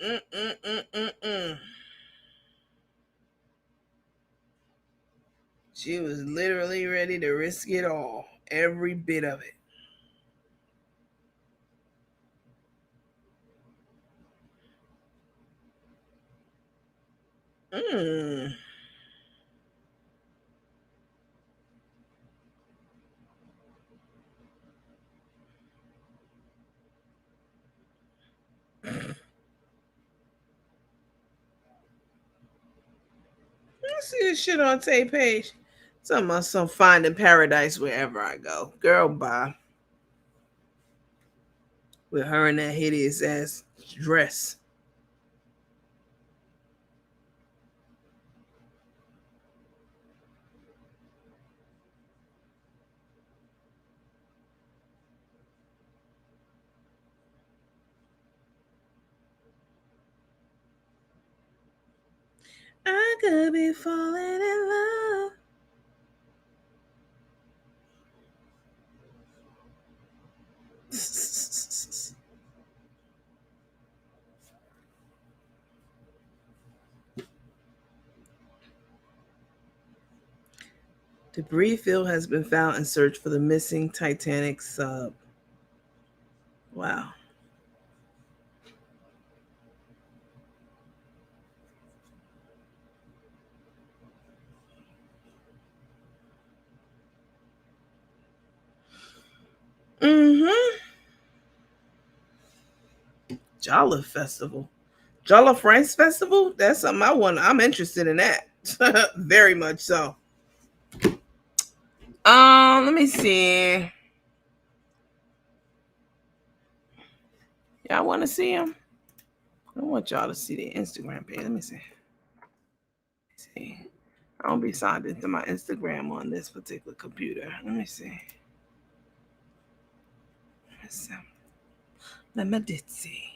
She was literally ready to risk it all, every bit of it. Mm. I see this shit on Tay page. Talking about some finding paradise wherever I go. Girl, bye. With her in that hideous ass dress. I could be falling in love. Debris field has been found in search for the missing Titanic sub. Wow. Mm-hmm. Jolliffe Festival. Jolliffe Rice Festival? That's something I'm interested in that. Very much so. Let me see. Y'all want to see him? I want y'all to see the Instagram page. Let me see. I don't be signed into my Instagram on this particular computer. Let me see. Let me see.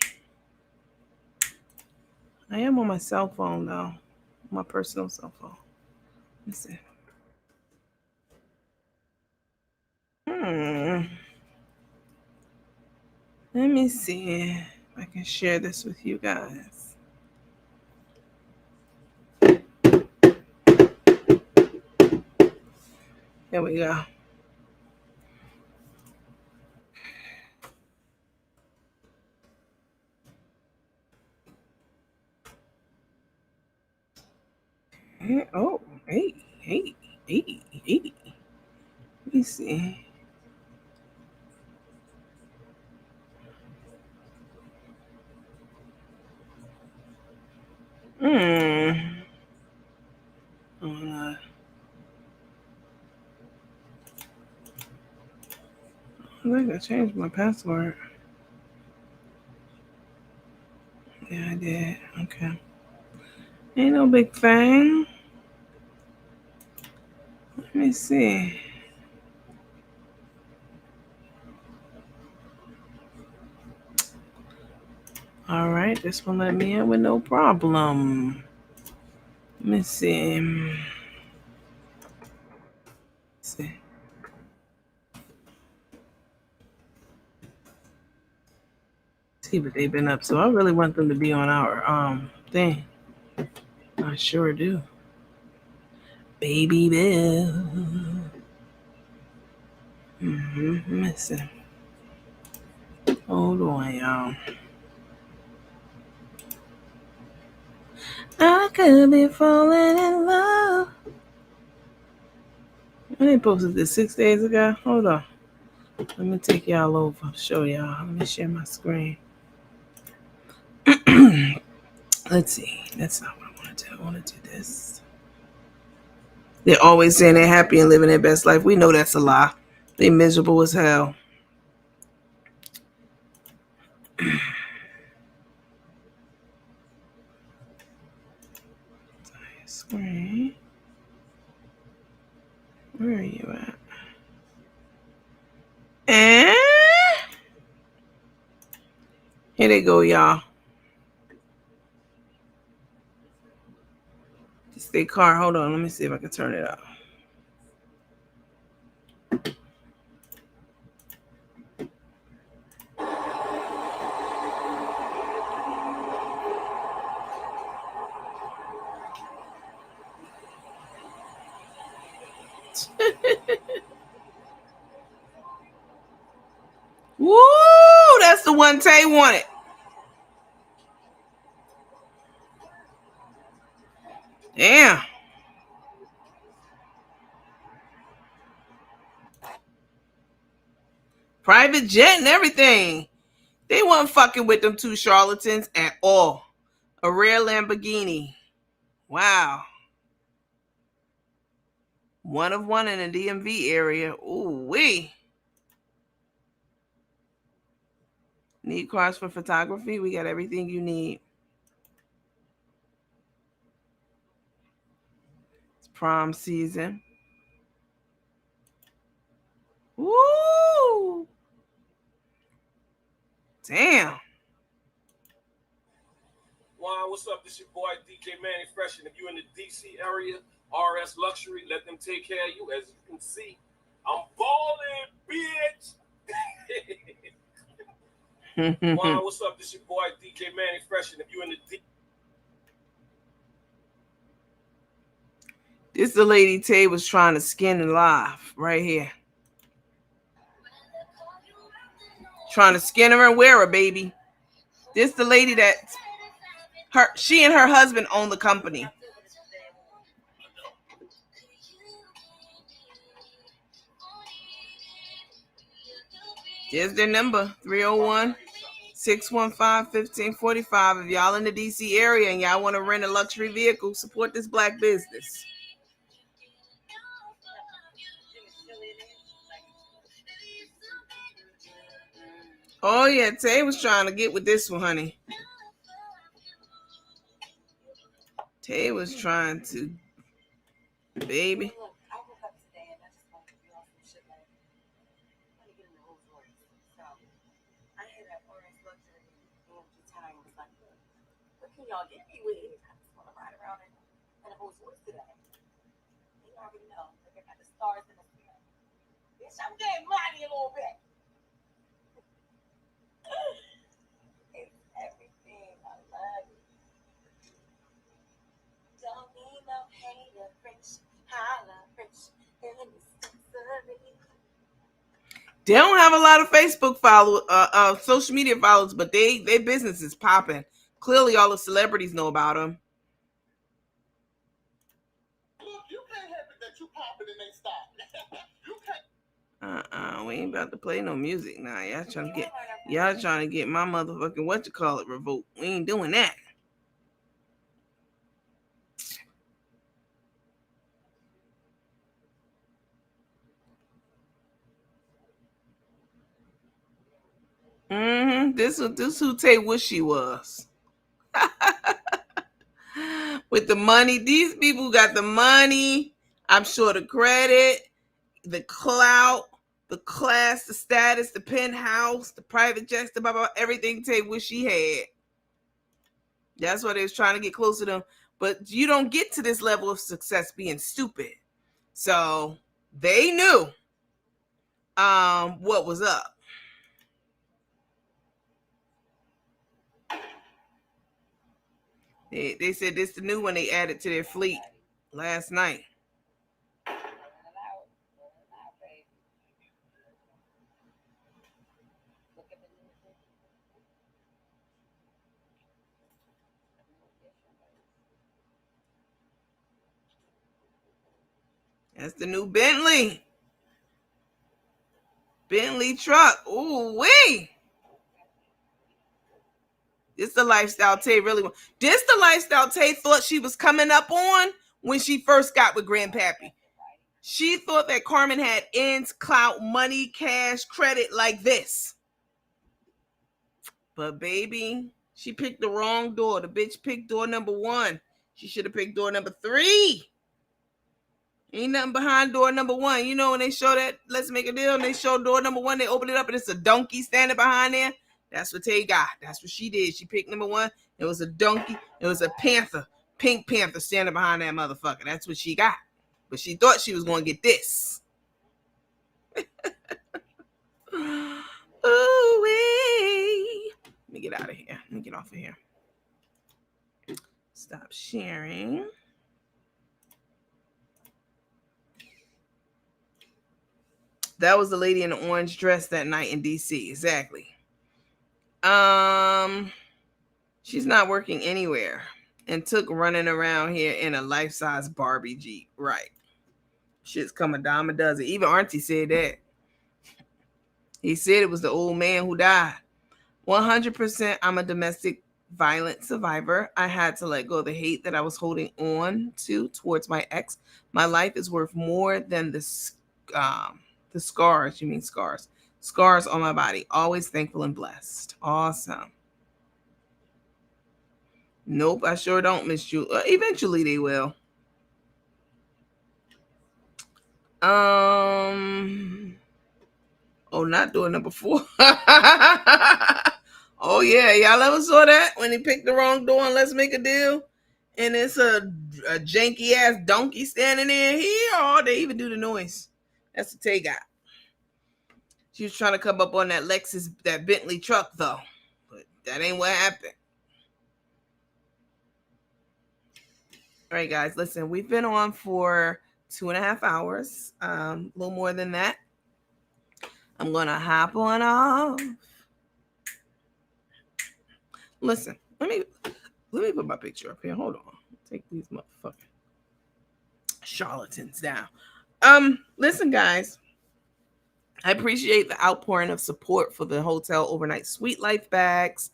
I am on my cell phone though. My personal cell phone. Let me see. Let me see if I can share this with you guys. Here we go. Oh, hey. Let me see. Oh, no. I think I changed my password. Yeah, I did. Okay. Ain't no big thing. Let me see. All right, this one let me in with no problem. Let me see. Let's see. See what they've been up to. I really want them to be on our thing. I sure do. Baby Bill. Let me see. Hold on, y'all. I could be falling in love. I didn't posted this 6 days ago. Hold on. Let me take y'all over. Show y'all. Let me share my screen. Let's see. That's not what I want to do. I want to do this. They're always saying they're happy and living their best life. We know that's a lie. They miserable as hell. Screen. Where are you at? And here they go, y'all. Stay car. Hold on. Let me see if I can turn it up. Woo! That's the one Tay wanted. Damn. Private jet and everything. They weren't fucking with them two charlatans at all. A rare Lamborghini. Wow. One of one in the DMV area. Ooh wee. Need cars for photography? We got everything you need. It's prom season. Woo! Damn. Juan, what's up? This your boy DJ Manny Fresh, and if you're in the DC area, RS Luxury, let them take care of you. As you can see, I'm balling, bitch. Juan, what's up? This your boy DJ Manny Fresh, and if you're in the This the lady Tay was trying to skin alive right here. Trying to skin her and wear her, baby. This the lady that she and her husband own the company. Here's their number, 301-615-1545. If y'all in the DC area and y'all want to rent a luxury vehicle, support this black business. Oh yeah, Tay was trying to get with this one, honey. Tay was trying to, baby. Y'all get me with it. I just want to ride around in a Rolls Royce today. You already know. Look, I got the stars in the sky. Bitch, I'm getting money a little bit. It's everything. I love it. Don't need no hater, French. Holla, French. They don't have a lot of Facebook followers, social media followers, but their business is popping. Clearly, all the celebrities know about them. Look, you can't help it that you popping and they stop. You can't. We ain't about to play no music now. Y'all trying to get my motherfucking revoked. We ain't doing that. This who Tay wish she was. With the money, these people got the money. I'm sure the credit, the clout, the class, the status, the penthouse, the private jets, the blah, blah, everything Tay wish she had. That's why they was trying to get closer to them. But you don't get to this level of success being stupid. So they knew what was up. They said this the new one they added to their fleet last night. That's the new Bentley. Bentley truck. Ooh wee. This the lifestyle Tay really want. This the lifestyle Tay thought she was coming up on when she first got with Grandpappy. She thought that Carmen had ends, clout, money, cash, credit like this. But baby, she picked the wrong door. The bitch picked door number 1. She should have picked door number 3. Ain't nothing behind door number 1. You know when they show that Let's Make a Deal and they show door number 1, they open it up and it's a donkey standing behind there. That's what Tay got. That's what she did. She picked number 1. It was a donkey. It was a panther. Pink Panther standing behind that motherfucker. That's what she got. But she thought she was going to get this. Ooh-wee. Let me get out of here. Let me get off of here. Stop sharing. That was the lady in the orange dress that night in DC. Exactly. She's not working anywhere and took running around here in a life-size Barbie Jeep. Right. Shit's come a dime a dozen. Even Auntie said that. He said it was the old man who died. 100% I'm a domestic violence survivor. I had to let go of the hate that I was holding on to towards my ex. My life is worth more than the scars. You mean scars? Scars on my body. Always thankful and blessed. Awesome. Nope, I sure don't, Miss Julie. Eventually they will. Oh, not doing number 4. Oh yeah, y'all ever saw that when he picked the wrong door and Let's Make a Deal? And it's a janky ass donkey standing there. They even do the noise. That's what Tay got. She was trying to come up on that Lexus, that Bentley truck though. But that ain't what happened. All right, guys, listen, we've been on for 2.5 hours. A little more than that. I'm gonna hop on off. Listen, let me put my picture up here. Hold on. Take these motherfucking charlatans down. Listen, guys. I appreciate the outpouring of support for the hotel overnight suite life bags.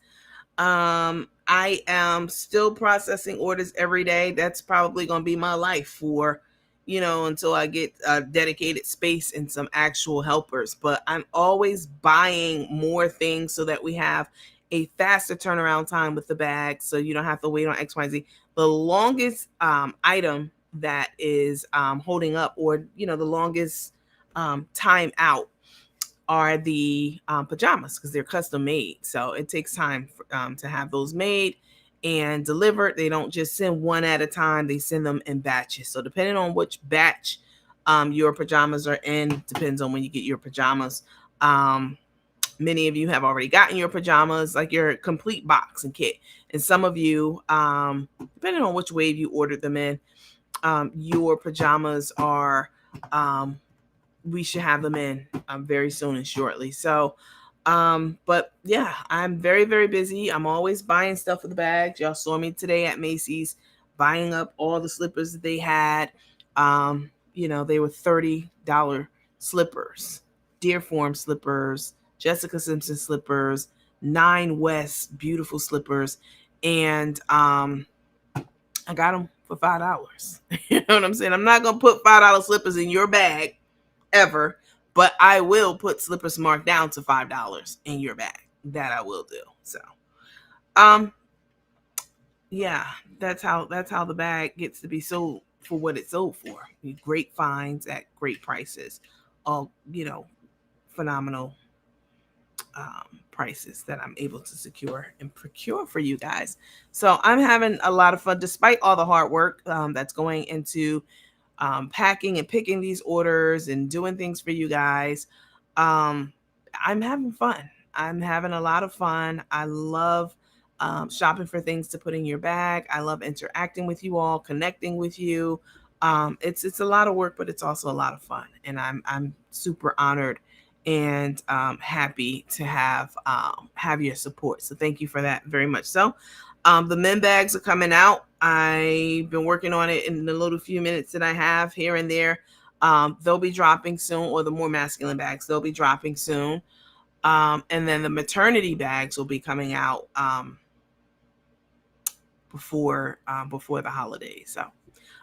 I am still processing orders every day. That's probably going to be my life for, until I get a dedicated space and some actual helpers. But I'm always buying more things so that we have a faster turnaround time with the bag, so you don't have to wait on XYZ. The longest item that is holding up, or the longest time out, are the pajamas, because they're custom made. So it takes time to have those made and delivered. They don't just send one at a time. They send them in batches. So depending on which batch your pajamas are in, depends on when you get your pajamas. Many of you have already gotten your pajamas, like your complete box and kit. And some of you, depending on which wave you ordered them in, your pajamas are, we should have them in very soon and shortly. So, but yeah, I'm very, very busy. I'm always buying stuff for the bags. Y'all saw me today at Macy's buying up all the slippers that they had. They were $30 slippers, Deerform slippers, Jessica Simpson slippers, 9 West beautiful slippers, and I got them for $5. You know what I'm saying? I'm not gonna put $5 slippers in your bag ever, but I will put slippers marked down to $5 in your bag. That I will do. So, yeah, that's how the bag gets to be sold for what it's sold for. Great finds at great prices. All phenomenal prices that I'm able to secure and procure for you guys. So I'm having a lot of fun despite all the hard work that's going into packing and picking these orders and doing things for you guys. I'm having fun. I'm having a lot of fun. I love shopping for things to put in your bag. I love interacting with you all, connecting with you. It's a lot of work, but it's also a lot of fun. And I'm super honored and happy to have your support. So thank you for that very much. So the men bags are coming out. I've been working on it in the little few minutes that I have here and there. They'll be dropping soon, or the more masculine bags, they'll be dropping soon. And then the maternity bags will be coming out before the holidays. So,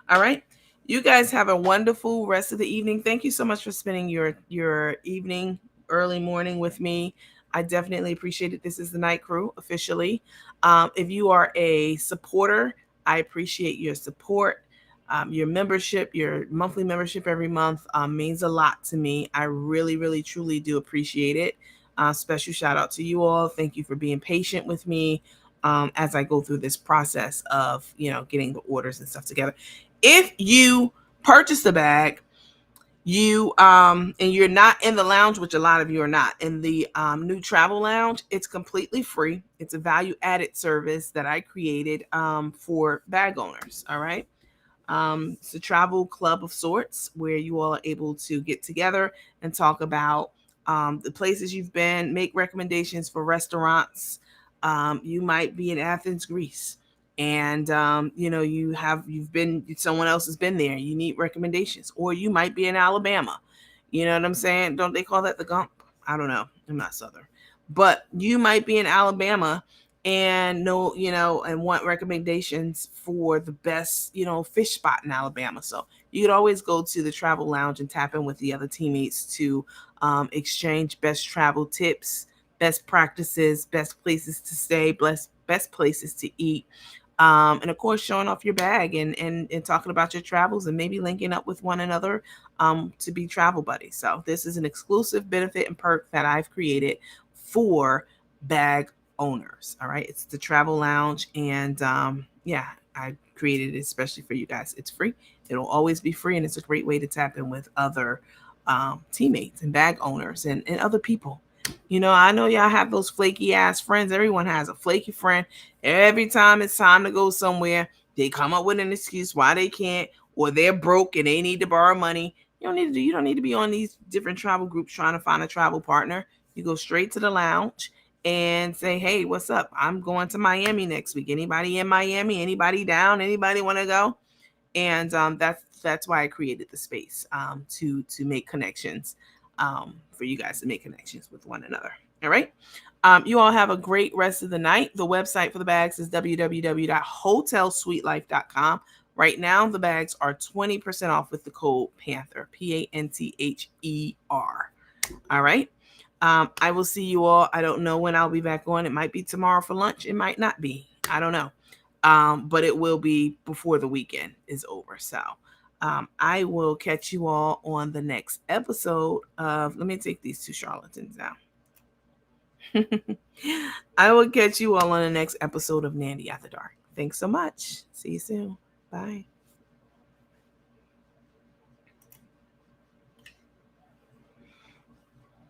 all right. You guys have a wonderful rest of the evening. Thank you so much for spending your evening, early morning with me. I definitely appreciate it. This is the Night Crew officially. If you are a supporter, I appreciate your support. Your membership, your monthly membership every month means a lot to me. I really, really, truly do appreciate it. Special shout out to you all. Thank you for being patient with me. as I go through this process of, getting the orders and stuff together. If you purchase the bag, you and you're not in the lounge, which a lot of you are not in the new travel lounge, it's completely free. It's a value added service that I created for bag owners. All right. It's a travel club of sorts where you all are able to get together and talk about the places you've been, make recommendations for restaurants. You might be in Athens, Greece, and you've been, someone else has been there. You need recommendations, or you might be in Alabama. You know what I'm saying? Don't they call that the Gump? I don't know. I'm not Southern, but you might be in Alabama and and want recommendations for the best, fish spot in Alabama. So you could always go to the travel lounge and tap in with the other teammates to exchange best travel tips, best practices, best places to stay, best places to eat. And of course, showing off your bag and talking about your travels and maybe linking up with one another to be travel buddies. So this is an exclusive benefit and perk that I've created for bag owners. All right. It's the travel lounge. And yeah, I created it especially for you guys. It's free. It'll always be free. And it's a great way to tap in with other teammates and bag owners and other people. I know y'all have those flaky ass friends. Everyone has a flaky friend. Every time it's time to go somewhere, they come up with an excuse why they can't, or they're broke and they need to borrow money. You don't need to be on these different travel groups trying to find a travel partner. You go straight to the lounge and say, "Hey, what's up? I'm going to Miami next week. Anybody in Miami? Anybody down? Anybody want to go?" And that's why I created the space to make connections, for you guys to make connections with one another. All right. You all have a great rest of the night. The website for the bags is www.hotelsuitelife.com. Right now, the bags are 20% off with the code PANTHER, PANTHER. All right. I will see you all. I don't know when I'll be back on. It might be tomorrow for lunch. It might not be. I don't know. But it will be before the weekend is over. So I will catch you all on the next episode of, let me take these two charlatans down. I will catch you all on the next episode of Nandy After Dark. Thanks so much. See you soon. Bye.